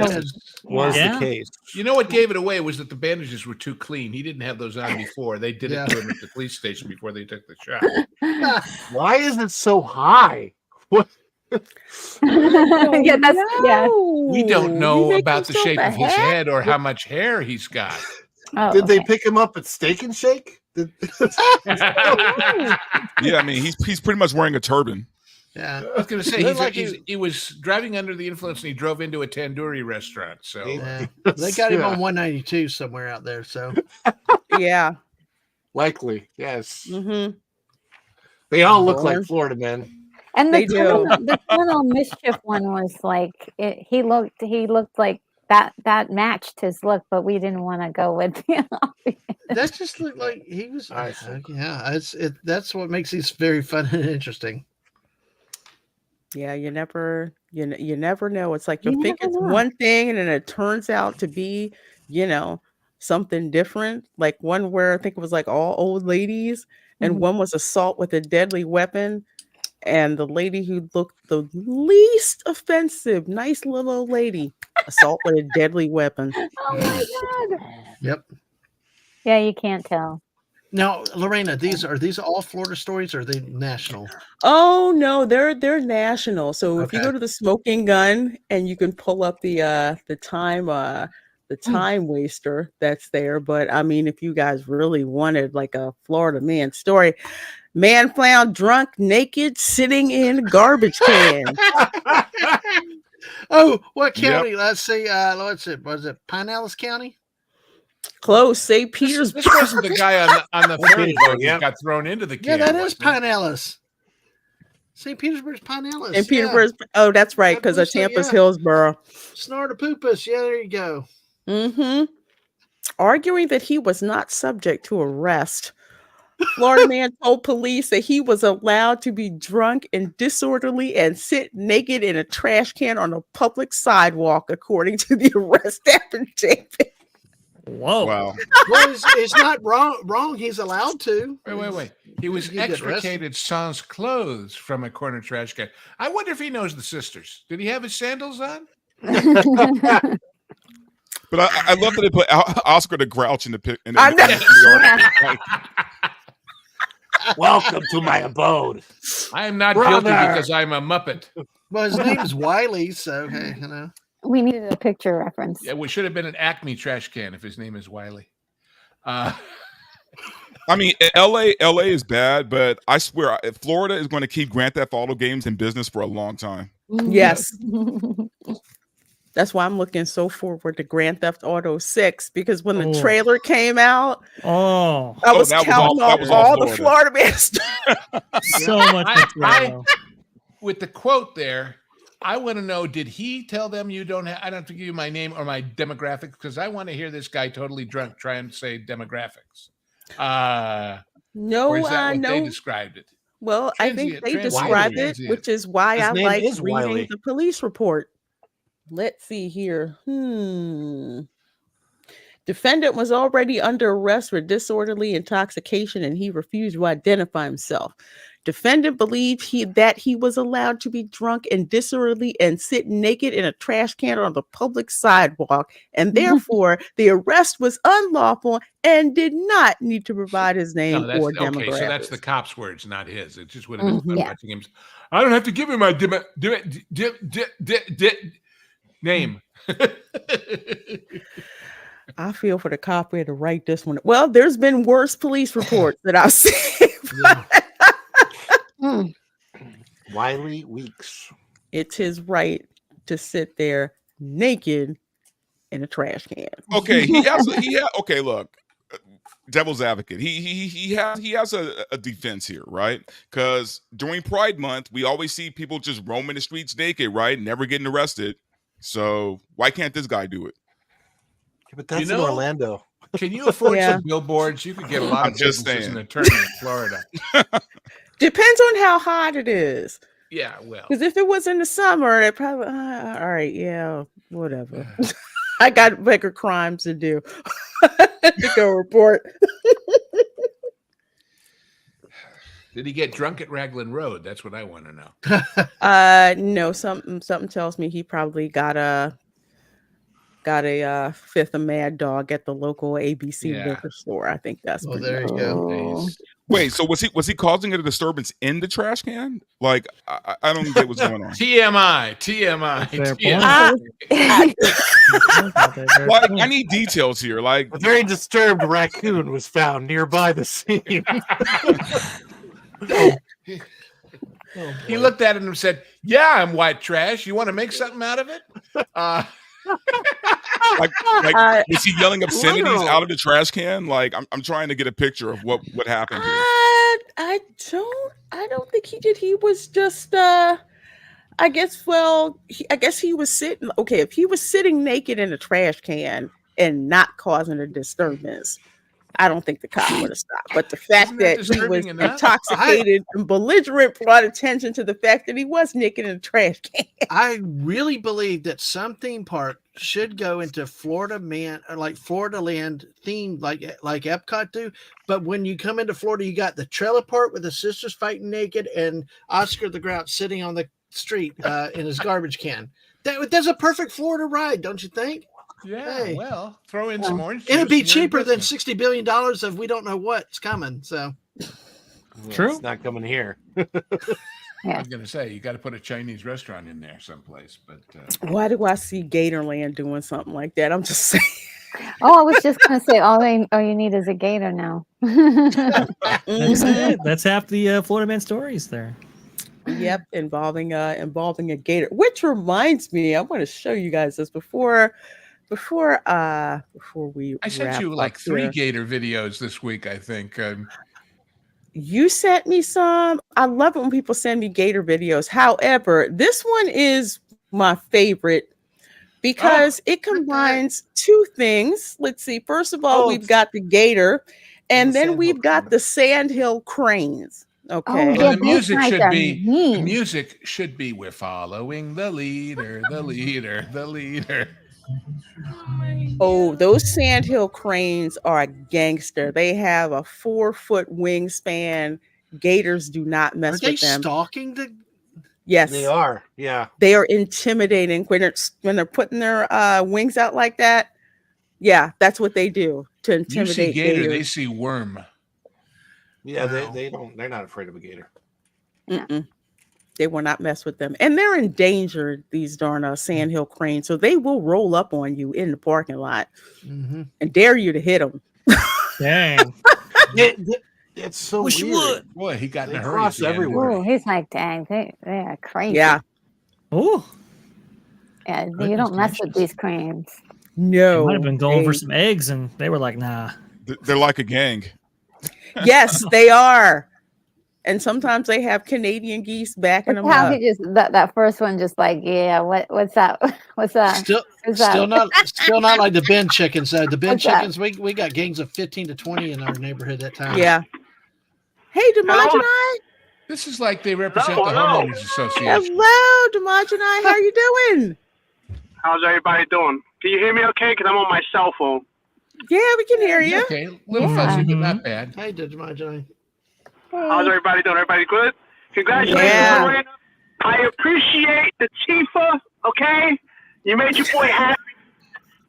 was Yeah. the case. You know what gave it away was that the bandages were too clean. He didn't have those on before. They did Yeah. it to him at the police station before they took the shot. Why is it so high? What? Yeah, that's yeah. We don't You know make about the himself shape a of his hat? head or how much hair he's got. Oh, Did they okay. pick him up at Steak and Shake? Yeah, I mean he's pretty much wearing a turban. Yeah. I was going to say, Looked like he was driving under the influence and he drove into a tandoori restaurant. So Yeah. They got him Yeah. on 192 somewhere out there. So Yeah. Likely, yes. Mm-hmm. They all look like Florida men. And They do. the criminal mischief one was like he looked like that matched his look, but we didn't want to go with That just looked like he was. I see. Yeah, that's what makes these very fun and interesting. Yeah, you never know. It's like you You think never it's know. one thing and then it turns out to be, something different. Like one where I think it was like all old ladies, and Mhm. one was assault with a deadly weapon. And the lady who looked the least offensive, nice little old lady, assault with a deadly weapon. Oh my god. Yep. Yeah, you can't tell. Now, Lorena, are these all Florida stories, or are they national? Oh no, they're national. So if you Okay. go to the Smoking Gun and you can pull up the time waster that's there. But I mean, if you guys really wanted like a Florida man story, man found drunk naked sitting in a garbage can. Oh, what county? Let's see. Was it Pinellas County? Close, St. Petersburg. This wasn't the guy on the ferry boat Yeah. that got thrown into the Yeah, can. that is wasn't it? Pinellas. St. Petersburg's Pinellas. In Petersburg. Oh, that's right, because of believe so, Tampa's yeah. Hillsborough. Snortopupus. Yeah, there you go. Mm-hmm. Arguing that he was not subject to arrest. Florida man told police that he was allowed to be drunk and disorderly and sit naked in a trash can on a public sidewalk, according to the arrest affidavit. Whoa. Wow. Well, it's not wrong. He's allowed to. Wait. He was He get extricated sans clothes from a corner trash can. I wonder if he knows the sisters. Did he have his sandals on? But I love that they put Oscar the Grouch in the pic. I know. Like, Welcome to my abode. I am not Brother. guilty because I'm a Muppet. Well, his name's Wiley, so hey, We needed a picture reference. Yeah, we should have been an Acme trash can if his name is Wiley. I mean, LA is bad, but I swear Florida is going to keep Grand Theft Auto games in business for a long time. Yes. That's why I'm looking so forward to Grand Theft Auto 6, because when the trailer came out, I was counting all the Florida man stuff. So much material. With the quote there, I want to know, did he tell them I don't have to give you my name or my demographics? Because I want to hear this guy totally drunk try and say demographics. No, or is that what no. they described it? Well, I think they describe it, which is why His I name like is reading Wiley. the police report. Let's see here. Defendant was already under arrest for disorderly intoxication, and he refused to identify himself. Defendant believed that he was allowed to be drunk and disorderly and sit naked in a trash can on the public sidewalk, and therefore the arrest was unlawful and did not need to provide his name or demographics. Okay, so that's the cop's words, not his. It just would have been fun Yeah. watching him. I don't have to give him my name. I feel for the cop who had to write this one. Well, there's been worse police reports that I've seen. Wiley Weeks. It's his right to sit there naked in a trash can. Okay, okay, look. Devil's advocate. He has a defense here, right? Because during Pride Month, we always see people just roaming the streets naked, right? Never getting arrested. So why can't this guy do it? Yeah, but that's in Orlando. Can you afford some billboards? You could get a lot of businesses as an attorney in Florida. Depends on how hot it is. Yeah, well. Because if it was in the summer, it probably, all right, yeah, whatever. I got bigger crimes to do. To go report. Did he get drunk at Raglan Road? That's what I want to know. No, something tells me he probably got a fifth of Mad Dog at the local ABC liquor store. I think that's there you go. Wait, so was he causing a disturbance in the trash can? Like, I don't get what's going on. TMI. Like, I need details here. Like, A very disturbed raccoon was found nearby the scene. He looked at it and said, "Yeah, I'm white trash. You want to make something out of it?" like was he yelling obscenities out of the trash can? Like, I'm trying to get a picture of what happened here. I don't think he did. He was just I guess he was sitting. Okay, if he was sitting naked in a trash can and not causing a disturbance, I don't think the cop would have stopped. But the fact that he was intoxicated and belligerent brought attention to the fact that he was naked in a trash can. I really believe that some theme park should go into Florida land themed like EPCOT do. But when you come into Florida, you got the trailer park with the sisters fighting naked and Oscar the Grouch sitting on the street in his garbage can. That's a perfect Florida ride, don't you think? Yeah, hey. Well, throw in some orange juice. It'll be cheaper than $60 billion of we don't know what's coming. So true. It's not coming here. I was going to say, you got to put a Chinese restaurant in there someplace. But why do I see Gatorland doing something like that? I'm just saying. Oh, I was just going to say, all you need is a gator now. That's it. That's half the Florida Man stories there. Yep, involving a gator. Which reminds me, I want to show you guys this before we. I sent you like 3 gator videos this week, I think. You sent me some. I love it when people send me gator videos. However, this one is my favorite because it combines 2 things. Let's see. First of all, we've got the gator, and then we've got the sandhill cranes. Okay. Well, the music should be we're following the leader, the leader, the leader. Oh, those sandhill cranes are a gangster. They have a 4-foot wingspan. Gators do not mess with them. Stalking the? Yes, they are. Yeah, they are intimidating when they're putting their wings out like that. Yeah, that's what they do to intimidate. You see gator, gators. they see worm. Yeah, they don't. They're not afraid of a gator. Mm-mm. They will not mess with them, and they're endangered. These darn sandhill cranes, so they will roll up on you in the parking lot and dare you to hit them. Dang, it's so wish weird. you would. Boy, he got in a hurry. Cross everywhere. Oh, he's like, dang, they are crazy. Yeah. Oh. Yeah, you don't mess with these cranes. No, they might have been going for some eggs, and they were like, nah. They're like a gang. Yes, they are. And sometimes they have Canadian geese backing them How up. he just that first one just like, yeah, what's that? What's that? Still not like the bin chickens. The bin chickens, we got gangs of 15 to 20 in our neighborhood at times. Yeah. Hey, Demogenai. This is like they represent the homeowners association. Hello, Demogenai. How are you doing? How's everybody doing? Can you hear me okay? Because I'm on my cell phone. Yeah, we can hear you. Okay, a little fuzzy, but not bad. Hey, Demogenai. How's everybody doing? Everybody good? Congratulations, Reina. I appreciate the Tifa, okay? You made your boy happy.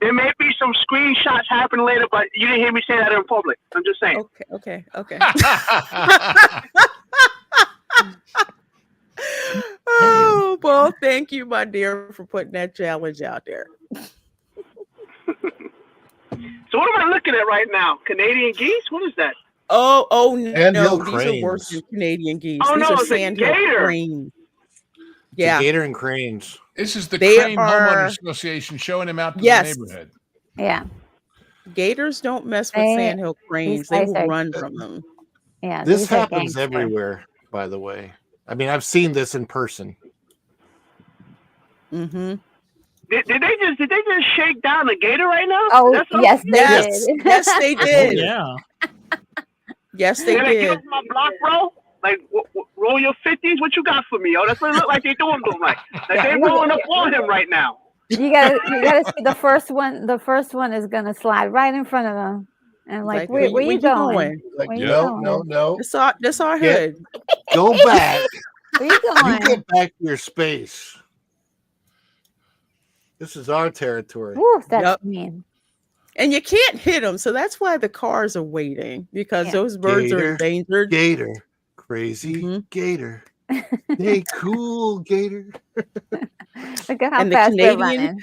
There may be some screenshots happen later, but you didn't hear me say that in public. I'm just saying. Okay. Oh, well, thank you, my dear, for putting that challenge out there. So what am I looking at right now? Canadian geese? What is that? Oh no, Sandhill these cranes. are worse than Canadian geese. Oh, These no, are it's a sandhill gator. cranes. Yeah, gator and cranes. This is the They Crane are- Homeowners Association showing him out to Yes. the neighborhood. Yeah, gators don't mess with sandhill cranes. They will run from them. yeah. This these are happens gangster. everywhere, by the way. I mean, I've seen this in person. Mm-hmm. Did they just shake down a gator right now? Oh, That's what- yes, they Yes, did. yes, they did. Yeah. Yes, they Can I give did. us my block, bro? Like, roll your 50s? What you got for me, yo? That's what it look like they doing to him. Like they rolling up on him right now. You gotta see the first one. The first one is gonna slide right in front of them, and like, where you going? Like, Where you no, going? no. This our Get- hood. Go back. Where you You going? get back to your space. This is our territory. Woo, that's Yep. mean. And you can't hit them, so that's why the cars are waiting, because Yeah. those birds are Gator. endangered. Gator. Crazy Mhm. gator. Hey, cool gator. Look at how And the fast they're Canadian- running.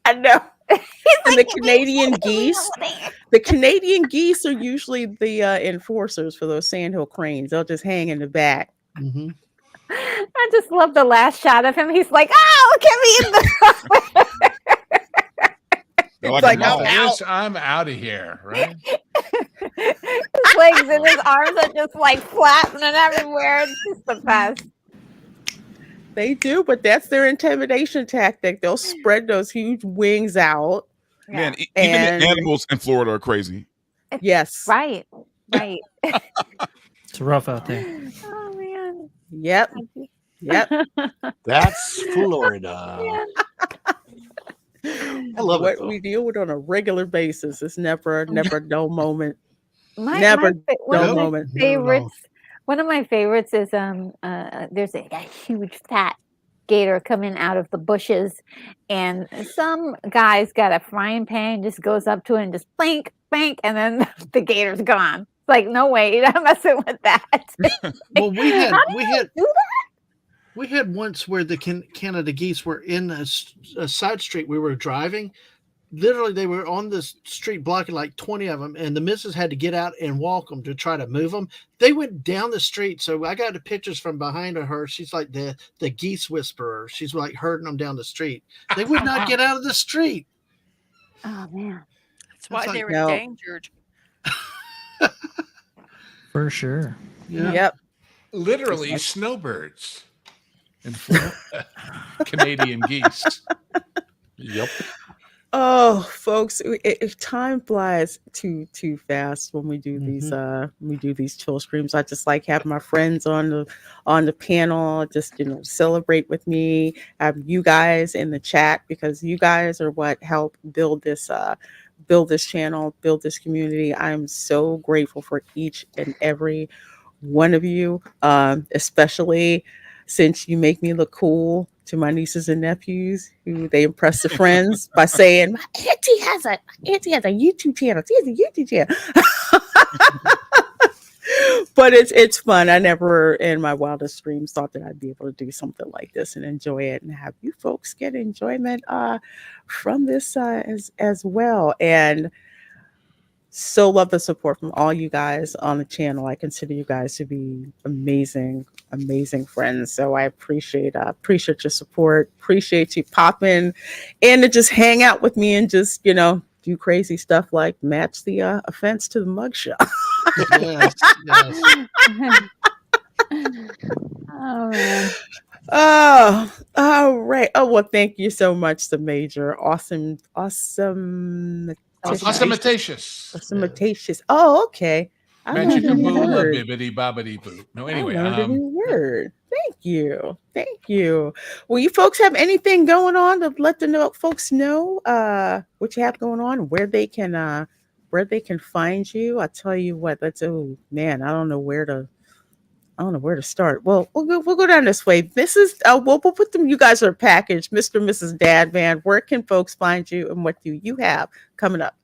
I know. And the like, Canadian geese, the Canadian geese are usually the enforcers for those sandhill cranes. They'll just hang in the back. Mm-hmm. I just love the last shot of him. He's like, "Oh, get me in the." They're It's like, like, I'm out. I'm out of here, right? His legs and his arms are just like flapping everywhere. It's just the best. They do, but that's their intimidation tactic. They'll spread those huge wings out. man, Yeah. even the And animals in Florida are crazy. yes. Right. Right. It's rough out there. Oh man. Yep. Yep. That's Florida. I love it, What though. we deal with on a regular basis. It's never a dull moment. One Never of my dull moment. favorites. One of my favorites is there's a huge fat gator coming out of the bushes, and some guy's got a frying pan, just goes up to it and just plank, plank, and then the gator's gone. It's like, no way, you're not messing with that. Well, we had How do you do that? we had once where the Canada geese were in a side street. We were driving. Literally, they were on the street blocking like 20 of them, and the missus had to get out and walk them to try to move them. They went down the street, so I got the pictures from behind her. She's like the geese whisperer. She's like herding them down the street. They would not get out of the street. Oh man, That's why like, they were no. endangered. For sure. Yeah. Yep. Literally snowbirds in Florida. Canadian geese. Yep. Oh, folks, if time flies too fast when we do these chill streams. I just like having my friends on the panel, just celebrate with me. Have you guys in the chat, because you guys are what help build this channel, build this community. I'm so grateful for each and every one of you, especially since you make me look cool to my nieces and nephews, who they impress the friends by saying, my auntie has a YouTube channel. She has a YouTube channel. But it's fun. I never in my wildest dreams thought that I'd be able to do something like this and enjoy it, and have you folks get enjoyment from this as well. And so love the support from all you guys on the channel. I consider you guys to be amazing friends. So I appreciate your support. Appreciate you popping in to just hang out with me and just do crazy stuff like match the offense to the mugshot. Yes, yes. Oh man. Oh, all right. Oh, well, thank you so much, the Major. Awesome. Awesomatacious. Oh, okay. I learned a new word. Bibbidi bobbidi boo. No, anyway. I learned a new word. Thank you. Well, you folks have anything going on to let the folks know what you have going on, where they can find you? I tell you what. Oh man, I don't know where to start. Well, we'll go down this way. This is we'll put them. You guys are packaged, Mr. and Mrs. Dadman. Where can folks find you, and what do you have coming up?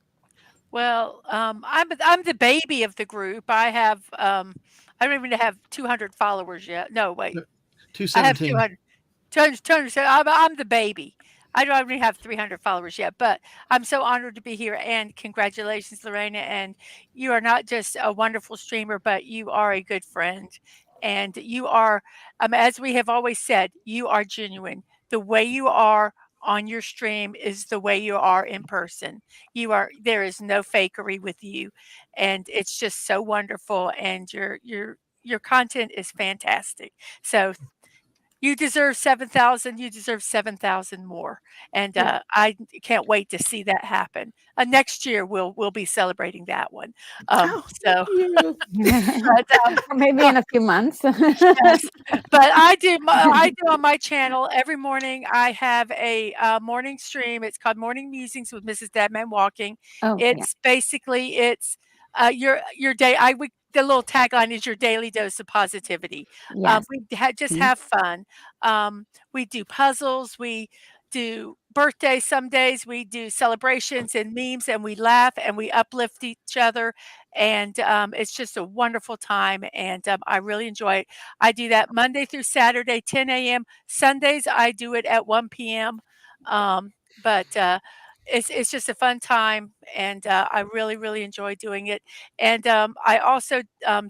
Well, I'm the baby of the group. I have I don't even have 200 followers yet. No, wait. 217. I have 200. I'm the baby. I don't even have 300 followers yet, but I'm so honored to be here, and congratulations, Lorena. And you are not just a wonderful streamer, but you are a good friend, and you are, as we have always said, you are genuine. The way you are on your stream is the way you are in person. There is no fakery with you, and it's just so wonderful, and your content is fantastic. So you deserve 7,000. You deserve 7,000 more, and I can't wait to see that happen. Next year we'll be celebrating that one. So Or maybe in a few months. yes, but I do on my channel every morning. I have a morning stream. It's called Morning Musings with Mrs. Deadman Walking. It's basically your day. The little tagline is your daily dose of positivity. Yes. We just have fun. We do puzzles. We do birthdays some days. We do celebrations and memes, and we laugh and we uplift each other. And it's just a wonderful time, and I really enjoy it. I do that Monday through Saturday, 10 a.m. Sundays, I do it at 1 p.m. But it's just a fun time, and I really enjoy doing it. And I also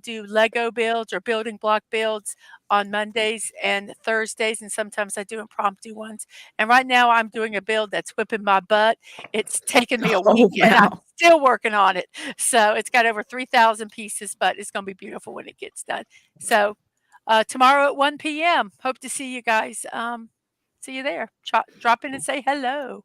do Lego builds or building block builds on Mondays and Thursdays, and sometimes I do impromptu ones. And right now I'm doing a build that's whipping my butt. It's taken me a week, and I'm wow. still working on it. So it's got over 3,000 pieces, but it's going to be beautiful when it gets done. So tomorrow at 1 p.m. Hope to see you guys. See you there. Drop in and say hello.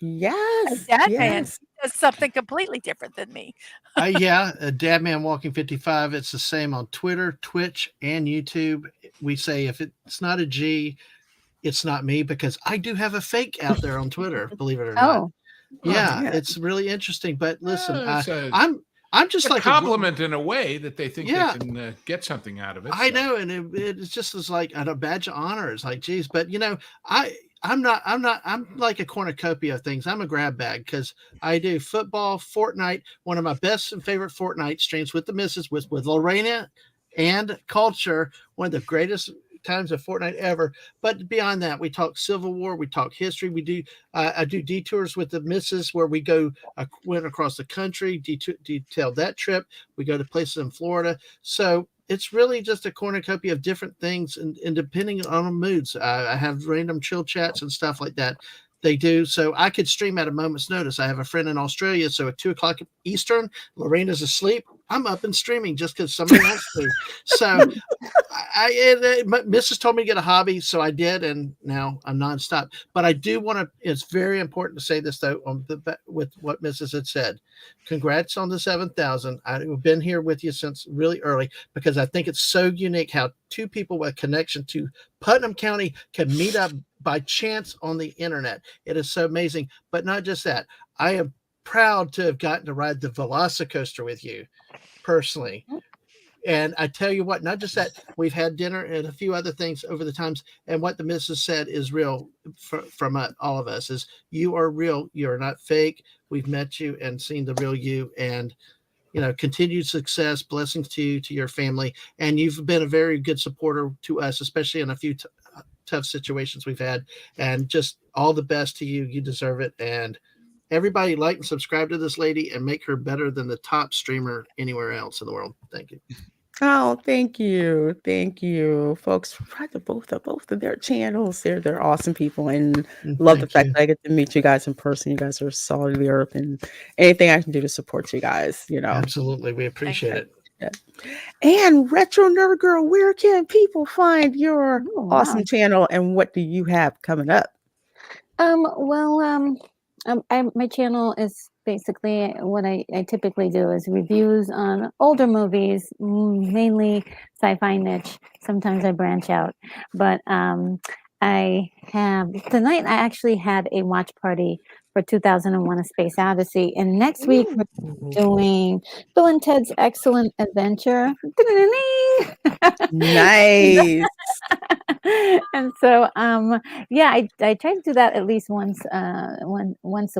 And Yes. Dad Man Yes. does something completely different than me. Yeah, Dadman Walking 55. It's the same on Twitter, Twitch, and YouTube. We say if it's not a G, it's not me, because I do have a fake out there on Twitter, believe it or not. Oh, Yeah, man. it's really interesting. But listen, Well, it's I'm just a like compliment in a way that they think Yeah. they can get something out of it. I so. know, and it's just as like a badge of honor. It's like, geez, but I'm like a cornucopia of things. I'm a grab bag because I do football, Fortnite, one of my best and favorite Fortnite streams with the missus, with Lorena and Culture, one of the greatest times of Fortnite ever. But beyond that, we talk Civil War, we talk history. We do I do detours with the missus where we go went across the country, detailed that trip. We go to places in Florida. So it's really just a cornucopia of different things, and depending on moods, I have random chill chats and stuff like that. They do, so I could stream at a moment's notice. I have a friend in Australia, so at 2:00 Eastern, Lorena's asleep. I'm up and streaming just because somebody wants to. So, Mrs. told me to get a hobby, so I did, and now I'm nonstop. But I do want to. It's very important to say this though, with what Mrs. had said. Congrats on the 7,000. I've been here with you since really early because I think it's so unique how two people with a connection to Putnam County can meet up by chance on the internet. It is so amazing. But not just that. I am proud to have gotten to ride the Velocicoaster with you personally. And I tell you what, not just that, we've had dinner and a few other things over the times. And what the missus said is real from all of us is you are real. You are not fake. We've met you and seen the real you. And continued success, blessings to you, to your family. And you've been a very good supporter to us, especially in a few tough situations we've had. And just all the best to you. You deserve it. And everybody like and subscribe to this lady and make her better than the top streamer anywhere else in the world. Thank you. Oh, thank you. Thank you. Folks, subscribe to both of their channels. They're awesome people, and love the fact that I get to meet you guys in person. You guys are solid of the earth, and anything I can do to support you guys, Absolutely. We appreciate it. Yeah. And Retro Nerd Girl, where can people find your awesome channel, and what do you have coming up? My channel is basically what I typically do is reviews on older movies, mainly sci-fi niche. Sometimes I branch out, but I have tonight. I actually had a watch party for 2001: A Space Odyssey, and next week we're doing Bill and Ted's Excellent Adventure. Nice. And so I try to do that at least once a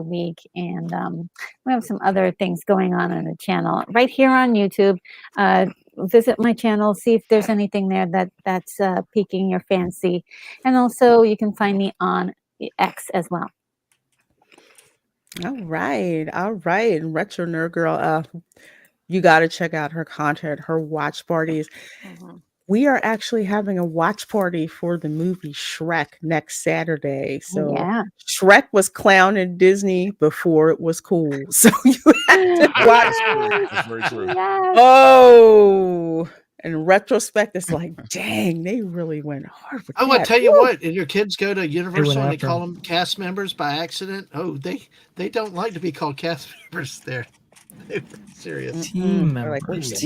week, and we have some other things going on the channel right here on YouTube. Visit my channel, see if there's anything there that's piquing your fancy, and also you can find me on X as well. All right. And Retro Nerd Girl, you got to check out her content, her watch parties. We are actually having a watch party for the movie Shrek next Saturday. So Shrek was clowning Disney before it was cool. So you have to watch. That's very true. Oh, in retrospect, it's like, dang, they really went hard with I want that. to tell you Woo! what, and your kids go to Universal and they after call them cast members by accident. Oh, they don't like to be called cast members there. They're serious. Team They're like, we're members.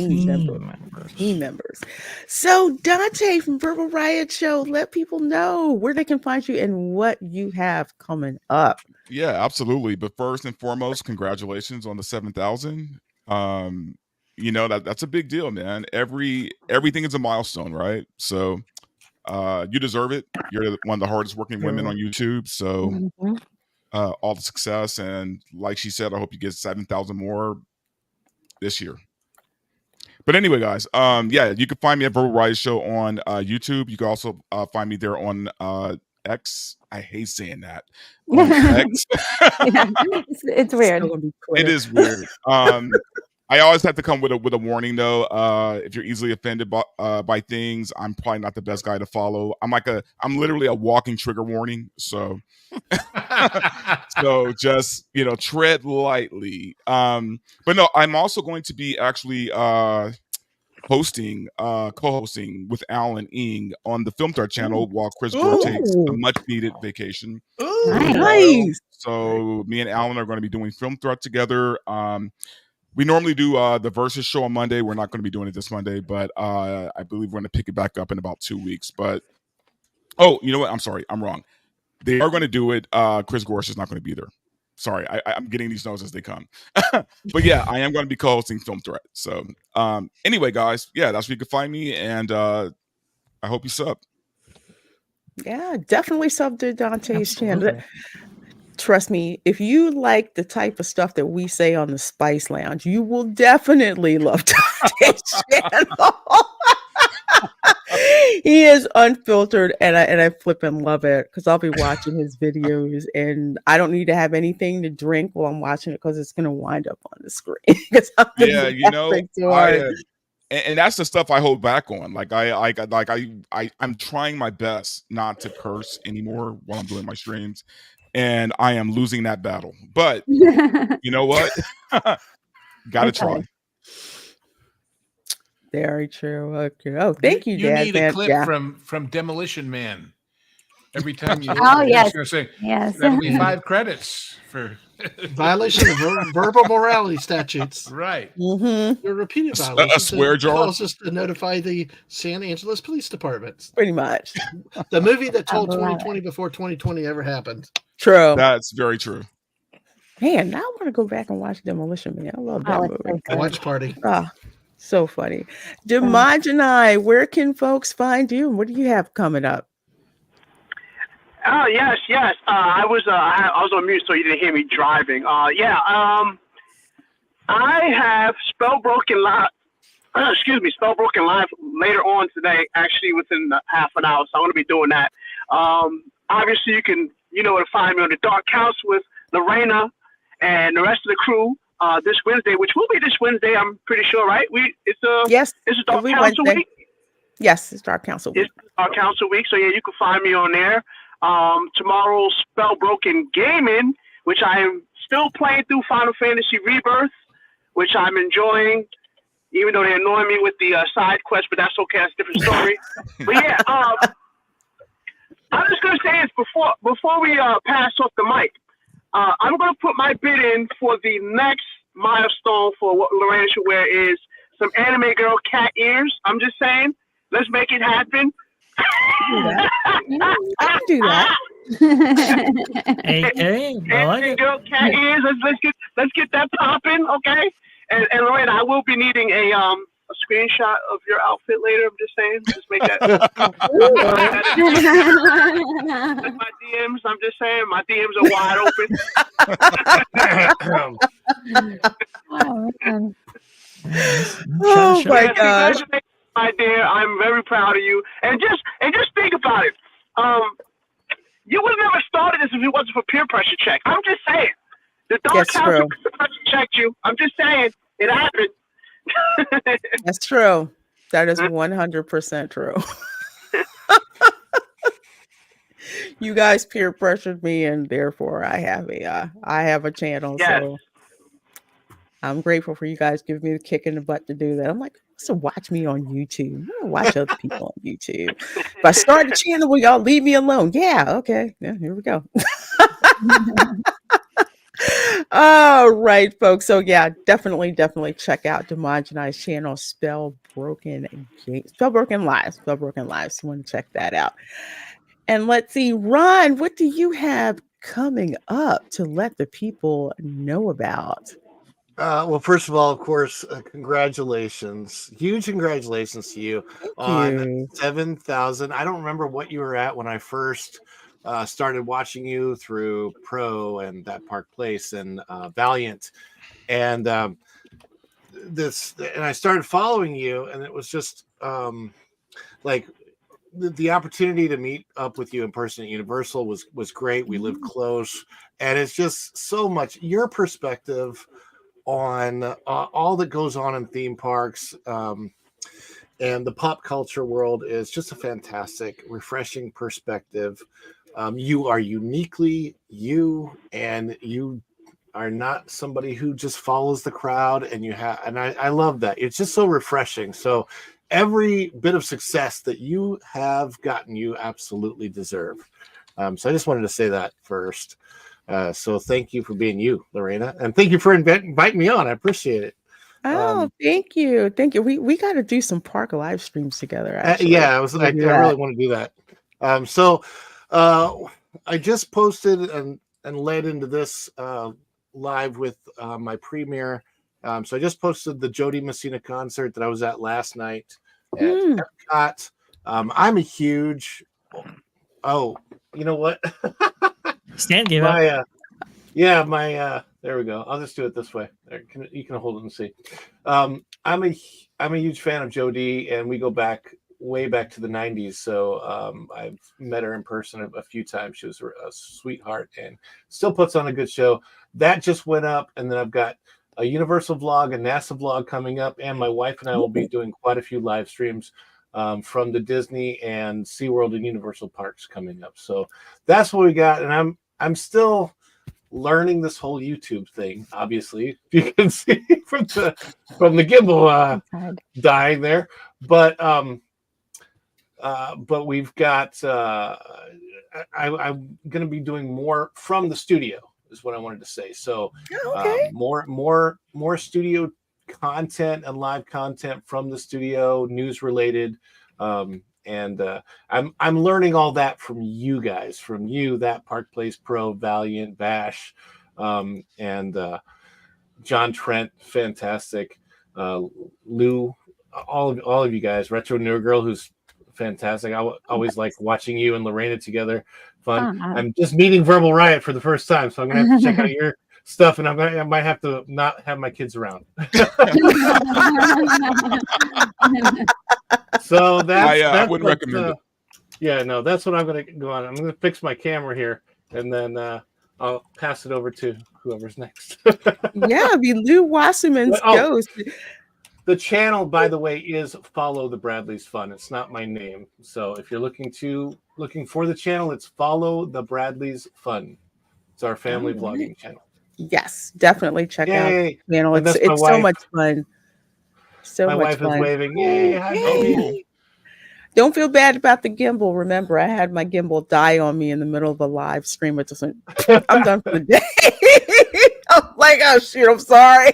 team members. So Dante from Verbal Riot Show, let people know where they can find you and what you have coming up. Yeah, absolutely. But first and foremost, congratulations on the 7,000. That's a big deal, man. Everything is a milestone, right? So you deserve it. You're one of the hardest working women on YouTube. So all the success, and like she said, I hope you get 7,000 more this year. But anyway, guys, you can find me at Verbal Riot Show on YouTube. You can also find me there on X. I hate saying that. On X. Yeah, it's weird. It is weird. I always have to come with a warning though. If you're easily offended by things, I'm probably not the best guy to follow. I'm literally a walking trigger warning. So so just tread lightly. But no, I'm also going to be actually co-hosting with Alan Ing on the Film Threat channel while Chris Gore takes a much needed vacation. Nice. So me and Alan are going to be doing Film Threat together. We normally do the Versus show on Monday. We're not going to be doing it this Monday, but I believe we're going to pick it back up in about 2 weeks. But you know what? I'm sorry, I'm wrong. They are going to do it. Chris Gorsh is not going to be there. Sorry, I'm getting these notes as they come. But yeah, I am going to be co-hosting Film Threat. So anyway, guys, yeah, that's where you can find me, and I hope you sub. Yeah, definitely sub to Dante's channel. Trust me, if you like the type of stuff that we say on the Spice Lounge, you will definitely love Dante's channel. He is unfiltered, and I flip and love it because I'll be watching his videos, and I don't need to have anything to drink while I'm watching it because it's going to wind up on the screen. Yeah, and that's the stuff I hold back on. Like I'm trying my best not to curse anymore while I'm doing my streams, and I am losing that battle. But you know what? Gotta try. Very true. Okay. Oh, thank you, You Dad. need a clip from Demolition Man. Every time you yes. going to say, yes. that'll be 5 credits for violation of verbal morality statutes. Right. Mm-hmm. They're repeated violations. A swear jar. Calls us to notify the San Angeles Police Department. Pretty much. The movie that told 2020 before 2020 ever happened. True. That's very true. Man, now I want to go back and watch Demolition Man. I love that movie. Watch party. So funny. Demogeny, where can folks find you? What do you have coming up? Oh, yes. I was on mute, so you didn't hear me driving. I have Spellbroken Live. Spellbroken Live later on today, actually within half an hour. So I'm going to be doing that. Obviously, you know where to find me on the Dark Council with Lorena and the rest of the crew. This Wednesday, which will be this Wednesday, I'm pretty sure, right? It's a Dark Council week. Yes, it's Dark Council week. It's Dark Council week, so yeah, you can find me on there. Tomorrow, Spellbroken Gaming, which I am still playing through Final Fantasy Rebirth, which I'm enjoying, even though they're annoying me with the side quest, but that's okay. That's a different story. But yeah, I'm just gonna say this before we pass off the mic. I'm going to put my bid in for the next milestone for what Lorena should wear is some anime girl cat ears. I'm just saying, let's make it happen. I can do that. Anime girl cat ears. Let's get that popping, okay? And Lorena, I will be needing a screenshot of your outfit later. I'm just saying, just make that. My DMs. I'm just saying, my DMs are wide open. Oh my gosh, my dear, I'm very proud of you. And just think about it. You would have never started this if it wasn't for peer pressure check. I'm just saying, the Dark Council peer pressure checked you. I'm just saying, it happened. That's true. That is 100% true. You guys peer pressured me, and therefore I have a channel. Yes. So I'm grateful for you guys giving me the kick in the butt to do that. I'm like, so watch me on YouTube. I'm gonna watch other people on YouTube. If I start a channel, will y'all leave me alone? Yeah, okay. Yeah, here we go. All right, folks. So yeah, definitely check out Demogeny's channel, Spellbroken Lives. So you want to check that out. And let's see, Ron, what do you have coming up to let the people know about? Well, first of all, of course, congratulations. Huge congratulations to you on 7,000. I don't remember what you were at when I first started watching you through Pro and that Park Place and Valiant. And and I started following you, and it was just like the opportunity to meet up with you in person at Universal was great. We live close, and it's just so much your perspective on all that goes on in theme parks and the pop culture world is just a fantastic, refreshing perspective. You are uniquely you, and you are not somebody who just follows the crowd, and I love that. It's just so refreshing. So every bit of success that you have gotten, you absolutely deserve. So I just wanted to say that first. So thank you for being you, Lorena, and thank you for inviting me on. I appreciate it. Oh, thank you. We got to do some park live streams together. Actually, yeah, I really want to do that. So I just posted and led into this live with my premiere. So I just posted the Jody Messina concert that I was at last night at EPCOT. I'm a huge. Oh, you know what? Stan gave up. There we go. I'll just do it this way. You can hold it and see. I'm a huge fan of Jody, and we go way back to the 90s. So I've met her in person a few times. She was a sweetheart and still puts on a good show. That just went up, and then I've got a Universal vlog, a NASA vlog coming up, and my wife and I will be doing quite a few live streams from the Disney and SeaWorld and Universal parks coming up. So that's what we got, and I'm still learning this whole YouTube thing. Obviously, you can see from the gimbal dying there, but we've got. I'm going to be doing more from the studio, is what I wanted to say. So more studio content and live content from the studio, news related. And I'm learning all that from you guys, from you, that Park Place Pro, Valiant, Bash, and John Trent, fantastic, Lou, all of you guys, Retro Nerd Girl, who's fantastic. I always like watching you and Lorena together. Fun. I'm just meeting Verbal Riot for the first time, so I'm gonna have to check out your stuff, and I might have to not have my kids around. So I wouldn't recommend it. Yeah, no, that's what I'm going to go on. I'm going to fix my camera here, and then I'll pass it over to whoever's next. Yeah, it'd be Lou Wasserman's Ghost. The channel, by the way, is Follow the Bradley's Fun. It's not my name. So if you're looking for the channel, it's Follow the Bradley's Fun. It's our family vlogging channel. Yes, definitely check out the channel. It's so much fun. My wife is waving. Yay! Yay. Don't feel bad about the gimbal. Remember, I had my gimbal die on me in the middle of a live stream. It doesn't. I'm done for the day. I'm like, oh shoot, I'm sorry.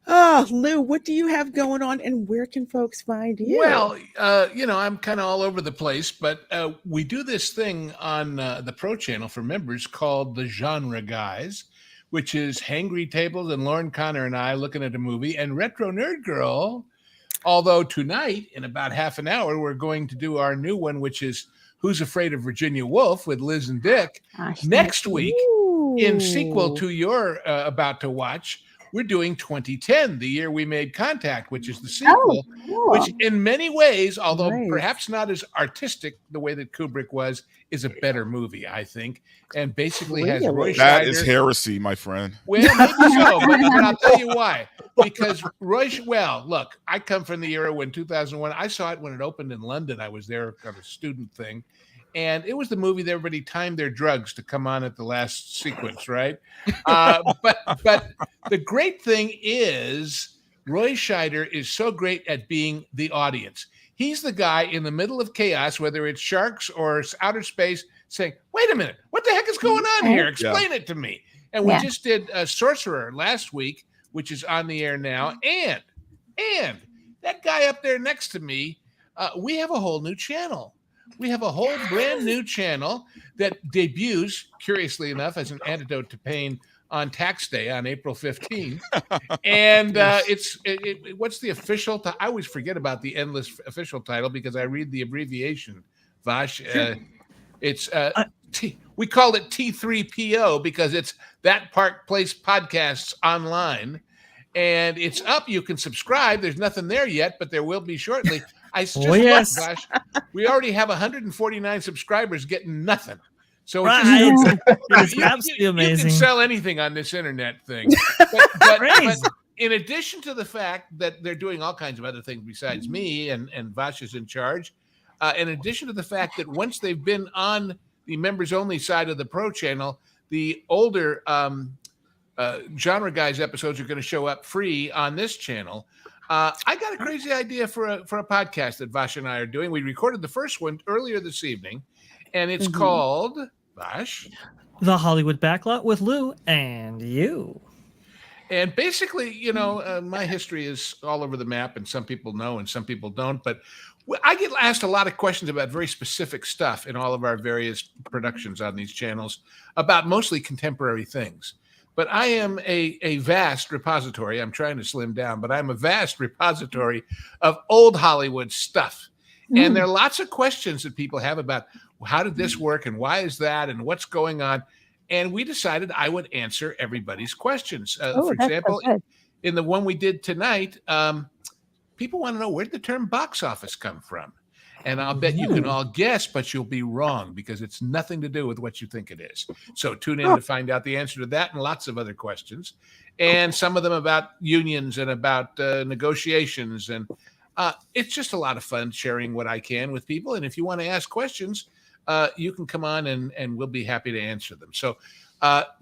Oh, Lou, what do you have going on, and where can folks find you? Well, I'm kind of all over the place, but we do this thing on the Pro channel for members called the Genre Guys, which is Hangry Tables and Lauren Connor and I looking at a movie, and Retro Nerd Girl. Although tonight, in about half an hour, we're going to do our new one, which is Who's Afraid of Virginia Woolf with Liz and Dick. Next week, in sequel to your about to watch, we're doing 2010, the year we made contact, which is the sequel, which in many ways, although perhaps not as artistic the way that Kubrick was, is a better movie, I think, and basically has Roy Scheider. That is heresy, my friend. Well, maybe so, but I'll tell you why. Because look, I come from the era when 2001, I saw it when it opened in London. I was there on a student thing. And it was the movie that everybody timed their drugs to come on at the last sequence, right? But the great thing is Roy Scheider is so great at being the audience. He's the guy in the middle of chaos, whether it's sharks or outer space, saying, wait a minute, what the heck is going on here? Explain it to me. And we just did Sorcerer last week, which is on the air now. And that guy up there next to me, we have a whole new channel. We have a whole brand new channel that debuts, curiously enough, as an antidote to pain on tax day on April 15th. And what's the official I always forget about the endless official title because I read the abbreviation. Vash, it's we called it T3PO because it's That Park Place Podcasts Online. and it's up. You can subscribe. There's nothing there yet, but there will be shortly. I just yes. looked, Vash. We already have 149 subscribers getting nothing. So Right. It's absolutely amazing. You can sell anything on this internet thing. But in addition to the fact that they're doing all kinds of other things besides me, and Vash is in charge, in addition to the fact that once they've been on the members only side of the Pro channel, the older Genre Guys episodes are going to show up free on this channel. I got a crazy idea for a podcast that Vash and I are doing. We recorded the first one earlier this evening, and it's called, Vash? The Hollywood Backlot with Lou and you. And basically, you know, my history is all over the map, and some people know and some people don't. But I get asked a lot of questions about very specific stuff in all of our various productions on these channels about mostly contemporary things. But I am a vast repository. I'm trying to slim down, but I'm a vast repository of old Hollywood stuff. And there are lots of questions that people have about how did this work and why is that and what's going on. And we decided I would answer everybody's questions. For example, in the one we did tonight, people want to know, where did the term box office come from? And I'll bet you can all guess, but you'll be wrong because it's nothing to do with what you think it is. So tune in to find out the answer to that and lots of other questions. And some of them about unions and about negotiations. And it's just a lot of fun sharing what I can with people. And if you want to ask questions, you can come on and we'll be happy to answer them. So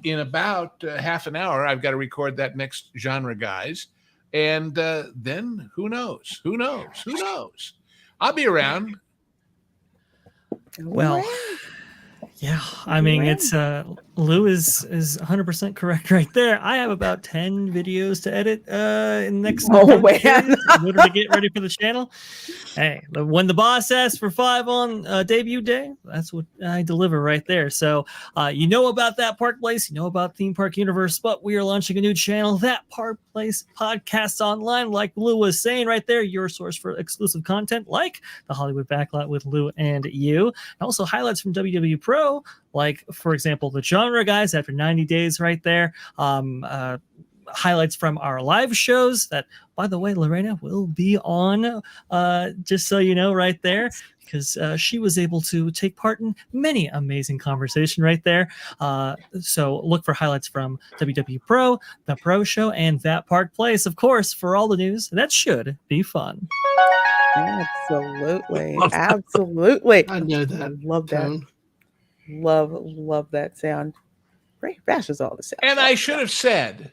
in about half an hour, I've got to record that next Genre Guys. And then who knows? Who knows? Who knows? I'll be around. Well, yeah, I mean, it's Lou is 100% correct right there. I have about 10 videos to edit in the next in order to get ready for the channel. Hey, when the boss asks for 5 on debut day, that's what I deliver right there. So you know about That Park Place, you know about Theme Park Universe, but we are launching a new channel, That Park Place Podcasts Online, like Lou was saying right there, your source for exclusive content like the Hollywood Backlot with Lou and you. And also highlights from WW Pro, like, for example, the Genre Guys after 90 days right there. Highlights from our live shows that, by the way, Lorena will be on, just so you know, right there, because she was able to take part in many amazing conversation right there. So look for highlights from WW Pro, The Pro Show, and That Park Place, of course, for all the news. That should be fun. Absolutely. Absolutely. I know that. I love that. Love that sound. Great. Vash is all the sound. And I should have said,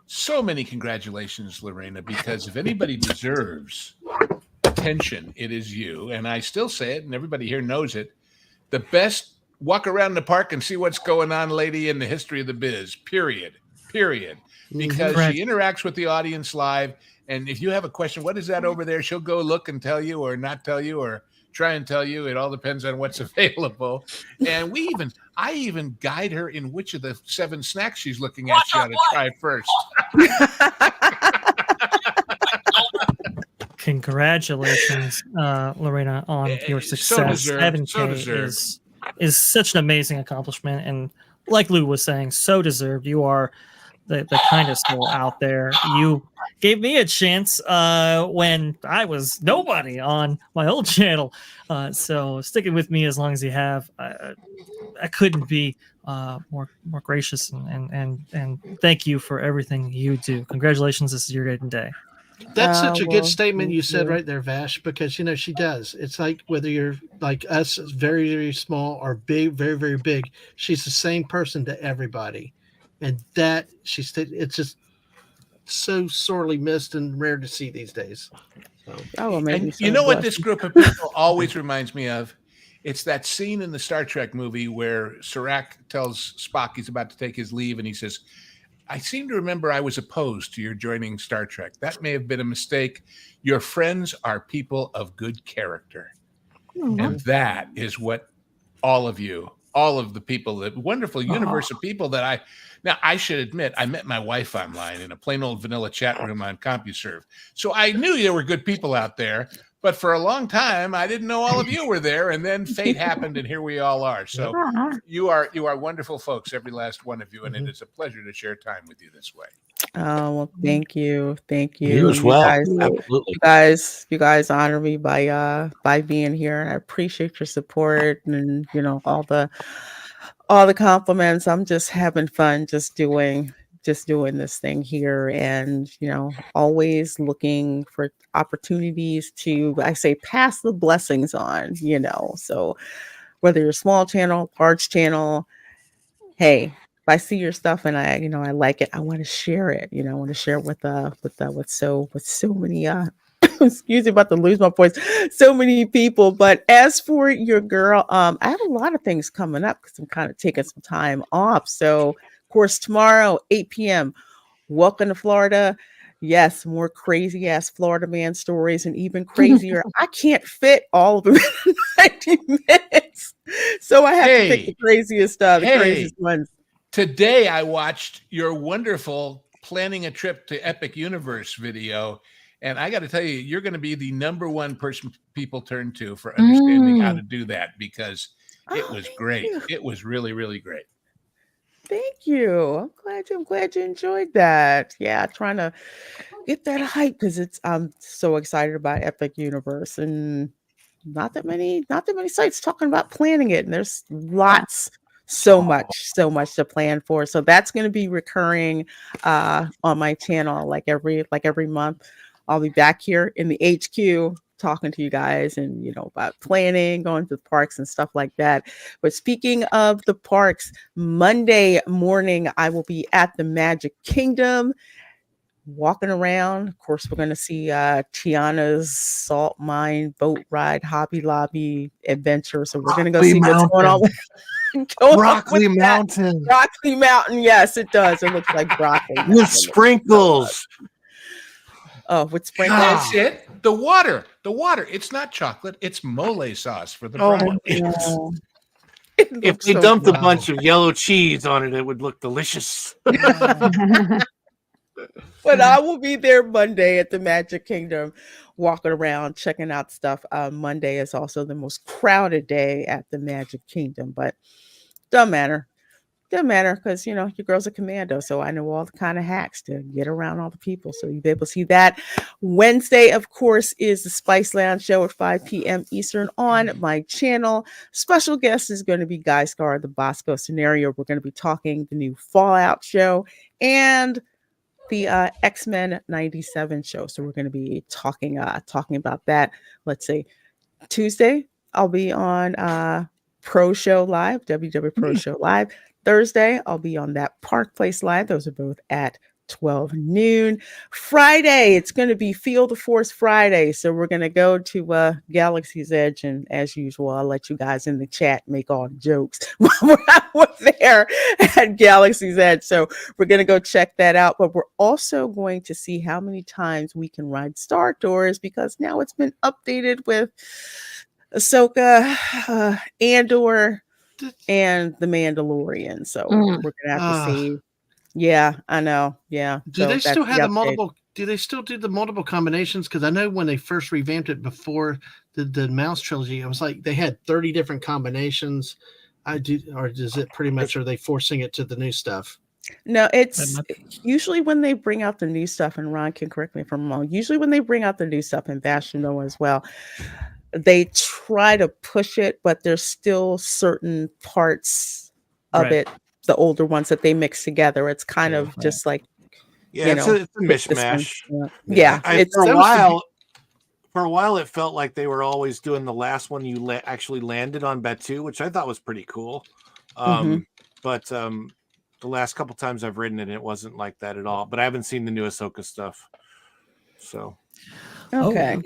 so many congratulations, Lorena, because if anybody deserves attention, it is you. And I still say it, and everybody here knows it. The best walk around the park and see what's going on lady in the history of the biz, period. Because she interacts with the audience live. And if you have a question, what is that over there? She'll go look and tell you or not tell you or try and tell you. It all depends on what's available. And I even guide her in which of the 7 snacks she's looking at she ought to try first. Congratulations, Lorena, on your success. 7K is such an amazing accomplishment. And like Lou was saying, so deserved. You are the kindest soul out there. You gave me a chance when I was nobody on my old channel. So sticking with me as long as you have, I couldn't be more gracious and thank you for everything you do. Congratulations, this is your day. That's such a good statement you said right there, Vash, because, you know, she does. It's like whether you're like us, very, very small, or big, very, very big, she's the same person to everybody. And that it's just so sorely missed and rare to see these days. So. And you know what this group of people always reminds me of? It's that scene in the Star Trek movie where Serac tells Spock he's about to take his leave, and he says, I seem to remember I was opposed to your joining Star Trek. That may have been a mistake. Your friends are people of good character. Mm-hmm. And that is what all of the people, the wonderful universe of people that I should admit, I met my wife online in a plain old vanilla chat room on CompuServe. So I knew there were good people out there, But for a long time, I didn't know all of you were there, and then fate happened, and here we all are. So you are wonderful folks, every last one of you, and it is a pleasure to share time with you this way. Oh, well, thank you. You as well. Absolutely. You guys honor me by being here. I appreciate your support and all the compliments. I'm just having fun just doing this thing here, and always looking for opportunities to, I say, pass the blessings on, so whether you're a small channel, large channel, hey, if I see your stuff and I like it, I want to share it. I want to share it with so many excuse me, about to lose my voice, so many people. But as for your girl, I have a lot of things coming up because I'm kind of taking some time off. So of course, tomorrow, 8 p.m., welcome to Florida. Yes, more crazy ass Florida man stories, and even crazier. I can't fit all of them in 90 minutes. So I have to pick the craziest the craziest ones. Today I watched your wonderful planning a trip to Epic Universe video. And I got to tell you, you're going to be the number one person people turn to for understanding how to do that, because it was great. It was really, really great. Thank you. I'm glad you enjoyed that. Yeah, trying to get that hype because I'm so excited about Epic Universe, and not that many sites talking about planning it. And there's lots, so much to plan for. So that's going to be recurring on my channel, like every month. I'll be back here in the HQ talking to you guys and about planning, going to the parks and stuff like that. But speaking of the parks, Monday morning I will be at the Magic Kingdom walking around. Of course, we're going to see Tiana's salt mine boat ride, Hobby Lobby adventure. So we're going to go see what's going on. Broccoli Mountain. Broccoli Mountain. Yes, it does. It looks like broccoli with sprinkles. Oh, with sprinkles. That's it. The water. It's not chocolate. It's mole sauce for the broccoli. If they dumped a bunch of yellow cheese on it, it would look delicious. But I will be there Monday at the Magic Kingdom, walking around, checking out stuff. Monday is also the most crowded day at the Magic Kingdom, but doesn't matter. Doesn't matter because, your girl's a commando, so I know all the kind of hacks to get around all the people. So you'll be able to see that. Wednesday, of course, is the Spice Lounge show at 5 p.m. Eastern on my channel. Special guest is going to be Guy Scar, the Bosco scenario. We're going to be talking the new Fallout show and the X-Men 97 show. So we're going to be talking about that. Let's see. Tuesday, I'll be on Pro Show Live, WW Pro Show Live. Thursday, I'll be on that Park Place Live. Those are both at 12 noon. Friday, it's going to be Feel the Force Friday. So we're going to go to Galaxy's Edge. And as usual, I'll let you guys in the chat make all the jokes when I was there at Galaxy's Edge. So we're going to go check that out. But we're also going to see how many times we can ride Star Tours, because now it's been updated with Ahsoka, Andor, and the Mandalorian. So we're gonna have to see. Yeah, I know. Yeah. Do they still have the multiple? Do they still do the multiple combinations? Because I know when they first revamped it before the Mouse trilogy, it was like they had 30 different combinations. Or is it pretty much? Are they forcing it to the new stuff? No, it's usually when they bring out the new stuff, and Ron can correct me if I'm wrong. Usually when they bring out the new stuff, and Bash Noah as well, they try to push it, but there's still certain parts of it, the older ones, that they mix together. It's kind of just like, it's a mishmash. Yeah. For a while, it felt like they were always doing the last one you actually landed on Batuu, which I thought was pretty cool. But the last couple times I've ridden it wasn't like that at all. But I haven't seen the new Ahsoka stuff. So, okay.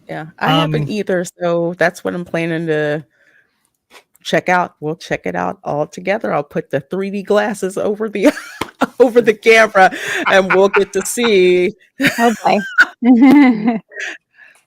Yeah, I haven't either, so that's what I'm planning to check out. We'll check it out all together. I'll put the 3D glasses over the over the camera, and we'll get to see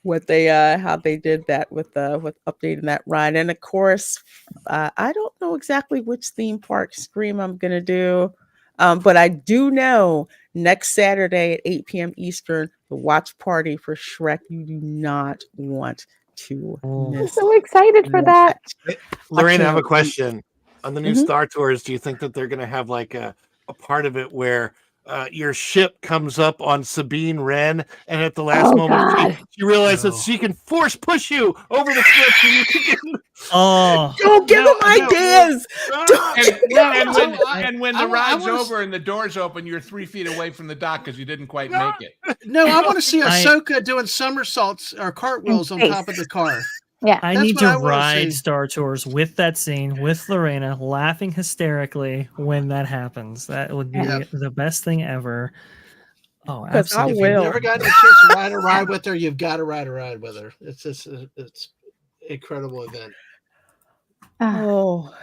what they how they did that with updating that ride. And of course, I don't know exactly which theme park stream I'm gonna do, but I do know next Saturday at 8 p.m. Eastern, the watch party for Shrek. You do not want to I'm miss. so excited for that. Lorraine, I have a can't wait. question. On the new Mhm. Star Tours, do you think that they're going to have like a part of it where your ship comes up on Sabine Wren, and at the last moment she realizes that she can force push you over the cliff so you can get... Oh, Don't give them ideas. And when the ride's over and the doors open, you're 3 feet away from the dock because you didn't quite make it. No, I want to see Ahsoka doing somersaults or cartwheels on top of the car. Yeah, I need to ride Star Tours with that scene with Lorena laughing hysterically when that happens. That would be the best thing ever. Oh, absolutely! If you've never gotten a chance to ride a ride with her, you've got to ride a ride with her. It's just it's incredible event. Oh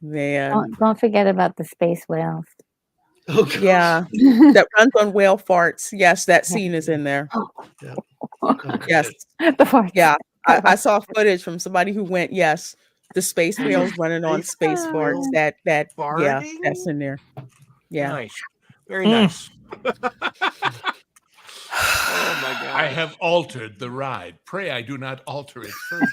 man! Don't forget about the space whales. Oh, yeah, that runs on whale farts. Yes, that scene is in there. Yeah. Yes, the farts. Yeah, I saw footage from somebody who went. Yes, the space whales running on space farts. That yeah, that's in there. Yeah, nice, very nice. Oh my God! I have altered the ride. Pray I do not alter it further.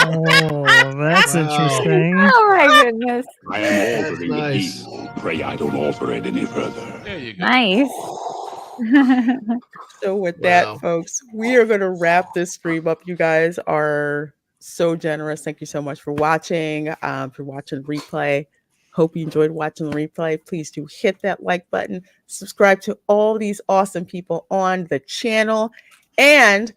Oh, that's interesting. Oh my goodness. I am altering the deal. Pray I don't alter it any further. There you go. Nice. So with that, folks, we are going to wrap this stream up. You guys are so generous. Thank you so much for watching. For watching the replay. Hope you enjoyed watching the replay. Please do hit that like button. Subscribe to all these awesome people on the channel. And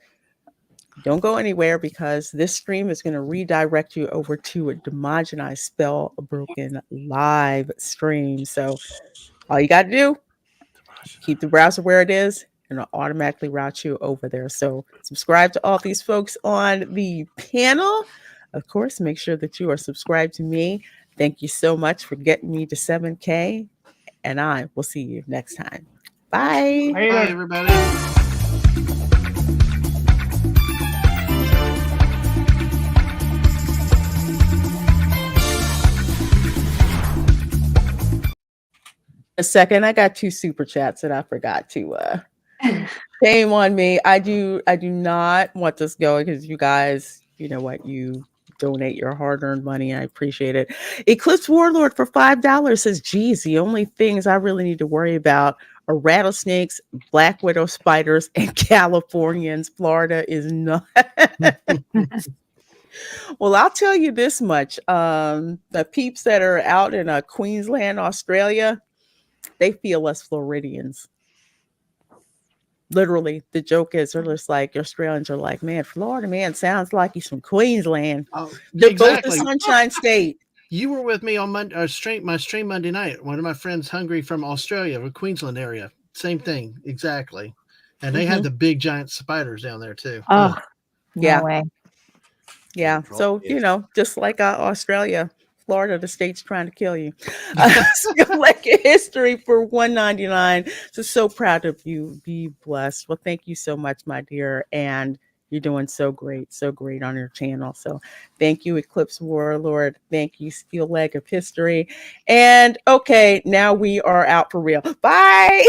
don't go anywhere because this stream is going to redirect you over to a Demogenized Spell Broken live stream. So all you got to do, keep the browser where it is, and it'll automatically route you over there. So subscribe to all these folks on the panel. Of course, make sure that you are subscribed to me. Thank you so much for getting me to 7K, and I will see you next time. Bye. Bye, everybody. A second, I got 2 super chats that I forgot to shame on me. I do not want this going because you guys, you know what, you donate your hard-earned money. I appreciate it. Eclipse Warlord for $5 says, geez, the only things I really need to worry about are rattlesnakes, black widow spiders, and Californians. Florida is not. Well, I'll tell you this much. The peeps that are out in Queensland, Australia, they feel us Floridians. Literally, the joke is, they're just like, Australians are like, man, Florida man sounds like he's from Queensland. Oh, They're exactly. both the Sunshine State. You were with me on my stream Monday night. One of my friends, hungry from Australia, the Queensland area. Same thing, exactly. And they had the big giant spiders down there too. Oh, yeah. No way. Yeah. So, you know, just like Australia, Florida, the state's trying to kill you. Like history for $1.99. So proud of you. Be blessed. Well, thank you so much, my dear. And you're doing so great on your channel. So thank you, Eclipse Warlord. Thank you, Steel Leg of History. And okay, now we are out for real. Bye.